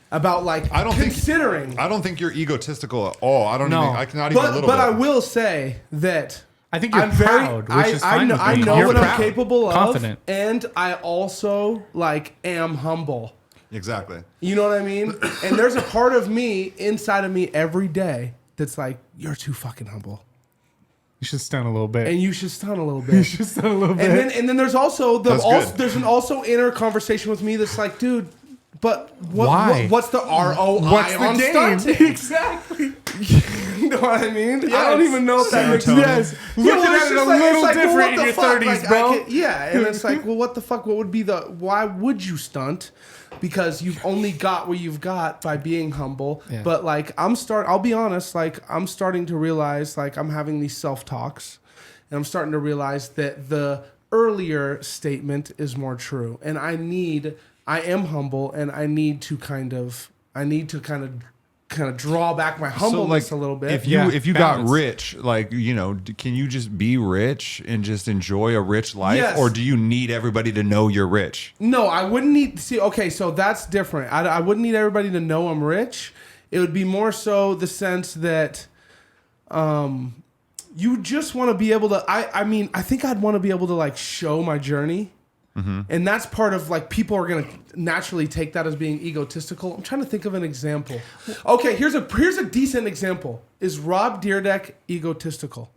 Speaker 7: About like
Speaker 1: I don't think you're egotistical at all. I don't
Speaker 8: No.
Speaker 1: even. I cannot even a little
Speaker 7: but
Speaker 1: bit.
Speaker 7: I will say that
Speaker 8: I think you're
Speaker 7: I'm very
Speaker 8: proud, which is fine with
Speaker 7: I
Speaker 8: me.
Speaker 7: know
Speaker 8: You're
Speaker 7: what
Speaker 8: proud.
Speaker 7: I'm capable of,
Speaker 8: Confident.
Speaker 7: and I also like am humble.
Speaker 1: Exactly.
Speaker 7: You know what I mean? And there's a part of me inside of me every day that's like, you're too fucking humble,
Speaker 8: You should stun a little bit.
Speaker 7: and you should stun a little bit.
Speaker 8: stun a little bit.
Speaker 7: And then there's also
Speaker 1: That's good.
Speaker 7: there's an also inner conversation with me that's like, dude, but
Speaker 8: Why?
Speaker 7: what's the ROI
Speaker 8: What's the
Speaker 7: on
Speaker 8: game?
Speaker 7: stunting?
Speaker 8: Exactly.
Speaker 7: You know what I mean? I don't even know if that makes
Speaker 1: Serotonin.
Speaker 7: sense.
Speaker 8: Looking
Speaker 7: well, it's
Speaker 8: at it
Speaker 7: just
Speaker 8: a
Speaker 7: like-
Speaker 8: little
Speaker 7: it's like, well,
Speaker 8: different
Speaker 7: what
Speaker 8: in
Speaker 7: the
Speaker 8: your
Speaker 7: fuck?
Speaker 8: 30s,
Speaker 7: Like,
Speaker 8: bro.
Speaker 7: And it's like, well, what the fuck? What would be why would you stunt? Because you've only got where you've got by being humble.
Speaker 8: Yeah.
Speaker 7: But like I'll be honest, like I'm starting to realize, like I'm having these self-talks, and I'm starting to realize that the earlier statement is more true. And I am humble, and I need to kind of kind of draw back my humbleness a little bit.
Speaker 1: If you got
Speaker 8: balance.
Speaker 1: rich, like, you know, can you just be rich and just enjoy a rich life,
Speaker 7: Yes.
Speaker 1: or do you need everybody to know you're rich?
Speaker 7: No, I wouldn't need. See, okay, so that's different. I wouldn't need everybody to know I'm rich. It would be more so the sense that, you just want to be able to. I mean, I think I'd want to be able to like show my journey, and that's part of like people are gonna naturally take that as being egotistical. I'm trying to think of an example. Okay, here's a decent example. Is Rob Dyrdek egotistical?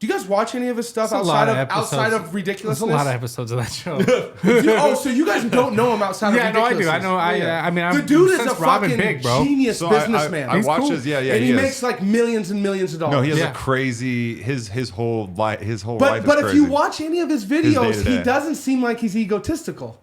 Speaker 7: Do you guys watch any of his stuff
Speaker 8: There's a lot
Speaker 7: outside
Speaker 8: episodes.
Speaker 7: of ridiculousness?
Speaker 8: There's a lot of episodes of that show.
Speaker 7: So you guys don't know him outside of
Speaker 8: Yeah, no, I do.
Speaker 7: ridiculousness.
Speaker 8: I know. I mean,
Speaker 7: The dude is
Speaker 8: since
Speaker 7: a
Speaker 8: Robin
Speaker 7: fucking
Speaker 8: Big, bro.
Speaker 7: genius
Speaker 1: So
Speaker 7: businessman.
Speaker 1: I
Speaker 8: He's
Speaker 1: watch
Speaker 8: cool.
Speaker 1: his, yeah,
Speaker 7: and he
Speaker 1: is.
Speaker 7: makes like millions and millions of dollars.
Speaker 1: No, he has
Speaker 8: Yeah.
Speaker 1: a crazy his whole life. His whole
Speaker 7: But
Speaker 1: life is
Speaker 7: but if
Speaker 1: crazy.
Speaker 7: you watch any of his videos, he
Speaker 1: day-to-day.
Speaker 7: doesn't seem like he's egotistical.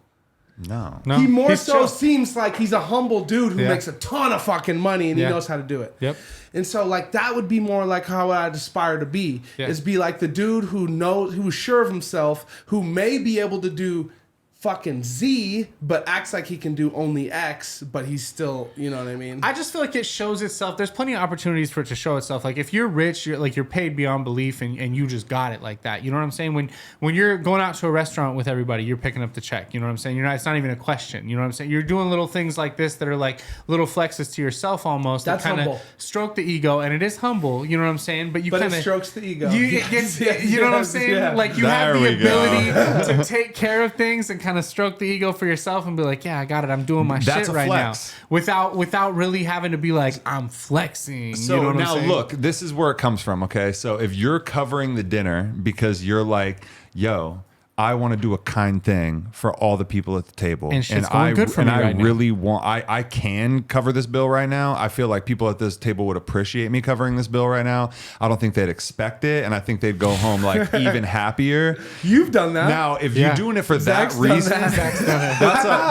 Speaker 1: no,
Speaker 7: He more
Speaker 8: he's
Speaker 7: so
Speaker 8: chill.
Speaker 7: seems like he's a humble dude who
Speaker 8: Yeah.
Speaker 7: makes a ton of fucking money and
Speaker 8: Yeah.
Speaker 7: he knows how to do it.
Speaker 8: Yep.
Speaker 7: And so like that would be more like how I'd aspire to be.
Speaker 8: Yeah.
Speaker 7: Is be like the dude who knows, who's sure of himself, who may be able to do fucking Z, but acts like he can do only X, but he's still, you know what I mean?
Speaker 8: I just feel like it shows itself. There's plenty of opportunities for it to show itself. Like if you're rich, you're paid beyond belief, and you just got it like that. You know what I'm saying? When you're going out to a restaurant with everybody, you're picking up the check. You know what I'm saying? It's not even a question. You know what I'm saying? You're doing little things like this that are like little flexes to yourself almost.
Speaker 7: That's
Speaker 8: that kind
Speaker 7: humble.
Speaker 8: of stroke the ego, and it is humble. You know what I'm saying? But you
Speaker 7: but
Speaker 8: kind
Speaker 7: it
Speaker 8: of
Speaker 7: strokes the ego.
Speaker 8: You,
Speaker 7: Yes,
Speaker 8: you know what I'm
Speaker 7: yes,
Speaker 8: saying?
Speaker 7: yeah.
Speaker 8: Like you have
Speaker 1: There
Speaker 8: the
Speaker 1: we go.
Speaker 8: ability to take care of things and kind of stroke the ego for yourself and be like, yeah, I got it. I'm doing my
Speaker 1: That's
Speaker 8: shit
Speaker 1: a
Speaker 8: right
Speaker 1: flex.
Speaker 8: now without really having to be like, I'm flexing.
Speaker 1: So
Speaker 8: you know what
Speaker 1: now
Speaker 8: I'm saying?
Speaker 1: look, this is where it comes from. Okay, so if you're covering the dinner because you're like, yo, I want to do a kind thing for all the people at the table,
Speaker 8: And shit's going good for me right now.
Speaker 1: really want. I can cover this bill right now. I feel like people at this table would appreciate me covering this bill right now. I don't think they'd expect it, and I think they'd go home like even happier.
Speaker 7: You've done that.
Speaker 1: Now, if
Speaker 8: Yeah.
Speaker 1: you're doing it for
Speaker 7: Zach's
Speaker 1: that
Speaker 7: done
Speaker 1: reason,
Speaker 7: that.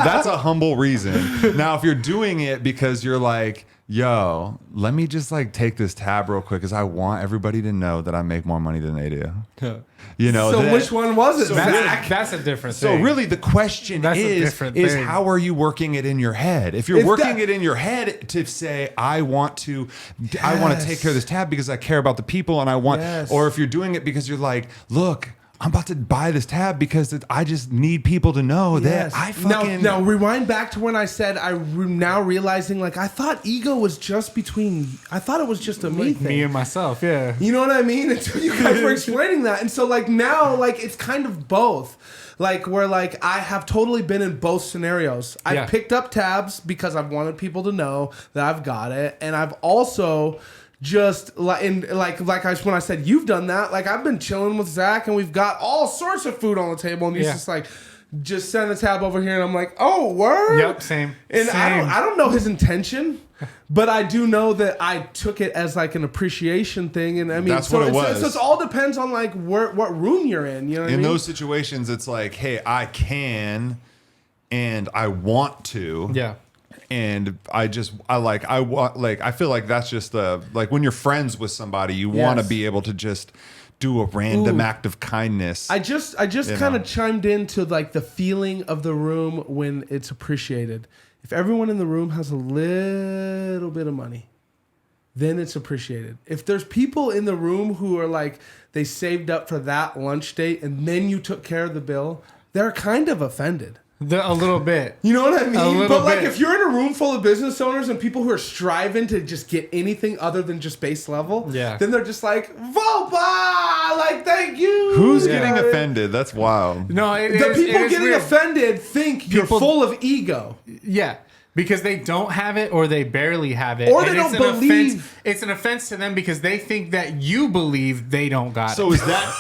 Speaker 1: that's a humble reason. Now, if you're doing it because you're like, yo, let me just like take this tab real quick because I want everybody to know that I make more money than they do. You know,
Speaker 7: So
Speaker 1: that-
Speaker 7: which one was it,
Speaker 1: So
Speaker 7: Zach?
Speaker 8: That's a different
Speaker 1: so
Speaker 8: thing.
Speaker 1: really, the question
Speaker 8: That's a
Speaker 1: is
Speaker 8: different thing.
Speaker 1: how are you working it in your head? If you're
Speaker 7: It's
Speaker 1: working
Speaker 7: that-
Speaker 1: it in your head to say, I want to take care of this tab because I care about the people and I want,
Speaker 7: Yes.
Speaker 1: or if you're doing it because you're like, look, I'm about to buy this tab because I just need people to know that I fucking.
Speaker 7: Now rewind back to when I said I'm now realizing like I thought ego was just between. I thought it was just a me thing.
Speaker 8: me and myself, yeah.
Speaker 7: You know what I mean? Until you guys were explaining that, and so like now like it's kind of both. Like where like I have totally been in both scenarios. I've
Speaker 8: Yeah.
Speaker 7: picked up tabs because I've wanted people to know that I've got it, and I've also just like when I said you've done that, like I've been chilling with Zach and we've got all sorts of food on the table, and he's
Speaker 8: Yeah.
Speaker 7: just like, just send the tab over here, and I'm like, oh word.
Speaker 8: Yep, same.
Speaker 7: And
Speaker 8: Same.
Speaker 7: I don't know his intention, but I do know that I took it as like an appreciation thing, and I mean,
Speaker 1: That's
Speaker 7: so
Speaker 1: what it
Speaker 7: it's-
Speaker 1: was.
Speaker 7: So it all depends on like what room you're in. You know what I
Speaker 1: in
Speaker 7: mean?
Speaker 1: those situations, it's like, hey, I can and I want to.
Speaker 8: Yeah.
Speaker 1: And I feel like that's just like when you're friends with somebody, you want to
Speaker 7: Yes.
Speaker 1: be able to just do a random
Speaker 7: Ooh.
Speaker 1: act of kindness.
Speaker 7: I just kind of chimed into like the feeling of the room when it's appreciated. If everyone in the room has a little bit of money, then it's appreciated. If there's people in the room who are like they saved up for that lunch date and then you took care of the bill, they're kind of offended.
Speaker 8: A little bit.
Speaker 7: You know what I
Speaker 8: A
Speaker 7: mean?
Speaker 8: little
Speaker 7: But like
Speaker 8: bit.
Speaker 7: if you're in a room full of business owners and people who are striving to just get anything other than just base level,
Speaker 8: Yeah.
Speaker 7: then they're just like, Vopa! Like, thank you!
Speaker 1: Who's
Speaker 7: You
Speaker 1: getting
Speaker 7: know?
Speaker 1: offended? That's wild.
Speaker 8: No, it
Speaker 7: The
Speaker 8: is-
Speaker 7: people
Speaker 8: it is
Speaker 7: getting
Speaker 8: weird.
Speaker 7: offended think you're
Speaker 8: People-
Speaker 7: full of ego.
Speaker 8: Yeah. Because they don't have it or they barely have it.
Speaker 7: Or they
Speaker 8: And
Speaker 7: don't
Speaker 8: it's an
Speaker 7: believe.
Speaker 8: Offense, it's an offense to them because they think that you believe they don't got
Speaker 1: So
Speaker 8: it.
Speaker 1: is that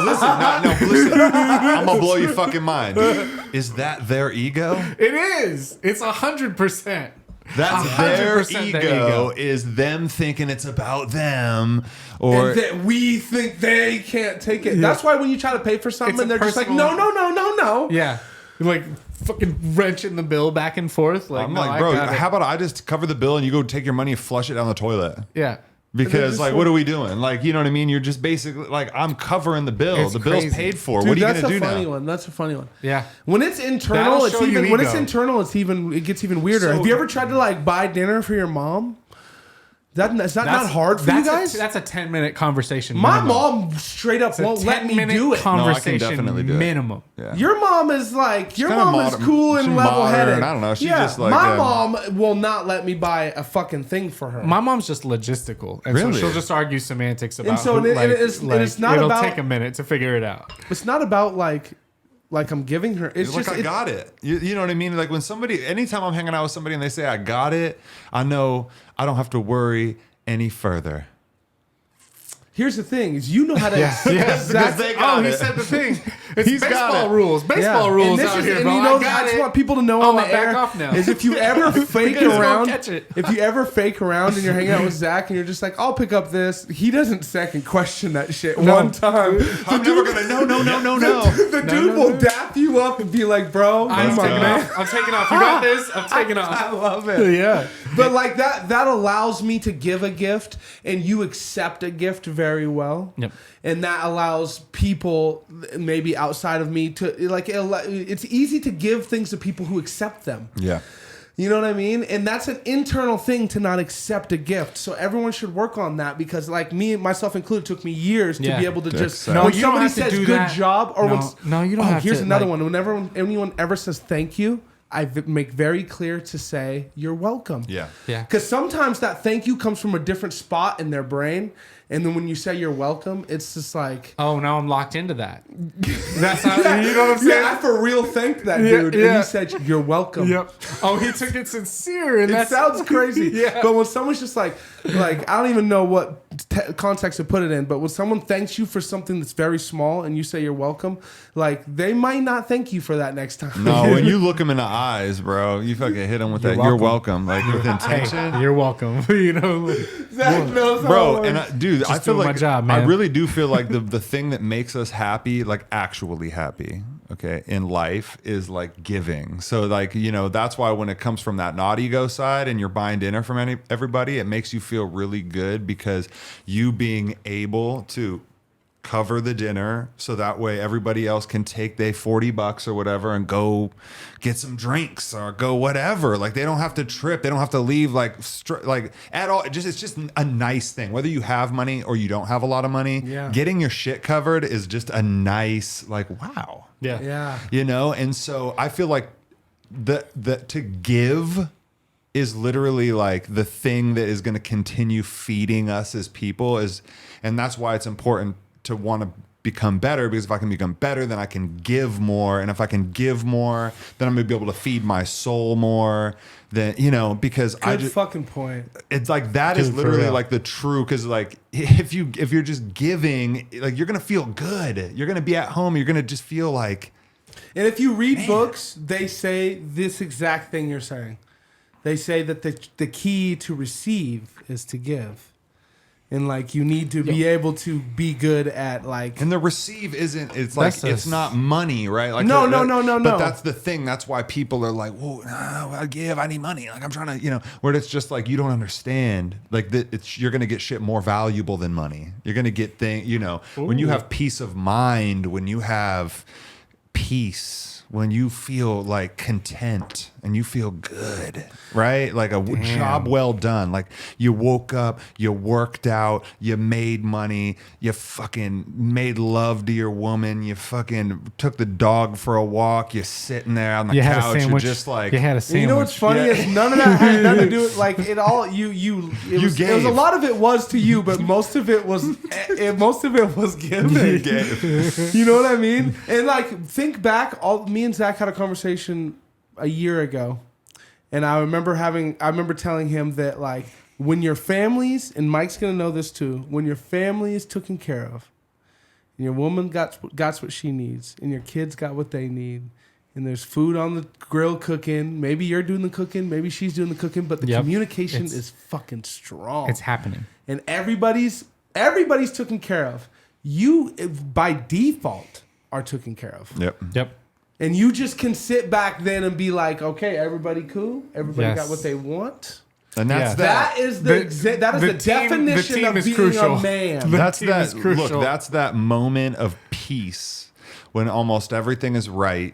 Speaker 1: listen? I'm gonna blow your fucking mind. Is that their ego?
Speaker 8: It is. It's 100%.
Speaker 1: That's their
Speaker 8: 100% their
Speaker 1: ego.
Speaker 8: ego.
Speaker 1: Is them thinking it's about them, or
Speaker 7: And that we think they can't take it. That's why when you try to pay for something,
Speaker 8: It's a
Speaker 7: they're just like,
Speaker 8: personal-
Speaker 7: no.
Speaker 8: Yeah. Like fucking wrenching the bill back and forth. Like,
Speaker 1: I'm
Speaker 8: no,
Speaker 1: like,
Speaker 8: I
Speaker 1: bro,
Speaker 8: got it.
Speaker 1: how about I just cover the bill and you go take your money and flush it down the toilet?
Speaker 8: Yeah.
Speaker 1: Because
Speaker 7: just
Speaker 1: like, what are we doing? Like, you know what I mean? You're just basically like, I'm covering the bill.
Speaker 8: It's
Speaker 1: The bill's
Speaker 8: crazy.
Speaker 1: paid for.
Speaker 7: Dude,
Speaker 1: What are you
Speaker 7: that's
Speaker 1: gonna do
Speaker 7: a funny
Speaker 1: now?
Speaker 7: one. That's a funny one.
Speaker 8: Yeah.
Speaker 7: When it's internal,
Speaker 8: That'll
Speaker 7: it's
Speaker 8: show you
Speaker 7: even when it's
Speaker 8: ego.
Speaker 7: internal, it gets even weirder.
Speaker 1: So-
Speaker 7: Have you ever tried to like buy dinner for your mom? That's not hard for you guys.
Speaker 8: That's a 10-minute conversation.
Speaker 7: My
Speaker 8: minimum.
Speaker 7: mom straight up
Speaker 8: It's a
Speaker 7: won't let me
Speaker 8: 10-minute
Speaker 7: do it.
Speaker 8: Conversation
Speaker 1: definitely do it.
Speaker 8: minimum.
Speaker 1: Yeah.
Speaker 7: Your mom is like your
Speaker 1: kinda
Speaker 7: mom is
Speaker 1: modern.
Speaker 7: cool
Speaker 1: She's
Speaker 7: and level headed.
Speaker 1: modern. I don't know. She's
Speaker 7: yeah,
Speaker 1: just like,
Speaker 7: my mom will not let me buy a fucking thing for her.
Speaker 8: My mom's just logistical, and
Speaker 1: Really?
Speaker 8: so she'll just argue semantics about.
Speaker 7: so
Speaker 8: who,
Speaker 7: it's not
Speaker 8: it'll
Speaker 7: about-
Speaker 8: take a minute to figure it out.
Speaker 7: It's not about like I'm giving her. It's
Speaker 1: Like,
Speaker 7: just
Speaker 1: I got it. You know what I mean? Like when somebody, anytime I'm hanging out with somebody and they say I got it, I know I don't have to worry any further.
Speaker 7: Here's the thing: is you know how to.
Speaker 8: Yes,
Speaker 1: Because they got
Speaker 8: he
Speaker 1: it.
Speaker 8: said the thing. It's
Speaker 1: He's got
Speaker 8: baseball
Speaker 1: it.
Speaker 8: rules. Baseball rules
Speaker 7: and
Speaker 8: out here,
Speaker 7: and
Speaker 8: bro.
Speaker 7: you know,
Speaker 8: I got
Speaker 7: I just
Speaker 8: it.
Speaker 7: want people to know
Speaker 8: Oh,
Speaker 7: on the
Speaker 8: my back
Speaker 7: air
Speaker 8: off now.
Speaker 7: is if you ever fake
Speaker 8: guys won't
Speaker 7: around,
Speaker 8: catch it.
Speaker 7: if you ever fake around and you're hanging out with Zach and you're just like, I'll pick up this. He doesn't second question that shit one time.
Speaker 1: I'm never gonna. No.
Speaker 7: The dude will dap you up and be like, bro,
Speaker 8: I'm
Speaker 7: come on,
Speaker 8: taking
Speaker 7: man.
Speaker 8: off. I'm taking off. You got this. I'm taking off.
Speaker 7: I love it.
Speaker 8: Yeah.
Speaker 7: But like that allows me to give a gift and you accept a gift very well.
Speaker 8: Yep.
Speaker 7: And that allows people maybe outside of me to like it's easy to give things to people who accept them.
Speaker 1: Yeah.
Speaker 7: You know what I mean? And that's an internal thing to not accept a gift. So everyone should work on that because like me, myself included, took me years to
Speaker 8: Yeah.
Speaker 7: be able to just
Speaker 1: accept.
Speaker 8: No,
Speaker 7: when
Speaker 8: you don't
Speaker 7: somebody
Speaker 8: have to
Speaker 7: says
Speaker 8: do
Speaker 7: good
Speaker 8: that.
Speaker 7: job or
Speaker 8: No, no, you don't have
Speaker 7: here's
Speaker 8: to,
Speaker 7: another
Speaker 8: like-
Speaker 7: one. Whenever anyone ever says thank you, make very clear to say you're welcome.
Speaker 1: Yeah.
Speaker 8: Yeah.
Speaker 7: Because sometimes that thank you comes from a different spot in their brain. And then when you say you're welcome, it's just like...
Speaker 8: Oh, now I'm locked into that. That's how, you know what I'm saying?
Speaker 7: Yeah, I for real thanked that
Speaker 8: Yeah,
Speaker 7: dude.
Speaker 8: yeah.
Speaker 7: And he said, you're welcome.
Speaker 8: Yep. Oh, he took it sincere. And
Speaker 7: It
Speaker 8: that's,
Speaker 7: sounds crazy.
Speaker 8: Yeah.
Speaker 7: But when someone's just like I don't even know what context to put it in, but when someone thanks you for something that's very small and you say you're welcome, like they might not thank you for that next time.
Speaker 1: No, when you look them in the eyes, bro, you fucking hit them with that. You're welcome, like with intention.
Speaker 8: Hey, you're welcome. You know,
Speaker 7: Zach knows how
Speaker 1: Bro,
Speaker 7: it
Speaker 1: and
Speaker 7: works.
Speaker 1: dude, I feel
Speaker 8: doing my
Speaker 1: like
Speaker 8: job,
Speaker 1: I
Speaker 8: man.
Speaker 1: really do feel like the thing that makes us happy, like actually happy, okay, in life is like giving. So like, you know, that's why when it comes from that not ego side and you're buying dinner from everybody, it makes you feel really good because you being able to cover the dinner so that way everybody else can take their $40 or whatever and go get some drinks or go whatever. Like they don't have to trip. They don't have to leave like at all. It's just a nice thing. Whether you have money or you don't have a lot of money,
Speaker 7: Yeah.
Speaker 1: getting your shit covered is just a nice like, wow.
Speaker 8: yeah.
Speaker 7: Yeah.
Speaker 1: You know? And so I feel like the to give is literally like the thing that is going to continue feeding us as people and that's why it's important to want to become better, because if I can become better, then I can give more. And if I can give more, then I'm going to be able to feed my soul more. Then, you know, because
Speaker 7: Good fucking point.
Speaker 1: it's like that is
Speaker 8: Dude, for
Speaker 1: literally
Speaker 8: real.
Speaker 1: like the true, because like if you're just giving, like you're going to feel good. You're going to be at home. You're going to just feel like,
Speaker 7: And if you read books, they say this exact thing you're saying. They say that the key to receive is to give. And like you need to be able to be good at like
Speaker 1: and the receive isn't, it's like,
Speaker 8: That's a-
Speaker 1: it's not money, right? Like
Speaker 7: No.
Speaker 1: But that's the thing. That's why people are like, whoa, I give, I need money. Like I'm trying to, you know, where it's just like, you don't understand. Like you're going to get shit more valuable than money. You're going to get things, you know, when you have peace of mind, when you have peace, when you feel like content and you feel good, right? Like a job well done. Like you woke up, you worked out, you made money, you fucking made love to your woman, you fucking took the dog for a walk, you're sitting there on the
Speaker 8: You had a
Speaker 1: couch, you're
Speaker 8: sandwich.
Speaker 1: just like,
Speaker 8: You had a
Speaker 7: And
Speaker 8: sandwich.
Speaker 7: you know what's funny is none of that had nothing to do with like it all. It was
Speaker 1: gave.
Speaker 7: a lot of it was to you, but most of it was given.
Speaker 1: You gave.
Speaker 7: You know what I mean? And like think back, me and Zach had a conversation a year ago, and I remember telling him that like when your families, and Mike's gonna know this too, when your family is taken care of, and your woman got what she needs, and your kids got what they need, and there's food on the grill cooking. Maybe you're doing the cooking, maybe she's doing the cooking, but the
Speaker 8: Yep.
Speaker 7: communication
Speaker 8: It's-
Speaker 7: is fucking strong.
Speaker 8: It's happening.
Speaker 7: And everybody's taken care of. You by default are taken care of.
Speaker 1: Yep.
Speaker 8: Yep.
Speaker 7: And you just can sit back then and be like, okay, everybody cool? Everybody
Speaker 8: Yes.
Speaker 7: got what they want?
Speaker 1: And that's
Speaker 7: That is the definition of being a man.
Speaker 1: That's
Speaker 8: team is
Speaker 1: that.
Speaker 8: crucial.
Speaker 1: Look, that's that moment of peace when almost everything is right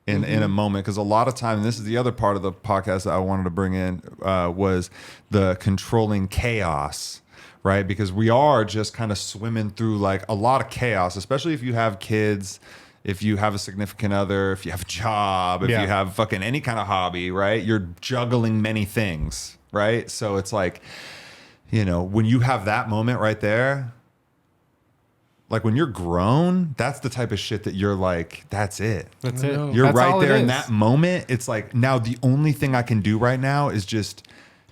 Speaker 1: in a moment. Because a lot of time, and this is the other part of the podcast that I wanted to bring in, was the controlling chaos. Right, because we are just kind of swimming through like a lot of chaos, especially if you have kids, if you have a significant other, if you have a job, if you have fucking any kind of hobby, right? You're juggling many things, right? So it's like, you know, when you have that moment right there, like when you're grown, that's the type of shit that you're like, that's it.
Speaker 8: That's it.
Speaker 1: You're
Speaker 8: That's
Speaker 1: right
Speaker 8: all it
Speaker 1: there in
Speaker 8: is.
Speaker 1: that moment. It's like, now the only thing I can do right now is just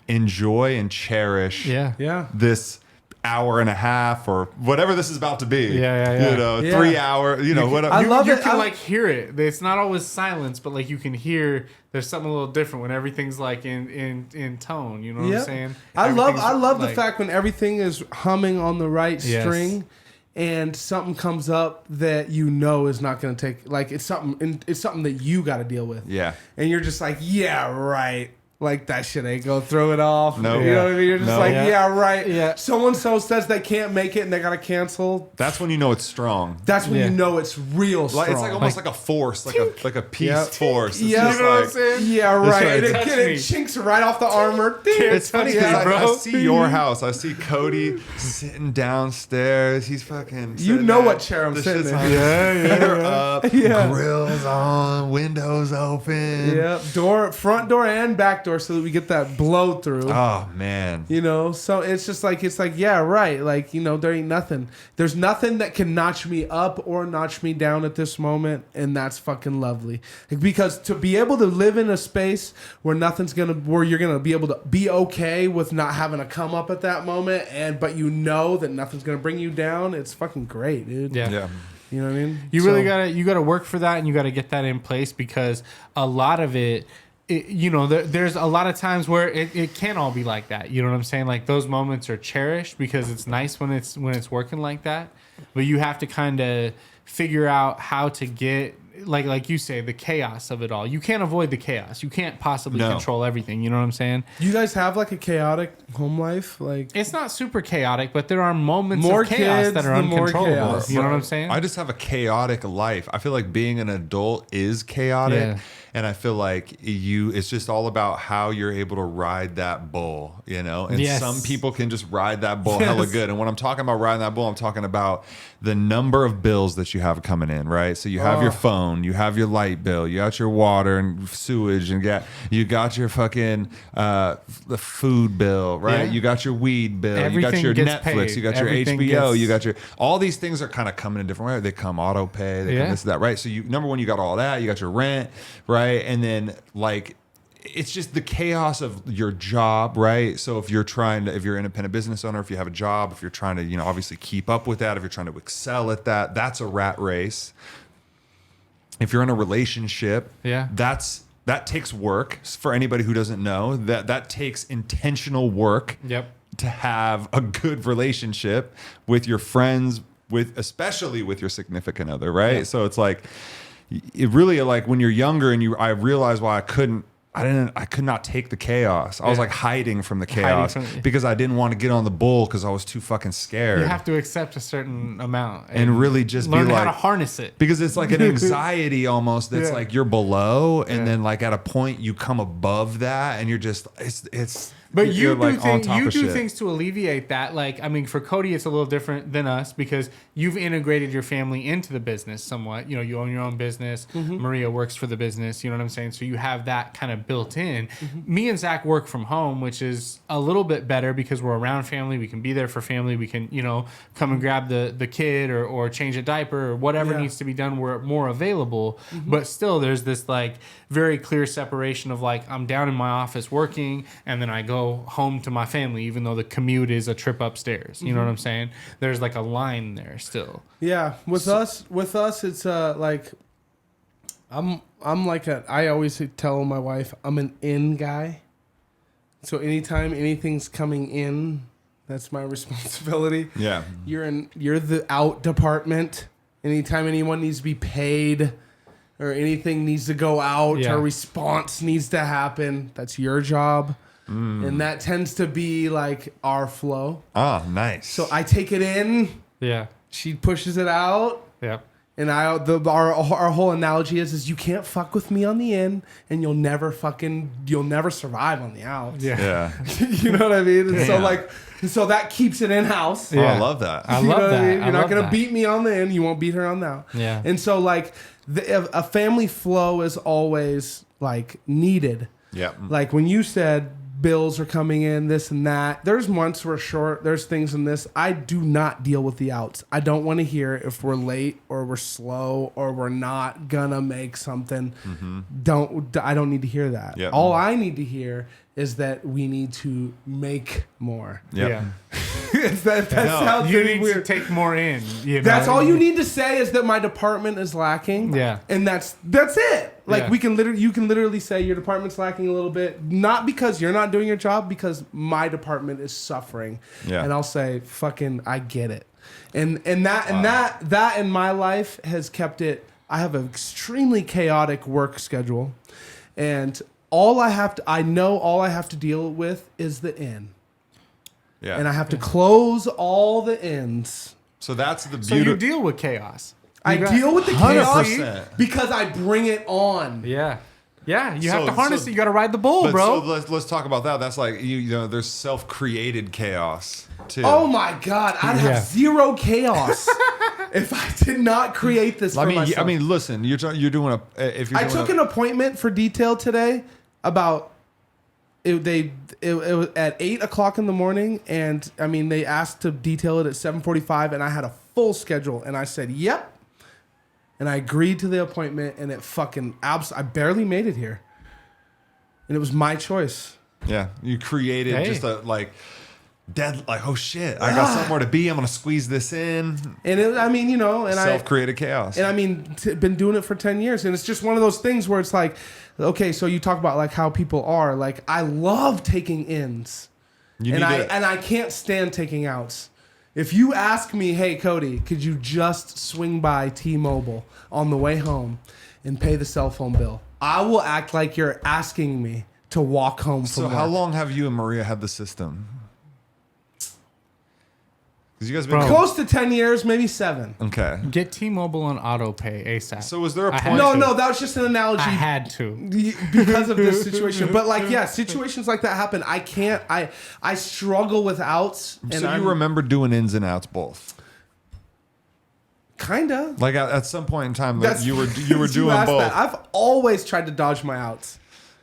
Speaker 1: enjoy and cherish
Speaker 7: Yeah.
Speaker 1: this hour and a half or whatever this is about to be.
Speaker 8: Yeah.
Speaker 1: You know,
Speaker 7: Yeah.
Speaker 1: 3 hour, you know, whatever.
Speaker 7: I love
Speaker 8: you
Speaker 7: it.
Speaker 8: can like hear it. It's not always silence, but like you can hear there's something a little different when everything's like in tone. You know what I'm saying?
Speaker 7: I love
Speaker 8: Everything's,
Speaker 7: the
Speaker 8: like-
Speaker 7: fact when everything is humming on the right
Speaker 8: Yes.
Speaker 7: string and something comes up that you know is not going to take, like it's something that you got to deal with.
Speaker 1: Yeah.
Speaker 7: And you're just like, yeah, right. Like that shit ain't gonna throw it off.
Speaker 1: Nope.
Speaker 7: You know what I mean? You're just
Speaker 1: No.
Speaker 7: like,
Speaker 8: Yeah.
Speaker 7: yeah, right.
Speaker 8: Yeah.
Speaker 7: So-and-so says they can't make it and they gotta cancel.
Speaker 1: That's when you know it's strong.
Speaker 7: That's when
Speaker 8: Yeah.
Speaker 7: you know it's real strong.
Speaker 1: Like it's like almost like a force, like a peace
Speaker 7: Yep.
Speaker 1: force. It's
Speaker 7: Yeah.
Speaker 1: just
Speaker 7: You know
Speaker 8: what I'm
Speaker 1: like,
Speaker 8: saying?
Speaker 7: yeah, right.
Speaker 1: right.
Speaker 7: And
Speaker 8: Touch
Speaker 7: it
Speaker 8: me.
Speaker 7: chinks right off the armor.
Speaker 1: it's funny because
Speaker 8: touchy,
Speaker 1: I
Speaker 8: bro.
Speaker 1: see your house. I see Cody sitting downstairs. He's fucking.
Speaker 7: You
Speaker 1: sitting
Speaker 7: know
Speaker 1: there.
Speaker 7: what chair I'm
Speaker 1: The
Speaker 7: sitting
Speaker 1: shit's
Speaker 7: in.
Speaker 1: on.
Speaker 7: Yeah,
Speaker 1: Heater up,
Speaker 7: Yeah.
Speaker 1: grills on, windows open.
Speaker 7: Yeah, front door and back door so that we get that blow through.
Speaker 1: Oh man.
Speaker 7: You know, so it's like yeah, right. Like, you know, there's nothing that can notch me up or notch me down at this moment, and that's fucking lovely. Because to be able to live in a space where you're gonna be able to be okay with not having to come up at that moment, but you know that nothing's gonna bring you down, it's fucking great, dude.
Speaker 8: Yeah.
Speaker 1: Yeah.
Speaker 7: You know what I mean?
Speaker 8: You
Speaker 7: So-
Speaker 8: really gotta work for that, and you gotta get that in place because a lot of it, you know, there's a lot of times where it can't all be like that. You know what I'm saying? Like those moments are cherished because it's nice when it's working like that, but you have to kind of figure out how to get like you say, the chaos of it all. You can't avoid the chaos. You can't possibly control everything. You know what I'm saying?
Speaker 7: You guys have like a chaotic home life, like
Speaker 8: It's not super chaotic, but there are moments
Speaker 7: More
Speaker 8: of chaos
Speaker 7: kids,
Speaker 8: that are
Speaker 7: the more
Speaker 8: uncontrollable.
Speaker 7: chaos.
Speaker 8: You know what I'm saying?
Speaker 1: I just have a chaotic life. I feel like being an adult is chaotic.
Speaker 8: Yeah.
Speaker 1: And I feel like it's just all about how you're able to ride that bull, you know? And
Speaker 8: Yes.
Speaker 1: some people can just ride that bull hella good. And when I'm talking about riding that bull, I'm talking about the number of bills that you have coming in, right? So you have your phone, you have your light bill, you got your water and sewage, and you got your fucking the food bill, right?
Speaker 8: Yeah.
Speaker 1: You got your weed bill, you got
Speaker 8: Everything
Speaker 1: your
Speaker 8: gets
Speaker 1: Netflix,
Speaker 8: paid.
Speaker 1: you got
Speaker 8: Everything
Speaker 1: your HBO,
Speaker 8: gets-
Speaker 1: you got your all these things are kind of coming in different ways. They come auto pay, they
Speaker 8: Yeah.
Speaker 1: come this that, right? So you number one, you got all that, you got your rent, right? And then like it's just the chaos of your job, right? So if you're an independent business owner, if you have a job, if you're trying to, you know, obviously keep up with that, if you're trying to excel at that, that's a rat race. If you're in a relationship,
Speaker 8: Yeah.
Speaker 1: that takes work. For anybody who doesn't know, that takes intentional work.
Speaker 8: Yep.
Speaker 1: To have a good relationship with your friends, especially with your significant other, right?
Speaker 8: Yeah.
Speaker 1: So it's like it really, like when you're younger and I realized why I could not take the chaos. I was
Speaker 8: Yeah.
Speaker 1: like hiding from the chaos
Speaker 8: from-
Speaker 1: because I didn't want to get on the bull because I was too fucking scared.
Speaker 8: You have to accept a certain amount
Speaker 1: and really just
Speaker 8: learn
Speaker 1: be
Speaker 8: how to
Speaker 1: like,
Speaker 8: harness it.
Speaker 1: because it's like an anxiety almost that's
Speaker 8: Yeah.
Speaker 1: like you're below, and
Speaker 8: Yeah.
Speaker 1: then like at a point you come above that, and you're just it's.
Speaker 8: But
Speaker 1: you're
Speaker 8: you
Speaker 1: like
Speaker 8: do,
Speaker 1: on top
Speaker 8: you
Speaker 1: of
Speaker 8: do
Speaker 1: shit.
Speaker 8: things to alleviate that. Like, I mean, for Cody, it's a little different than us because you've integrated your family into the business somewhat. You know, you own your own business. Maria works for the business. You know what I'm saying? So you have that kind of built in. Me and Zach work from home, which is a little bit better because we're around family. We can be there for family. We can, you know, come and grab the kid or change a diaper or whatever needs to be done. We're more available. But still, there's this like very clear separation of like, I'm down in my office working and then I go home to my family, even though the commute is a trip upstairs. You know what I'm saying? There's like a line there still.
Speaker 7: Yeah, with us, it's like I'm like I always tell my wife I'm an in guy. So anytime anything's coming in, that's my responsibility.
Speaker 1: Yeah.
Speaker 7: You're the out department. Anytime anyone needs to be paid or anything needs to go out
Speaker 8: Yeah.
Speaker 7: or response needs to happen, that's your job. and that tends to be like our flow.
Speaker 1: Ah, nice.
Speaker 7: So I take it in,
Speaker 8: Yeah.
Speaker 7: she pushes it out.
Speaker 8: Yeah.
Speaker 7: And our whole analogy is you can't fuck with me on the in, and you'll never survive on the out.
Speaker 8: Yeah.
Speaker 7: You know what I mean? And
Speaker 1: Yeah.
Speaker 7: so that keeps it in house.
Speaker 1: Oh, I love that.
Speaker 8: I
Speaker 7: You know
Speaker 8: love
Speaker 7: what I
Speaker 8: that.
Speaker 7: mean? You're
Speaker 8: I
Speaker 7: not
Speaker 8: love
Speaker 7: gonna
Speaker 8: that.
Speaker 7: beat me on the in. You won't beat her on the out.
Speaker 8: Yeah.
Speaker 7: And so like a family flow is always like needed.
Speaker 1: Yeah.
Speaker 7: Like when you said bills are coming in, this and that. There's months we're short. There's things in this. I do not deal with the outs. I don't want to hear if we're late or we're slow or we're not gonna make something. I don't need to hear that.
Speaker 1: Yep.
Speaker 7: All I need to hear is that we need to make more.
Speaker 1: Yep.
Speaker 8: Yeah.
Speaker 7: that sounds
Speaker 8: You
Speaker 7: really
Speaker 8: need
Speaker 7: weird.
Speaker 8: to take more in. You know?
Speaker 7: That's all you need to say is that my department is lacking.
Speaker 8: Yeah.
Speaker 7: And that's it. Like
Speaker 8: Yeah.
Speaker 7: you can literally say your department's lacking a little bit, not because you're not doing your job, because my department is suffering.
Speaker 1: Yeah.
Speaker 7: And I'll say, fucking, I get it. And that in my life has kept it. I have an extremely chaotic work schedule, and I know all I have to deal with is the in.
Speaker 1: Yeah.
Speaker 7: And I have to close all the ends.
Speaker 1: So that's the
Speaker 8: So you
Speaker 1: beauty.
Speaker 8: deal with chaos.
Speaker 7: I deal with the chaos
Speaker 1: 100%.
Speaker 7: because I bring it on.
Speaker 8: Yeah. Yeah. You have
Speaker 1: So-
Speaker 8: to harness
Speaker 1: so-
Speaker 8: it. You got to ride the bull,
Speaker 1: But
Speaker 8: bro.
Speaker 1: so let's talk about that. That's like you know, there's self-created chaos too.
Speaker 7: Oh my God, I'd
Speaker 8: Yeah.
Speaker 7: have zero chaos if I did not create this for myself.
Speaker 1: I mean, listen, you're doing if you're
Speaker 7: I
Speaker 1: doing
Speaker 7: took an appointment for detail today about it was at 8:00 in the morning, and I mean they asked to detail it at 7:45, and I had a full schedule, and I said yep, and I agreed to the appointment, and it fucking I barely made it here, and it was my choice.
Speaker 1: Yeah, you created
Speaker 8: Hey.
Speaker 1: just a like dead like oh shit, I got somewhere to be. I'm gonna squeeze this in.
Speaker 7: And I mean, you know, and
Speaker 1: Self-created chaos.
Speaker 7: And I mean, been doing it for 10 years. And it's just one of those things where it's like, okay, so you talk about like how people are. Like, I love taking ins.
Speaker 1: You
Speaker 7: And
Speaker 1: need to-
Speaker 7: I can't stand taking outs. If you ask me, hey, Cody, could you just swing by T-Mobile on the way home and pay the cell phone bill? I will act like you're asking me to walk home from
Speaker 1: So
Speaker 7: work.
Speaker 1: how long have you and Maria had the system? Because you guys been
Speaker 8: Bro.
Speaker 7: Close to 10 years, maybe 7.
Speaker 1: okay.
Speaker 8: Get T-Mobile on auto pay ASAP.
Speaker 1: So was there a
Speaker 8: I
Speaker 1: point?
Speaker 8: had
Speaker 7: No, that was just an analogy.
Speaker 8: I had to.
Speaker 7: Because of this situation. But like, yeah, situations like that happen. I can't. I struggle with outs. And
Speaker 1: So
Speaker 7: I'm
Speaker 1: you remember doing ins and outs both?
Speaker 7: kinda.
Speaker 1: Like at some point in time,
Speaker 7: That's
Speaker 1: you were
Speaker 7: you
Speaker 1: doing
Speaker 7: asked
Speaker 1: both.
Speaker 7: that. I've always tried to dodge my outs.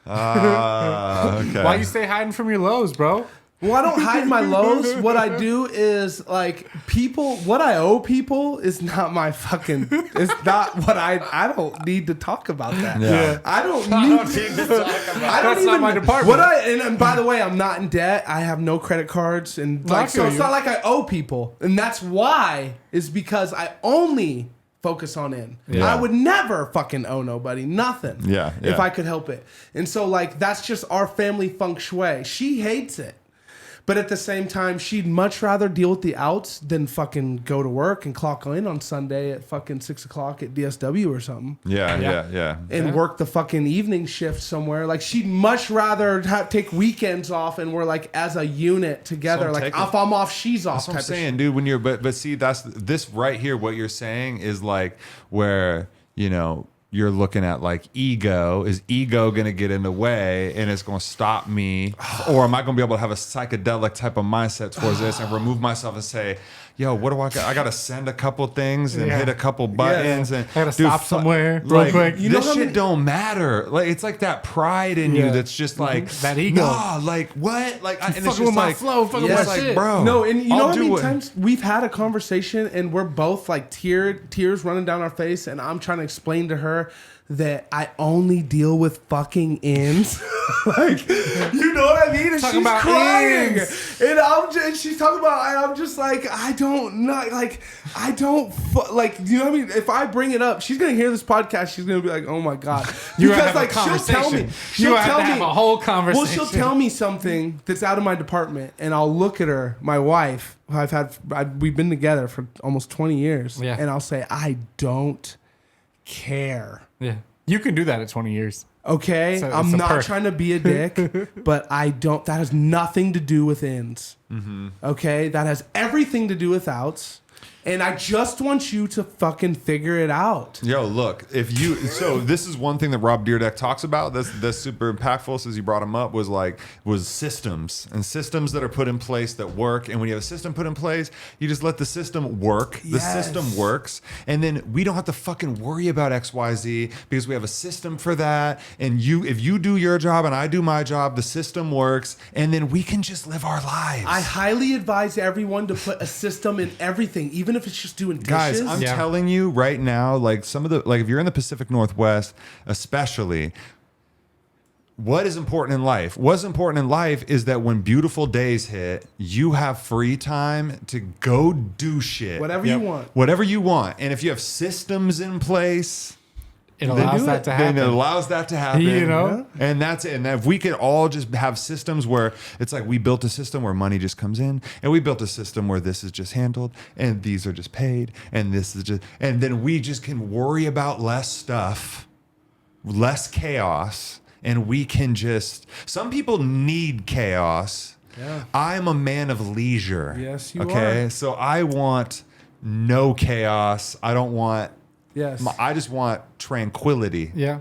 Speaker 1: Okay.
Speaker 8: Why you stay hiding from your lows, bro?
Speaker 7: Well, I don't hide my lows. What I do is like what I owe people is not my fucking. It's not what I don't need to talk about that.
Speaker 1: Yeah.
Speaker 7: I don't need to talk about. I don't
Speaker 8: That's not
Speaker 7: even.
Speaker 8: my department.
Speaker 7: What and by the way, I'm not in debt. I have no credit cards, and
Speaker 8: I
Speaker 7: like so,
Speaker 8: feel
Speaker 7: it's
Speaker 8: you.
Speaker 7: not like I owe people, and that's why is because I only focus on in.
Speaker 1: Yeah.
Speaker 7: I would never fucking owe nobody nothing.
Speaker 1: Yeah,
Speaker 7: if
Speaker 1: yeah.
Speaker 7: I could help it, and so like that's just our family feng shui. She hates it. But at the same time, she'd much rather deal with the outs than fucking go to work and clock in on Sunday at fucking 6 o'clock at DSW or something
Speaker 1: Yeah.
Speaker 7: and work the fucking evening shift somewhere. Like she'd much rather take weekends off and we're like as a unit together.
Speaker 1: So
Speaker 7: Like
Speaker 1: technically-
Speaker 7: if I'm off, she's off.
Speaker 1: That's what I'm
Speaker 7: type of
Speaker 1: saying,
Speaker 7: shit.
Speaker 1: dude. When you're but see, that's this right here. What you're saying is like where you know you're looking at like ego. Is ego going to get in the way and it's going to stop me, or am I going to be able to have a psychedelic type of mindset towards this and remove myself and say, yo, what do I got? I got to send a couple things and
Speaker 8: Yeah.
Speaker 1: hit a couple buttons and
Speaker 8: I gotta stop somewhere real
Speaker 1: like,
Speaker 8: quick.
Speaker 7: You know
Speaker 1: this
Speaker 7: how
Speaker 1: shit
Speaker 7: many-
Speaker 1: don't matter. Like it's like that pride in you
Speaker 8: Yeah.
Speaker 1: that's just like
Speaker 8: That ego.
Speaker 1: Nah, like what? Like and it's
Speaker 8: fucking
Speaker 1: just
Speaker 8: with my
Speaker 1: like
Speaker 8: flow, fucking
Speaker 7: with
Speaker 1: it's
Speaker 7: my
Speaker 1: like,
Speaker 8: shit.
Speaker 1: bro.
Speaker 7: No, and you know
Speaker 1: I'll
Speaker 7: how
Speaker 1: do
Speaker 7: many
Speaker 1: what-
Speaker 7: times we've had a conversation and we're both like tears running down our face, and I'm trying to explain to her that I only deal with fucking ins. Like, you know what I mean? And
Speaker 8: Talk
Speaker 7: she's
Speaker 8: about
Speaker 7: crying,
Speaker 8: ins.
Speaker 7: and she's talking about. And I'm just like, I don't know, like, I don't like. You know what I mean? If I bring it up, she's gonna hear this podcast. She's gonna be like, oh my god,
Speaker 8: You have a
Speaker 7: she'll tell me,
Speaker 8: conversation.
Speaker 7: she'll
Speaker 8: You have
Speaker 7: tell
Speaker 8: to
Speaker 7: me
Speaker 8: have a whole conversation.
Speaker 7: Well, she'll tell me something that's out of my department, and I'll look at her, my wife, who we've been together for almost 20 years,
Speaker 8: Yeah.
Speaker 7: and I'll say, I don't care.
Speaker 8: Yeah. You can do that at 20 years.
Speaker 7: Okay,
Speaker 8: So
Speaker 7: I'm
Speaker 8: it's a
Speaker 7: not
Speaker 8: perk.
Speaker 7: trying to be a dick, but I don't. That has nothing to do with ins. Okay, that has everything to do with outs, and I just want you to fucking figure it out.
Speaker 1: Yo, look, so this is one thing that Rob Dyrdek talks about that's super impactful since you brought him up was systems and systems that are put in place that work. And when you have a system put in place, you just let the system work. The
Speaker 7: Yes.
Speaker 1: system works. And then we don't have to fucking worry about XYZ because we have a system for that. And if you do your job and I do my job, the system works. And then we can just live our lives.
Speaker 7: I highly advise everyone to put a system in everything, even if it's just doing dishes.
Speaker 1: Guys, I'm telling you right now, like if you're in the Pacific Northwest, especially, what is important in life? What's important in life is that when beautiful days hit, you have free time to go do shit.
Speaker 7: Whatever you want.
Speaker 1: Whatever you want. And if you have systems in place,
Speaker 8: It allows that to happen.
Speaker 1: then it allows that to happen.
Speaker 8: You know?
Speaker 1: And that's it. And if we could all just have systems where it's like we built a system where money just comes in, and we built a system where this is just handled, and these are just paid, and this is just, and then we just can worry about less stuff, less chaos, and we can just, some people need chaos.
Speaker 7: Yeah.
Speaker 1: I'm a man of leisure.
Speaker 7: Yes, you
Speaker 1: okay?
Speaker 7: are.
Speaker 1: So I want no chaos. I don't want,
Speaker 7: Yes.
Speaker 1: I just want tranquility.
Speaker 8: Yeah.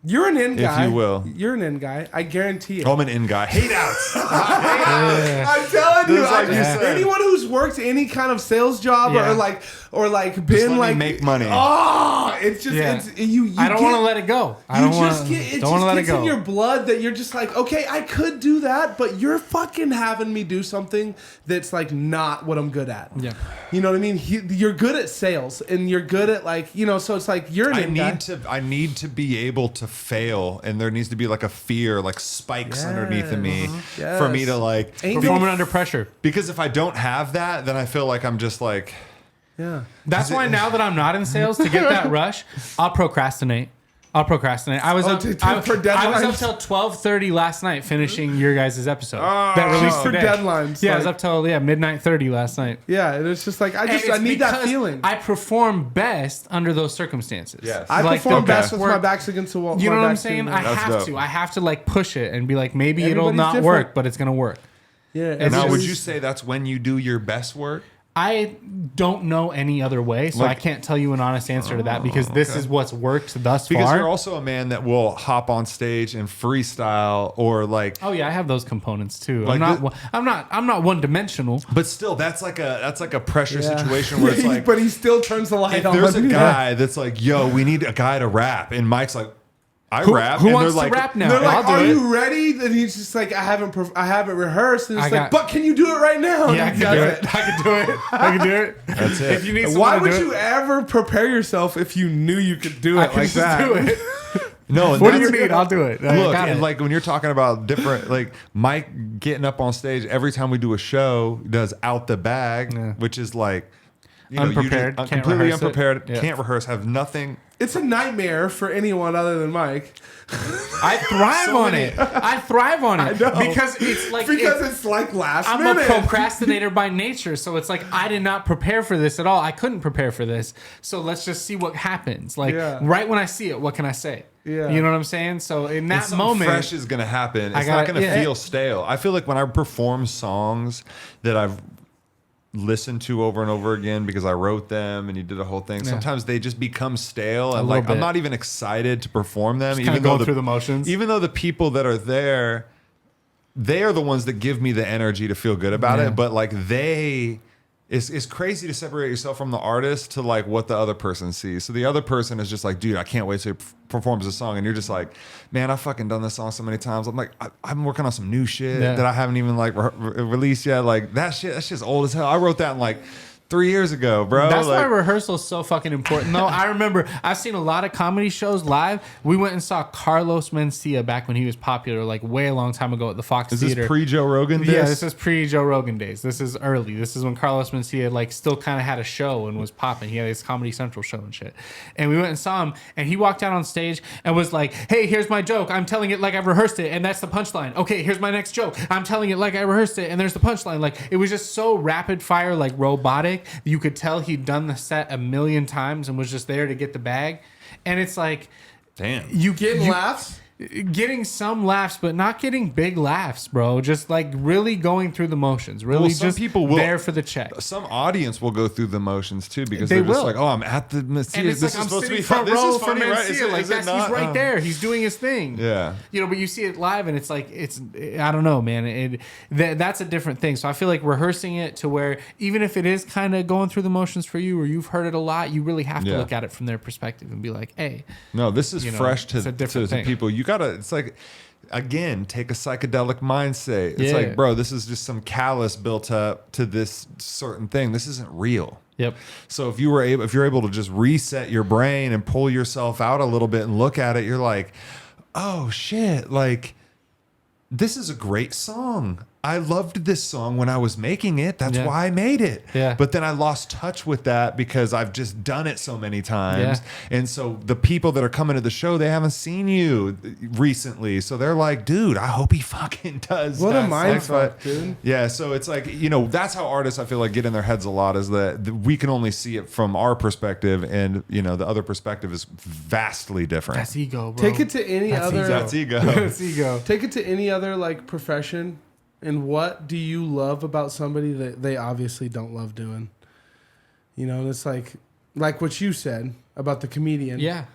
Speaker 7: You're an in
Speaker 1: If
Speaker 7: guy.
Speaker 1: you will.
Speaker 7: You're an in guy. I guarantee it.
Speaker 1: I'm an in guy. Hate outs.
Speaker 7: I'm telling you,
Speaker 1: Just like you said.
Speaker 7: anyone who's worked any kind of sales job
Speaker 8: Yeah.
Speaker 7: or like
Speaker 1: Just
Speaker 7: been
Speaker 1: let
Speaker 7: like
Speaker 1: me make money.
Speaker 7: Oh, it's just
Speaker 8: Yeah.
Speaker 7: it's you.
Speaker 8: I don't
Speaker 7: get-
Speaker 8: want to let it go. I
Speaker 7: You
Speaker 8: don't want
Speaker 7: just get it.
Speaker 8: don't want to
Speaker 7: Just
Speaker 8: let it
Speaker 7: gets
Speaker 8: go.
Speaker 7: in your blood that you're just like, okay, I could do that, but you're fucking having me do something that's like not what I'm good at.
Speaker 8: Yeah.
Speaker 7: You know what I mean? You're good at sales, and you're good at like so it's like you're an in guy.
Speaker 1: I need to be able to fail, and there needs to be like a fear, like spikes underneath of me
Speaker 7: Yes.
Speaker 1: for me to like
Speaker 7: Ain't
Speaker 8: Performing under pressure.
Speaker 1: because if I don't have that, then I feel like I'm just like
Speaker 7: Yeah.
Speaker 8: That's why now that I'm not in sales, to get that rush, I'll procrastinate. I was
Speaker 7: Oh,
Speaker 8: up.
Speaker 7: for deadlines?
Speaker 8: I was up till 12:30 last night finishing your guys' episode
Speaker 1: Oh.
Speaker 8: that released
Speaker 7: Just for
Speaker 8: today.
Speaker 7: deadlines,
Speaker 8: Yeah, I was
Speaker 7: like-
Speaker 8: up till midnight 30 last night.
Speaker 7: Yeah, and it's just like I
Speaker 8: And it's
Speaker 7: need that
Speaker 8: because
Speaker 7: feeling.
Speaker 8: I perform best under those circumstances.
Speaker 1: Yes.
Speaker 7: I
Speaker 8: Like,
Speaker 7: perform
Speaker 8: the
Speaker 7: best
Speaker 8: best
Speaker 7: with my
Speaker 8: work-
Speaker 7: back's against the wall.
Speaker 8: You know
Speaker 7: my
Speaker 8: what I'm
Speaker 7: back's to
Speaker 8: saying?
Speaker 7: the
Speaker 8: I
Speaker 7: wall.
Speaker 8: have
Speaker 1: dope.
Speaker 8: to. I have to like push it and be like, maybe it'll
Speaker 7: Everybody's
Speaker 8: not
Speaker 7: different.
Speaker 8: work, but it's gonna work.
Speaker 7: Yeah,
Speaker 8: It's
Speaker 1: now,
Speaker 8: just-
Speaker 1: would you say that's when you do your best work?
Speaker 8: I don't know any other way, so
Speaker 1: Like-
Speaker 8: I can't tell you an honest answer to that because this is what's worked thus
Speaker 1: Because
Speaker 8: far.
Speaker 1: you're also a man that will hop on stage and freestyle or like.
Speaker 8: Oh yeah, I have those components too.
Speaker 1: Like
Speaker 8: I'm not one dimensional.
Speaker 1: But still, that's like a pressure
Speaker 7: Yeah.
Speaker 1: situation where it's like,
Speaker 7: but he still turns the light
Speaker 1: if
Speaker 7: on.
Speaker 1: there's a guy that's like, yo, we need a guy to rap, and Mike's like, I rap,
Speaker 8: Who
Speaker 1: and
Speaker 8: wants
Speaker 1: they're
Speaker 8: to
Speaker 1: like,
Speaker 8: rap now?
Speaker 7: They're like,
Speaker 8: I'll do
Speaker 7: "Are
Speaker 8: it.
Speaker 7: you ready?" Then he's just like, "I haven't rehearsed." And it's
Speaker 8: I
Speaker 7: like,
Speaker 8: got-
Speaker 7: "But can you do it right now?"
Speaker 8: Yeah, I
Speaker 7: And
Speaker 8: can
Speaker 7: he
Speaker 8: do
Speaker 7: does
Speaker 8: it. I can do it. I can do it.
Speaker 1: That's it.
Speaker 8: If you need someone
Speaker 7: Why
Speaker 8: to
Speaker 7: would
Speaker 8: do
Speaker 7: you
Speaker 8: it,
Speaker 7: ever prepare yourself if you knew you could do
Speaker 8: I
Speaker 7: it
Speaker 8: can
Speaker 7: like
Speaker 8: just
Speaker 7: that?
Speaker 8: do it.
Speaker 1: no. And
Speaker 8: What do you
Speaker 1: that's-
Speaker 8: need? I'll do it. I
Speaker 1: Look,
Speaker 8: got
Speaker 1: and
Speaker 8: it.
Speaker 1: like when you're talking about different, like Mike getting up on stage every time we do a show, does out the bag,
Speaker 8: Yeah.
Speaker 1: which is like
Speaker 8: Unprepared, can't
Speaker 1: completely
Speaker 8: rehearse it.
Speaker 1: unprepared,
Speaker 8: Yeah.
Speaker 1: can't rehearse, have nothing.
Speaker 7: It's a nightmare for anyone other than Mike
Speaker 8: I thrive on it. I thrive on it
Speaker 7: know.
Speaker 8: because it's like
Speaker 7: because it's like last
Speaker 8: I'm
Speaker 7: minute.
Speaker 8: a procrastinator by nature, so it's like I did not prepare for this at all. I couldn't prepare for this, so let's just see what happens. Like
Speaker 7: Yeah.
Speaker 8: right when I see it, what can I say?
Speaker 7: Yeah.
Speaker 8: You know what I'm saying? So in that
Speaker 1: Something
Speaker 8: moment,
Speaker 1: fresh is gonna happen. It's
Speaker 8: got
Speaker 1: not
Speaker 8: it.
Speaker 1: gonna
Speaker 8: Yeah.
Speaker 1: feel stale. I feel like when I perform songs that I've listened to over and over again because I wrote them and you did a whole thing. Sometimes they just become stale and
Speaker 8: little
Speaker 1: like I'm
Speaker 8: bit.
Speaker 1: not even excited to perform them.
Speaker 8: Just kinda going through the motions.
Speaker 1: Even though the people that are there, they are the ones that give me the energy to feel good about
Speaker 8: Yeah.
Speaker 1: it. But like it's crazy to separate yourself from the artist to like what the other person sees. So the other person is just like, dude, I can't wait to perform a song. And you're just like, man, I've fucking done this song so many times. I'm like, I'm working on some new shit
Speaker 8: Yeah.
Speaker 1: that I haven't even like released yet. Like that's shit's old as hell. I wrote that in like 3 years ago, bro.
Speaker 8: That's
Speaker 1: like,
Speaker 8: why rehearsal is so fucking important. Though I remember I've seen a lot of comedy shows live. We went and saw Carlos Mencia back when he was popular, like way a long time ago at the Fox
Speaker 1: is
Speaker 8: Theater.
Speaker 1: this pre Joe Rogan?
Speaker 8: Yeah, this is pre Joe Rogan days. This is early. This is when Carlos Mencia like still kind of had a show and was popping. He had his Comedy Central show and shit. And we went and saw him, and he walked out on stage and was like, "Hey, here's my joke. I'm telling it like I've rehearsed it, and that's the punchline. Okay, here's my next joke. I'm telling it like I rehearsed it, and there's the punchline." Like it was just so rapid fire, like robotic. You could tell he'd done the set a million times and was just there to get the bag. And it's like,
Speaker 1: damn.
Speaker 7: Getting laughs.
Speaker 8: getting some laughs, but not getting big laughs, bro. Just like really going through the motions. Really,
Speaker 1: Well, some
Speaker 8: just
Speaker 1: people will-
Speaker 8: there for the check.
Speaker 1: Some audience will go through the motions too because
Speaker 8: They
Speaker 1: they're just
Speaker 8: will.
Speaker 1: like, oh, I'm at the Mencia.
Speaker 8: And it's
Speaker 1: This
Speaker 8: like,
Speaker 1: is
Speaker 8: I'm
Speaker 1: supposed to be
Speaker 8: sitting
Speaker 1: fun.
Speaker 8: front
Speaker 1: This
Speaker 8: row
Speaker 1: is funny,
Speaker 8: for
Speaker 1: right?
Speaker 8: Mencia. Like,
Speaker 1: Is it
Speaker 8: he's
Speaker 1: not?
Speaker 8: right there. He's doing his thing.
Speaker 1: Yeah.
Speaker 8: You know, but you see it live and it's like, I don't know, man. That's a different thing. So I feel like rehearsing it to where even if it is kind of going through the motions for you or you've heard it a lot, you really have to
Speaker 1: Yeah.
Speaker 8: look at it from their perspective and be like, hey.
Speaker 1: No, this is
Speaker 8: You know,
Speaker 1: fresh
Speaker 8: it's a
Speaker 1: to
Speaker 8: different thing.
Speaker 1: people. You gotta. It's like, again, take a psychedelic mindset. It's
Speaker 8: Yeah.
Speaker 1: like, bro, this is just some callus built up to this certain thing. This isn't real.
Speaker 8: Yep.
Speaker 1: So if you're able to just reset your brain and pull yourself out a little bit and look at it, you're like, oh shit, like this is a great song. I loved this song when I was making it. That's
Speaker 8: Yeah.
Speaker 1: why I made it.
Speaker 8: Yeah.
Speaker 1: But then I lost touch with that because I've just done it so many times.
Speaker 8: Yeah.
Speaker 1: And so the people that are coming to the show, they haven't seen you recently. So they're like, dude, I hope he fucking does.
Speaker 7: What a
Speaker 1: that.
Speaker 7: mind
Speaker 1: That's what-
Speaker 7: fuck, dude.
Speaker 1: Yeah. So it's like, you know, that's how artists, I feel like, get in their heads a lot is that we can only see it from our perspective. And, you know, the other perspective is vastly different.
Speaker 8: That's ego, bro.
Speaker 7: Take it to any other.
Speaker 1: That's ego.
Speaker 8: That's ego.
Speaker 7: Take it to any other like profession. And what do you love about somebody that they obviously don't love doing? You know, it's like what you said about the comedian.
Speaker 8: Yeah.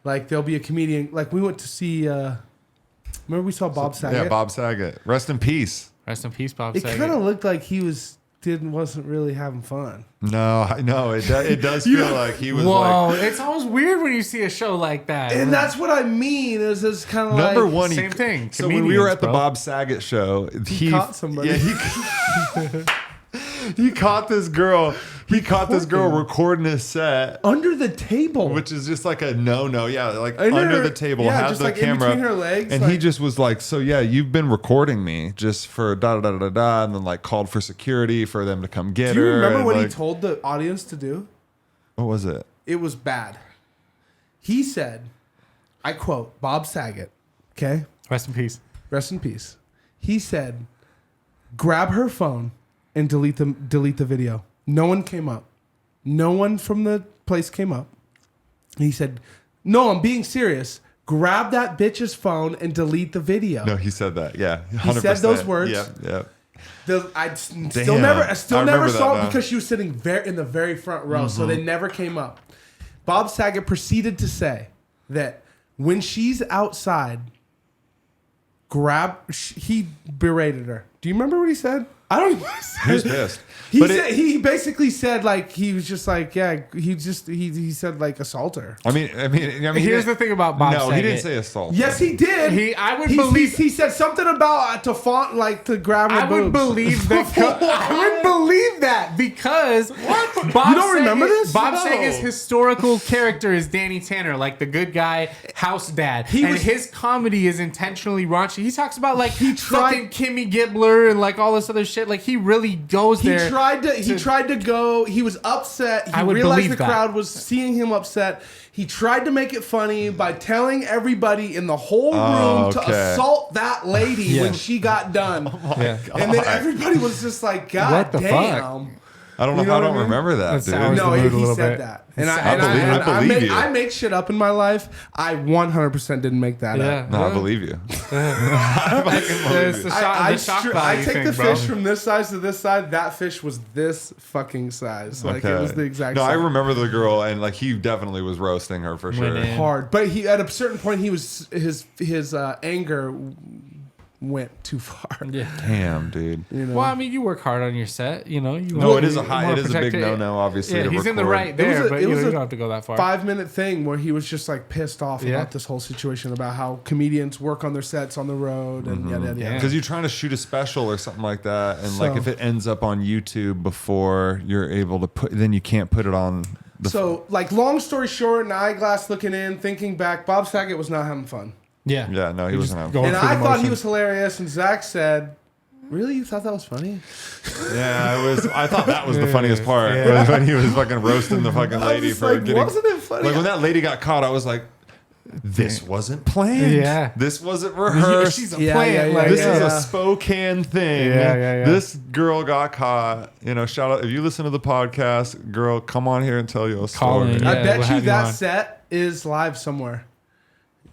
Speaker 7: Like there'll be a comedian. Like we went to see. Remember we saw Bob Saget.
Speaker 1: Yeah, Bob Saget. Rest in peace.
Speaker 8: Rest in peace, Bob
Speaker 7: It
Speaker 8: Saget.
Speaker 7: kind of looked like he wasn't really having fun.
Speaker 1: No, I know. It does feel like he was
Speaker 8: Whoa,
Speaker 1: like.
Speaker 8: it's always weird when you see a show like that.
Speaker 7: And that's what I mean. Is this kind of
Speaker 1: Number
Speaker 7: like,
Speaker 1: one,
Speaker 8: Same thing.
Speaker 1: So when we were at the
Speaker 8: Comedians, bro.
Speaker 1: Bob Saget show, he
Speaker 7: caught somebody.
Speaker 1: Yeah, he caught this girl. He caught this girl recording his set,
Speaker 7: under the table.
Speaker 1: which is just like a no. Yeah, like
Speaker 7: Under
Speaker 1: under
Speaker 7: her-
Speaker 1: the table,
Speaker 7: yeah,
Speaker 1: had
Speaker 7: just
Speaker 1: the
Speaker 7: like in
Speaker 1: camera,
Speaker 7: between her legs,
Speaker 1: and he
Speaker 7: like-
Speaker 1: just was like, "So yeah, you've been recording me just for da da da da da," and then like called for security for them to come get
Speaker 7: Do you
Speaker 1: her.
Speaker 7: remember
Speaker 1: and,
Speaker 7: what he
Speaker 1: like-
Speaker 7: told the audience to do?
Speaker 1: What was it?
Speaker 7: It was bad. He said, I quote, Bob Saget, okay?
Speaker 8: Rest in peace.
Speaker 7: Rest in peace. He said, grab her phone and delete the video. No one came up. No one from the place came up. He said, no, I'm being serious. Grab that bitch's phone and delete the video.
Speaker 1: No, he said that. Yeah, 100%.
Speaker 7: He said those words.
Speaker 1: Yep.
Speaker 7: I still
Speaker 1: Damn.
Speaker 7: never
Speaker 1: I
Speaker 7: saw
Speaker 1: remember
Speaker 7: it
Speaker 1: that now.
Speaker 7: because she was sitting in the very front row, so they never came up. Bob Saget proceeded to say that when she's outside, he berated her. Do you remember what he said? I don't even know what he said.
Speaker 1: He was pissed.
Speaker 7: He basically said like he was just like he said like assault her.
Speaker 1: I mean,
Speaker 8: Here's the thing about Bob
Speaker 1: No,
Speaker 8: Saget.
Speaker 1: he didn't say assault.
Speaker 7: Yes, he did.
Speaker 8: I would believe-
Speaker 7: he said something about to grab her
Speaker 8: I would
Speaker 7: boobs.
Speaker 8: believe that. I would believe that because Bob
Speaker 7: You don't remember this?
Speaker 8: Bob
Speaker 7: No.
Speaker 8: Saget's historical character is Danny Tanner, like the good guy house dad, and his comedy is intentionally raunchy. He talks about like fucking Kimmy Gibbler and like all this other shit. Like he really goes
Speaker 7: He
Speaker 8: there.
Speaker 7: tried to go. He was upset. He
Speaker 8: I would
Speaker 7: realized
Speaker 8: believe
Speaker 7: the
Speaker 8: that.
Speaker 7: crowd was seeing him upset. He tried to make it funny by telling everybody in the whole room to
Speaker 1: okay.
Speaker 7: assault that lady when she got done.
Speaker 8: Yeah.
Speaker 7: And then everybody was just like, God
Speaker 8: What the
Speaker 7: damn.
Speaker 1: I don't know.
Speaker 7: You know
Speaker 1: I
Speaker 7: what
Speaker 1: don't
Speaker 7: I mean?
Speaker 1: remember that,
Speaker 8: That
Speaker 1: dude.
Speaker 8: sours
Speaker 7: No,
Speaker 8: the mood a
Speaker 7: he
Speaker 8: little
Speaker 7: said
Speaker 8: bit.
Speaker 7: that. And
Speaker 1: I believe you.
Speaker 7: I make shit up in my life. I 100% didn't make that up.
Speaker 1: No, I believe you.
Speaker 8: There's the shock
Speaker 7: I
Speaker 8: value
Speaker 7: take
Speaker 8: thing,
Speaker 7: the
Speaker 8: bro.
Speaker 7: fish from this size to this side. That fish was this fucking size. Like it was the exact
Speaker 1: No,
Speaker 7: size.
Speaker 1: I remember the girl, and like he definitely was roasting her for sure.
Speaker 8: in.
Speaker 7: Hard, but he at a certain point he was his anger went too far.
Speaker 8: Yeah.
Speaker 1: Damn, dude.
Speaker 7: You know?
Speaker 8: Well, I mean, you work hard on your set, you know. You
Speaker 1: No,
Speaker 8: want-
Speaker 1: it is
Speaker 8: you
Speaker 1: a high.
Speaker 8: wanna
Speaker 1: It is a
Speaker 8: protect
Speaker 1: big no-no, obviously.
Speaker 8: Yeah,
Speaker 1: to
Speaker 8: he's in the
Speaker 1: record.
Speaker 8: right there, but you don't have to go that far.
Speaker 7: 5-minute thing where he was just like pissed off
Speaker 8: Yeah.
Speaker 7: about this whole situation about how comedians work on their sets on the road and yada yada.
Speaker 8: Yeah.
Speaker 1: Because you're trying to shoot a special or something like that, and like
Speaker 7: So-
Speaker 1: if it ends up on YouTube before you're able to put, then you can't put it on.
Speaker 7: So, like, long story short, an eyeglass looking in, thinking back, Bob Saget was not having fun.
Speaker 8: Yeah.
Speaker 1: Yeah, no, he wasn't having.
Speaker 8: going
Speaker 7: And
Speaker 8: through
Speaker 7: I
Speaker 8: the
Speaker 7: thought he
Speaker 8: motions.
Speaker 7: was hilarious, and Zach said, "Really, you thought that was funny?"
Speaker 1: Yeah, it was. I thought that was the funniest part was when he was fucking roasting the fucking
Speaker 7: I
Speaker 1: lady
Speaker 7: was
Speaker 1: for
Speaker 7: like,
Speaker 1: getting.
Speaker 7: wasn't it funny?
Speaker 1: Like when that lady got caught, I was like, "This wasn't planned.
Speaker 8: Yeah.
Speaker 1: This wasn't rehearsed.
Speaker 8: She's a
Speaker 7: Yeah,
Speaker 8: plant.
Speaker 7: yeah, yeah,
Speaker 8: like,
Speaker 1: This
Speaker 7: yeah.
Speaker 1: is a Spokane thing.
Speaker 8: Yeah.
Speaker 1: This girl got caught. You know, shout out if you listen to the podcast, girl, come on here and tell your
Speaker 8: Call
Speaker 1: story.
Speaker 8: in.
Speaker 7: I
Speaker 8: Yeah,
Speaker 7: bet
Speaker 8: we'll
Speaker 7: you
Speaker 8: have you
Speaker 7: that
Speaker 8: on.
Speaker 7: set is live somewhere.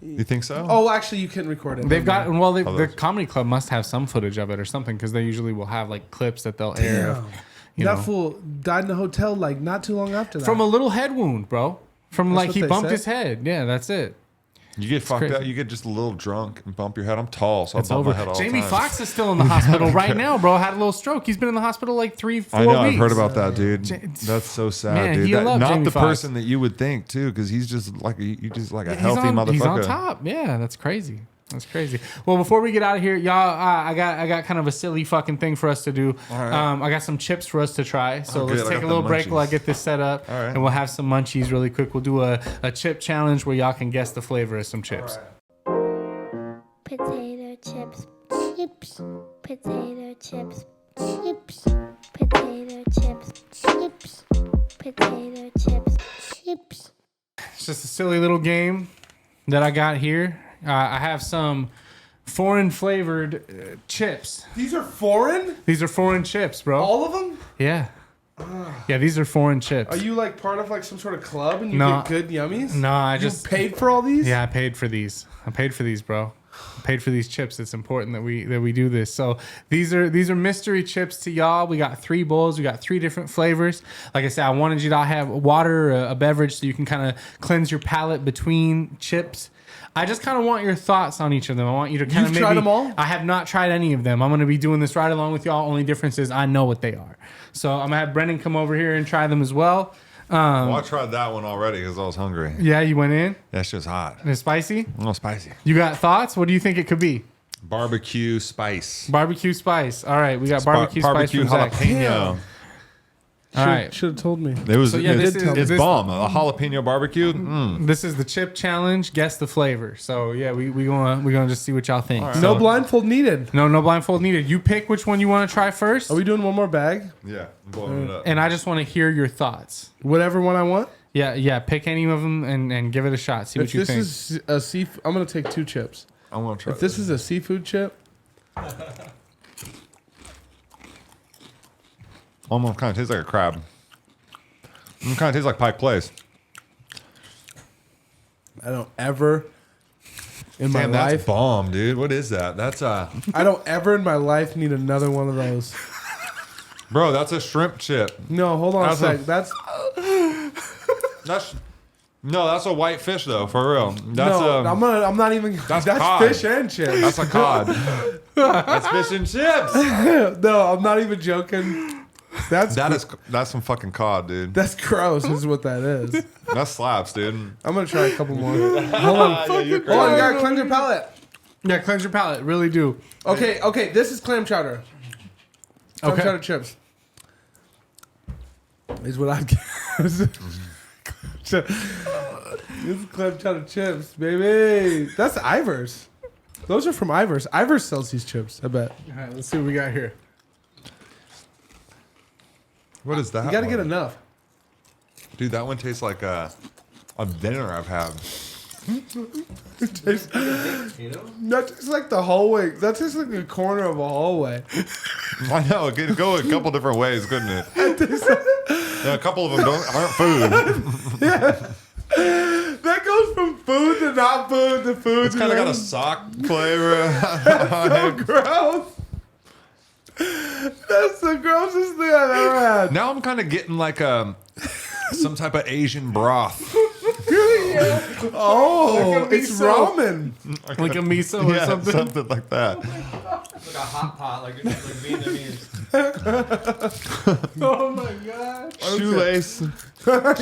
Speaker 1: You think so?
Speaker 7: Oh, actually, you can record it.
Speaker 8: They've got the
Speaker 1: those-
Speaker 8: comedy club must have some footage of it or something because they usually will have like clips that they'll air. Of, you
Speaker 7: That
Speaker 8: know,
Speaker 7: fool died in a hotel like not too long after that.
Speaker 8: from a little head wound, bro. From
Speaker 7: That's
Speaker 8: like
Speaker 7: what
Speaker 8: he
Speaker 7: they
Speaker 8: bumped
Speaker 7: said?
Speaker 8: his head. Yeah, that's it.
Speaker 1: You get fucked
Speaker 8: crazy.
Speaker 1: up. You get just a little drunk and bump your head. I'm tall, so
Speaker 8: It's
Speaker 1: I bump
Speaker 8: over.
Speaker 1: my head all
Speaker 8: Jamie
Speaker 1: the time.
Speaker 8: Foxx is still in the hospital right now, bro. Had a little stroke. He's been in the hospital like 3-4
Speaker 1: I know.
Speaker 8: weeks.
Speaker 1: I've heard about that, dude.
Speaker 8: Ja-
Speaker 1: That's so sad,
Speaker 8: Man,
Speaker 1: dude.
Speaker 8: heal
Speaker 1: That,
Speaker 8: up,
Speaker 1: not
Speaker 8: Jamie
Speaker 1: the
Speaker 8: Foxx.
Speaker 1: person that you would think too, because he's just like a healthy motherfucker.
Speaker 8: He's on top. Yeah, that's crazy. That's crazy. Well, before we get out of here, y'all, I got kind of a silly fucking thing for us to do.
Speaker 1: All right.
Speaker 8: I got some chips for us to try. So
Speaker 1: Oh, good.
Speaker 8: let's
Speaker 1: I
Speaker 8: take
Speaker 1: got
Speaker 8: a little
Speaker 1: the
Speaker 8: break while I
Speaker 1: munchies.
Speaker 8: get this set up,
Speaker 1: All right.
Speaker 8: and we'll have some munchies really quick. We'll do a chip challenge where y'all can guess the flavor of some chips.
Speaker 9: Potato chips, chips, potato chips, chips, potato chips, chips, potato chips, chips.
Speaker 8: It's just a silly little game that I got here. I have some foreign flavored chips.
Speaker 7: These are foreign?
Speaker 8: These are foreign chips, bro.
Speaker 7: All of them?
Speaker 8: Yeah. Yeah, these are foreign chips.
Speaker 7: Are you like part of like some sort of club and you
Speaker 8: No.
Speaker 7: get good yummies?
Speaker 8: No, I
Speaker 7: You
Speaker 8: just
Speaker 7: paid for all these?
Speaker 8: Yeah, I paid for these. Bro. I paid for these chips. It's important that we do this. So these are mystery chips to y'all. We got 3 bowls. We got 3 different flavors. Like I said, I wanted you to have water, a beverage, so you can kind of cleanse your palate between chips. I just kind of want your thoughts on each of them. I want you to kind of
Speaker 7: You've tried them all?
Speaker 8: I have not tried any of them. I'm going to be doing this right along with y'all. Only difference is I know what they are. So I'm going to have Brendan come over here and try them as well.
Speaker 1: Well, I tried that one already because I was hungry.
Speaker 8: Yeah, you went in.
Speaker 1: That's just hot.
Speaker 8: It's spicy.
Speaker 1: A little spicy.
Speaker 8: You got thoughts? What do you think it could be?
Speaker 1: Barbecue spice.
Speaker 8: Barbecue spice. All right, we got barbecue spice
Speaker 1: Barbecue
Speaker 8: from Zach.
Speaker 1: jalapeno.
Speaker 8: All right.
Speaker 7: Should have told me.
Speaker 1: It was.
Speaker 8: So, yeah, this is-
Speaker 1: it's
Speaker 8: this-
Speaker 1: bomb. A jalapeno barbecue.
Speaker 8: This is the chip challenge. Guess the flavor. So yeah, we gonna just see what y'all think.
Speaker 1: right.
Speaker 8: So-
Speaker 7: No blindfold needed.
Speaker 8: no blindfold needed. You pick which one you want to try first,
Speaker 7: Are we doing one more bag?
Speaker 1: Yeah, I'm blowing it up.
Speaker 8: and I just want to hear your thoughts.
Speaker 7: Whatever one I want?
Speaker 8: Yeah. Pick any of them and give it a shot. See what
Speaker 7: If
Speaker 8: you
Speaker 7: this
Speaker 8: think.
Speaker 7: is a seafood, I'm going to take 2 chips.
Speaker 1: I want to try.
Speaker 7: If this is a seafood chip,
Speaker 1: almost kind of tastes like a crab. It kind of tastes like Pike Place.
Speaker 7: I don't ever in my
Speaker 1: Damn, that's
Speaker 7: life,
Speaker 1: bomb, dude. What is that? That's
Speaker 7: I don't ever in my life need another one of those.
Speaker 1: bro. That's a shrimp chip.
Speaker 7: No, hold on a
Speaker 1: That's a-
Speaker 7: sec. That's
Speaker 1: That's a white fish though, for real. That's
Speaker 7: no.
Speaker 1: a
Speaker 7: I'm not even. That's
Speaker 1: cod.
Speaker 7: fish and chips.
Speaker 1: that's a cod. That's fish and chips.
Speaker 7: No, I'm not even joking. That's
Speaker 1: That's some fucking cod, dude.
Speaker 7: that's gross. Is what that is.
Speaker 1: That slaps, dude.
Speaker 7: I'm gonna try a couple more. Hold on, hold on. You gotta cleanse your palate.
Speaker 8: Yeah, cleanse your palate. Really do.
Speaker 7: Okay. This is clam chowder. Clam
Speaker 8: Okay.
Speaker 7: chowder chips. Is what I get. This is clam chowder chips, baby. That's Ivar's. Those are from Ivar's. Ivar's sells these chips. I bet.
Speaker 8: All right, let's see what we got here.
Speaker 1: What is that?
Speaker 7: You gotta
Speaker 1: one?
Speaker 7: get enough.
Speaker 1: Dude, that one tastes like a dinner I've had.
Speaker 7: That tastes like the hallway. That tastes like the corner of a hallway.
Speaker 1: I know it could go a couple different ways, couldn't it? Yeah, a couple of them aren't food.
Speaker 7: That goes from food to not food to food.
Speaker 1: It's kind of got a sock flavor.
Speaker 7: so gross. That's the grossest thing I've ever had.
Speaker 1: Now I'm kind of getting like some type of Asian broth.
Speaker 7: Oh,
Speaker 8: Like a
Speaker 7: it's
Speaker 8: miso.
Speaker 7: ramen.
Speaker 8: Like a miso or
Speaker 1: Yeah,
Speaker 8: something.
Speaker 1: something like that.
Speaker 6: Like a hot pot, like Vietnamese.
Speaker 8: Oh my god.
Speaker 1: Shoelace.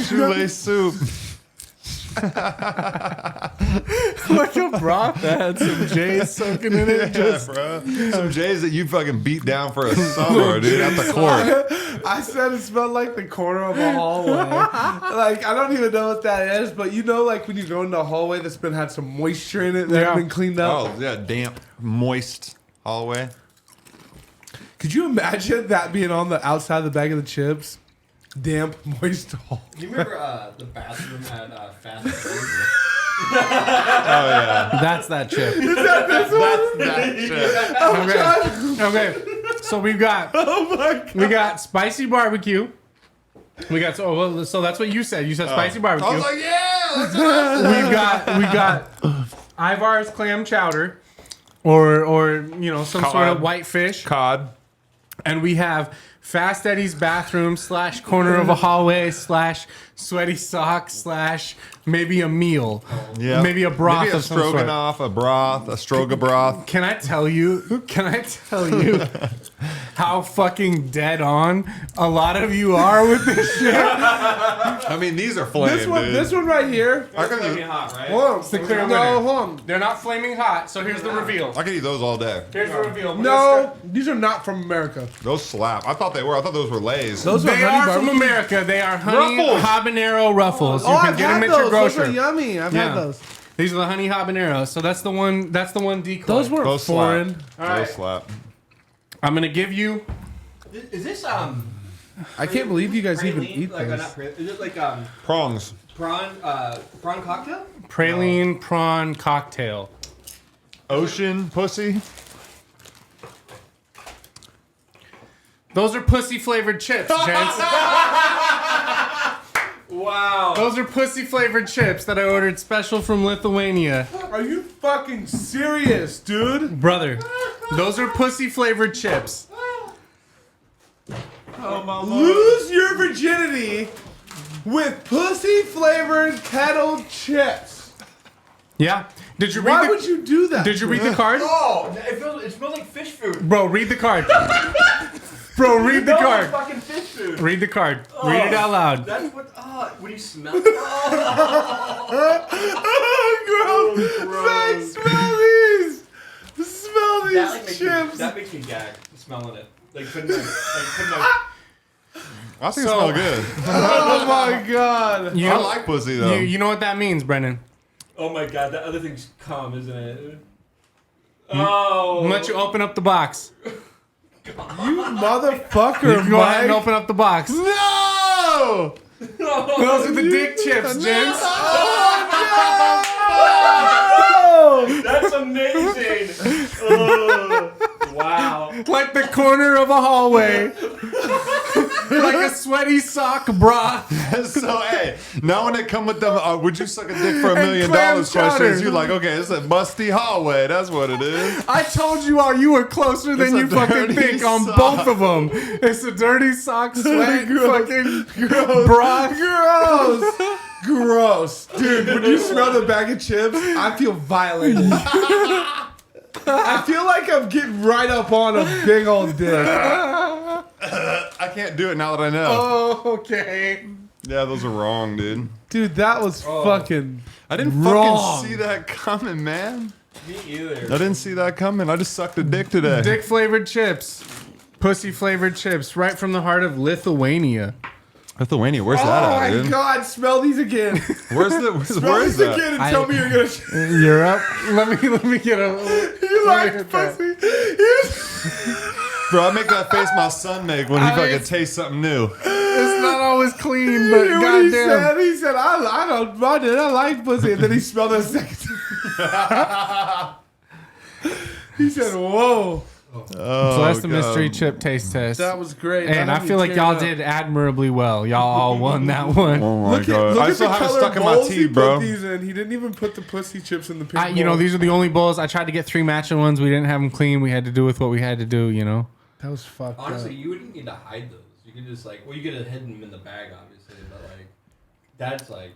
Speaker 1: Shoelace soup.
Speaker 8: Like a broth that had some J's soaking in it. Just
Speaker 1: bro. Some J's that you fucking beat down for a summer, dude, at the court.
Speaker 7: I said it smelled like the corner of a hallway. Like, I don't even know what that is, but you know, like when you go in the hallway that's had some moisture in it that
Speaker 8: Yeah.
Speaker 7: hasn't been cleaned up.
Speaker 1: Oh, yeah, damp, moist hallway.
Speaker 7: Could you imagine that being on the outside of the bag of the chips? Damp, moist hall.
Speaker 6: You remember the bathroom at Fast Food?
Speaker 1: Oh, yeah.
Speaker 8: that's that chip.
Speaker 1: That's that shit.
Speaker 8: Okay. So we've got we got spicy barbecue. We got so that's what you said. You said spicy barbecue.
Speaker 1: I was like, yeah, let's
Speaker 8: We've got Ivar's clam chowder, or you know, some sort of
Speaker 1: Cod.
Speaker 8: white fish.
Speaker 1: Cod.
Speaker 8: And we have Fast Eddie's bathroom / corner of a hallway / sweaty sock / maybe a meal.
Speaker 1: Yeah.
Speaker 8: Maybe a broth
Speaker 1: Maybe a
Speaker 8: of some sort.
Speaker 1: stroganoff, a broth, a stroga broth.
Speaker 8: Can I tell you how fucking dead on a lot of you are with this shit?
Speaker 1: I mean, these are flame, dude.
Speaker 7: This one right here.
Speaker 1: I could eat,
Speaker 6: hot, right?
Speaker 7: Hold on.
Speaker 8: It's the clear
Speaker 7: No,
Speaker 8: winner.
Speaker 7: hold on.
Speaker 8: They're not flaming hot, so here's the reveal.
Speaker 1: I could eat those all day.
Speaker 8: Here's the reveal.
Speaker 7: No, these are not from America.
Speaker 1: Those slap. I thought they were. I thought those were Lay's.
Speaker 7: Those
Speaker 8: They
Speaker 7: honey
Speaker 8: are from
Speaker 7: barbecue.
Speaker 8: America. They are honey
Speaker 1: Ruffles.
Speaker 8: habanero ruffles. You
Speaker 7: Oh,
Speaker 8: can
Speaker 7: I've
Speaker 8: get them
Speaker 7: had
Speaker 8: at your
Speaker 7: those. Those
Speaker 8: grocer.
Speaker 7: are yummy. I've
Speaker 8: Yeah.
Speaker 7: had those.
Speaker 8: These are the honey habaneros. So that's the one. That's the one decoy.
Speaker 7: Those weren't
Speaker 1: Those
Speaker 7: foreign.
Speaker 1: slap.
Speaker 8: right.
Speaker 1: Those slap.
Speaker 8: I'm gonna give you.
Speaker 6: Is this
Speaker 7: I can't believe you guys even eat
Speaker 6: like,
Speaker 7: those.
Speaker 6: not praline, is it like
Speaker 1: Prongs.
Speaker 6: prawn cocktail?
Speaker 8: Praline prawn cocktail.
Speaker 1: Ocean pussy.
Speaker 8: Those are pussy flavored chips, gents.
Speaker 6: Wow.
Speaker 8: Those are pussy flavored chips that I ordered special from Lithuania.
Speaker 7: Are you fucking serious, dude?
Speaker 8: Brother, those are pussy flavored chips.
Speaker 7: Lose your virginity with pussy flavored kettle chips.
Speaker 8: Yeah. Did you read
Speaker 7: Why
Speaker 8: the
Speaker 7: would you do that?
Speaker 8: Did you read the card?
Speaker 6: Oh, it smells like fish food.
Speaker 8: Bro, read the card. Bro, read the
Speaker 6: No, it's
Speaker 8: card.
Speaker 6: fucking fish food.
Speaker 8: Read the card. Read it out loud.
Speaker 6: That's what. When you smell it.
Speaker 7: Zach, smell these. Smell these
Speaker 6: That, like, makes me,
Speaker 7: chips.
Speaker 6: that makes me gag smelling it. Like putting my
Speaker 1: I think
Speaker 8: So-
Speaker 1: it smells good.
Speaker 7: Oh my god.
Speaker 8: You
Speaker 1: I
Speaker 8: know,
Speaker 1: like pussy though.
Speaker 8: you know what that means, Brendan.
Speaker 6: Oh my god, that other thing's cum, isn't it? Oh.
Speaker 8: I'll let you open up the box.
Speaker 7: You motherfucker,
Speaker 8: You can go ahead and
Speaker 7: Mike.
Speaker 8: open up the box.
Speaker 1: No!
Speaker 8: Those are the dick chips, gents.
Speaker 6: That's amazing. Wow.
Speaker 8: Like the corner of a hallway. Like a sweaty sock broth.
Speaker 1: So hey, now when it come with them, would you suck a dick for $1 million
Speaker 8: clam
Speaker 1: questions?
Speaker 8: chowder.
Speaker 1: You like, okay, it's a musty hallway. That's what it is.
Speaker 8: I told you all you were closer than
Speaker 1: It's a
Speaker 8: you fucking
Speaker 1: dirty
Speaker 8: think on
Speaker 1: sock.
Speaker 8: both of them. It's a dirty sock, sweat, fucking
Speaker 7: Gross.
Speaker 8: broth.
Speaker 7: Gross. Gross. Dude, when you smell the bag of chips, I feel violated. I feel like I'm getting right up on a big old dick.
Speaker 1: I can't do it now that I know.
Speaker 8: Oh, okay.
Speaker 1: Yeah, those are wrong, dude.
Speaker 7: Dude, that was fucking
Speaker 1: I didn't
Speaker 7: wrong.
Speaker 1: fucking see that coming, man.
Speaker 6: Me either.
Speaker 1: I didn't see that coming. I just sucked a dick today.
Speaker 8: Dick flavored chips. Pussy flavored chips right from the heart of Lithuania.
Speaker 1: Lithuania, where's
Speaker 7: Oh
Speaker 1: that at,
Speaker 7: my
Speaker 1: dude?
Speaker 7: god, smell these again.
Speaker 1: Where's the?
Speaker 7: Smell
Speaker 1: Where is
Speaker 7: these
Speaker 1: that?
Speaker 7: again and tell me you're gonna.
Speaker 8: Europe. Let me get a.
Speaker 7: You like pussy?
Speaker 1: Bro, I make that face my son make when he fucking tastes something new.
Speaker 8: It's not always clean, but
Speaker 7: What he
Speaker 8: goddamn.
Speaker 7: said, he said, I don't mind it. I like pussy. And then he smelled it a second time. He said, whoa.
Speaker 8: So that's the mystery chip taste test.
Speaker 7: That was great.
Speaker 8: And
Speaker 7: That
Speaker 8: I
Speaker 7: had
Speaker 8: feel
Speaker 7: me
Speaker 8: like
Speaker 7: tearing
Speaker 8: y'all
Speaker 7: up.
Speaker 8: did admirably well. Y'all all won that one.
Speaker 1: Oh my
Speaker 7: Look
Speaker 1: god! I
Speaker 7: at
Speaker 1: still
Speaker 7: the
Speaker 1: have it
Speaker 7: color
Speaker 1: stuck in my
Speaker 7: bowls he
Speaker 1: teeth, bro.
Speaker 7: put these in. He didn't even put the pussy chips in the pink
Speaker 8: You know,
Speaker 7: bowl.
Speaker 8: these are the only bowls. I tried to get 3 matching ones. We didn't have them clean. We had to do with what we had to do, you know?
Speaker 7: That was fucked
Speaker 6: Honestly,
Speaker 7: up.
Speaker 6: you wouldn't need to hide those. You could just like, well, you could have hidden them in the bag, obviously, but like, that's like,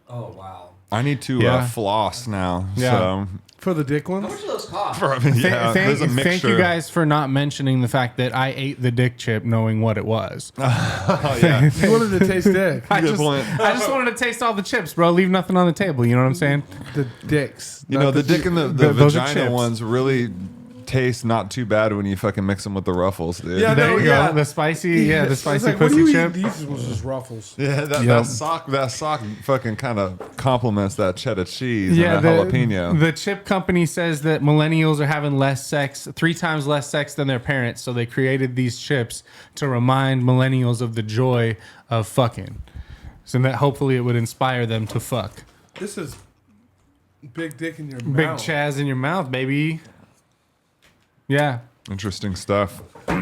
Speaker 6: oh wow.
Speaker 1: I need to
Speaker 8: Yeah.
Speaker 1: floss now.
Speaker 8: Yeah.
Speaker 7: For the dick
Speaker 6: How
Speaker 7: ones?
Speaker 6: much do those cost?
Speaker 1: So, yeah, there's a mixture.
Speaker 8: Thank you guys for not mentioning the fact that I ate the dick chip knowing what it was.
Speaker 1: Oh, yeah.
Speaker 7: You wanted to taste dick.
Speaker 8: I
Speaker 1: Good point.
Speaker 8: just wanted to taste all the chips, bro. Leave nothing on the table. You know what I'm saying?
Speaker 7: The dicks.
Speaker 1: You know, the dick and the
Speaker 8: Those are
Speaker 1: vagina
Speaker 8: chips.
Speaker 1: ones really taste not too bad when you fucking mix them with the ruffles, dude.
Speaker 7: Yeah,
Speaker 8: There
Speaker 7: no,
Speaker 8: you
Speaker 7: yeah.
Speaker 8: go. The spicy, the
Speaker 7: It's
Speaker 8: spicy
Speaker 7: like, what do
Speaker 8: pussy
Speaker 7: you
Speaker 8: chip.
Speaker 7: eat? These was just ruffles.
Speaker 1: Yeah, that sock fucking kind of complements that cheddar cheese
Speaker 8: Yeah,
Speaker 1: and that jalapeno.
Speaker 8: the chip company says that millennials are having less sex, 3 times less sex than their parents. So they created these chips to remind millennials of the joy of fucking. So that hopefully it would inspire them to fuck.
Speaker 7: This is big dick in your
Speaker 8: Big
Speaker 7: mouth.
Speaker 8: Chaz in your mouth, baby. Yeah.
Speaker 1: Interesting stuff.
Speaker 8: All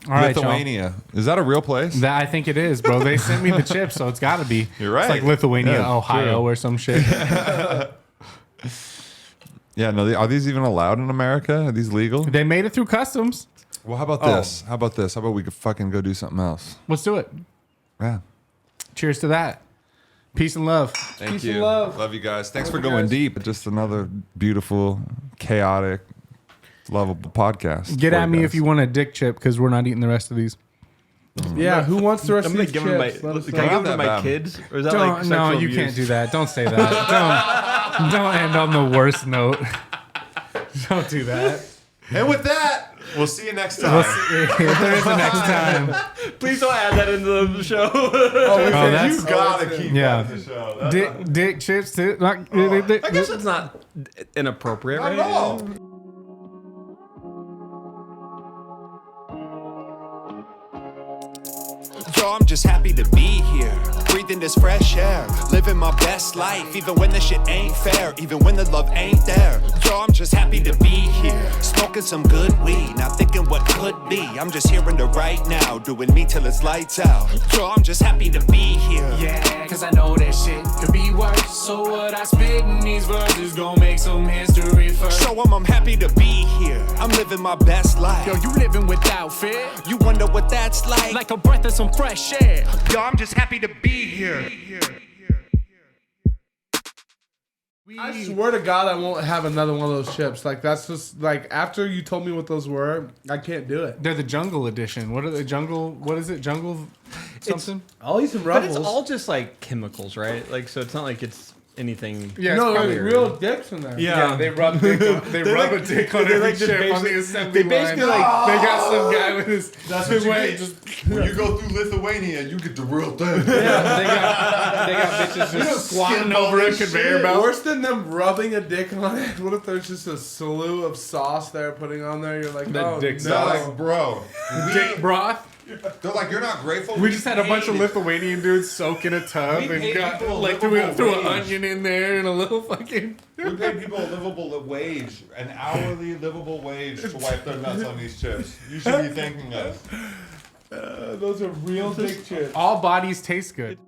Speaker 8: right, y'all.
Speaker 1: Lithuania. Is that a real place?
Speaker 8: That I think it is, bro. They sent me the chips, so it's got to be.
Speaker 1: You're right.
Speaker 8: It's like Lithuania,
Speaker 1: Yeah,
Speaker 8: Ohio,
Speaker 1: true.
Speaker 8: or some shit.
Speaker 1: Yeah, no. Are these even allowed in America? Are these legal?
Speaker 8: They made it through customs.
Speaker 1: Well, how about this? How about this? How about we could fucking go do something else?
Speaker 8: Let's do it.
Speaker 1: Yeah.
Speaker 8: Cheers to that. Peace and love.
Speaker 1: Thank
Speaker 7: Peace
Speaker 1: you.
Speaker 7: and love.
Speaker 1: Love you guys. Thanks
Speaker 7: Love
Speaker 1: for
Speaker 7: you
Speaker 1: going
Speaker 7: guys.
Speaker 1: deep. Just another beautiful, chaotic, lovable podcast.
Speaker 8: Get
Speaker 1: for
Speaker 8: at me
Speaker 1: guys.
Speaker 8: if you want a dick chip because we're not eating the rest of these.
Speaker 7: Yeah, who wants the rest
Speaker 6: I'm
Speaker 7: of
Speaker 6: gonna
Speaker 7: these
Speaker 6: give them
Speaker 7: chips? Let us
Speaker 6: can
Speaker 7: know.
Speaker 6: I give
Speaker 1: Not
Speaker 6: them to
Speaker 1: that
Speaker 6: my
Speaker 1: bad.
Speaker 6: kids? Or is that
Speaker 8: Don't,
Speaker 6: like
Speaker 8: no,
Speaker 6: sexual
Speaker 8: you
Speaker 6: abuse?
Speaker 8: can't do that. Don't say that. Don't end on the worst note. Don't do that.
Speaker 1: And with that, we'll see you next time.
Speaker 8: If there is a next time.
Speaker 6: Please don't add that into the show.
Speaker 8: Oh, that's
Speaker 1: You gotta keep
Speaker 8: yeah.
Speaker 1: that in the show. That's
Speaker 8: Dick chips. Too.
Speaker 6: I guess it's not inappropriate,
Speaker 1: not
Speaker 6: right?
Speaker 1: at all.
Speaker 10: Yo, I'm just happy to be here, breathing this fresh air, living my best life, even when the shit ain't fair, even when the love ain't there. Yo, I'm just happy to be here, smoking some good weed, not thinking what could be. I'm just here in the right now, doing me till it's lights out. Yo, I'm just happy to be here.
Speaker 11: Yeah, cause I know that shit could be worse. So what I spit in these verses gon' make some history first.
Speaker 10: Show 'em I'm happy to be here, I'm living my best life.
Speaker 11: Yo, you living without fear,
Speaker 10: You wonder what that's like?
Speaker 11: like a breath of some fresh air.
Speaker 3: Yo, I'm just happy to be here.
Speaker 7: I swear to God, I won't have another one of those chips. Like, that's just, like, after you told me what those were, I can't do it.
Speaker 8: They're the jungle edition. What are the jungle? What is it? Jungle something?
Speaker 7: I'll eat some
Speaker 6: But
Speaker 7: Ruffles.
Speaker 6: it's all just like chemicals, right? Like, so it's not like it's anything.
Speaker 8: Yeah,
Speaker 7: no,
Speaker 8: it's probably
Speaker 7: there's real dicks in there.
Speaker 8: Yeah, they rub dick on, they rub a dick on every chip on the assembly line. They got some guy with his
Speaker 1: When you go through Lithuania, you get the real thing.
Speaker 8: they got bitches just squatting over a conveyor belt.
Speaker 7: Worse than them rubbing a dick on it. What if there's just a slew of sauce they're putting on there? You're like,
Speaker 8: That
Speaker 7: oh,
Speaker 8: dick
Speaker 7: no.
Speaker 8: sauce.
Speaker 1: Like, bro.
Speaker 8: Dick broth.
Speaker 1: They're like, you're not grateful.
Speaker 8: We just had a bunch of
Speaker 1: hate it.
Speaker 8: Lithuanian dudes soak in a tub
Speaker 1: We
Speaker 8: and
Speaker 1: paid
Speaker 8: got
Speaker 1: people a
Speaker 8: like
Speaker 1: livable
Speaker 8: threw an
Speaker 1: wage.
Speaker 8: onion in there and a little fucking.
Speaker 1: We pay people a livable wage, an hourly livable wage to wipe their nuts on these chips. You should be thanking us.
Speaker 7: Those are real dick chips.
Speaker 8: All bodies taste good.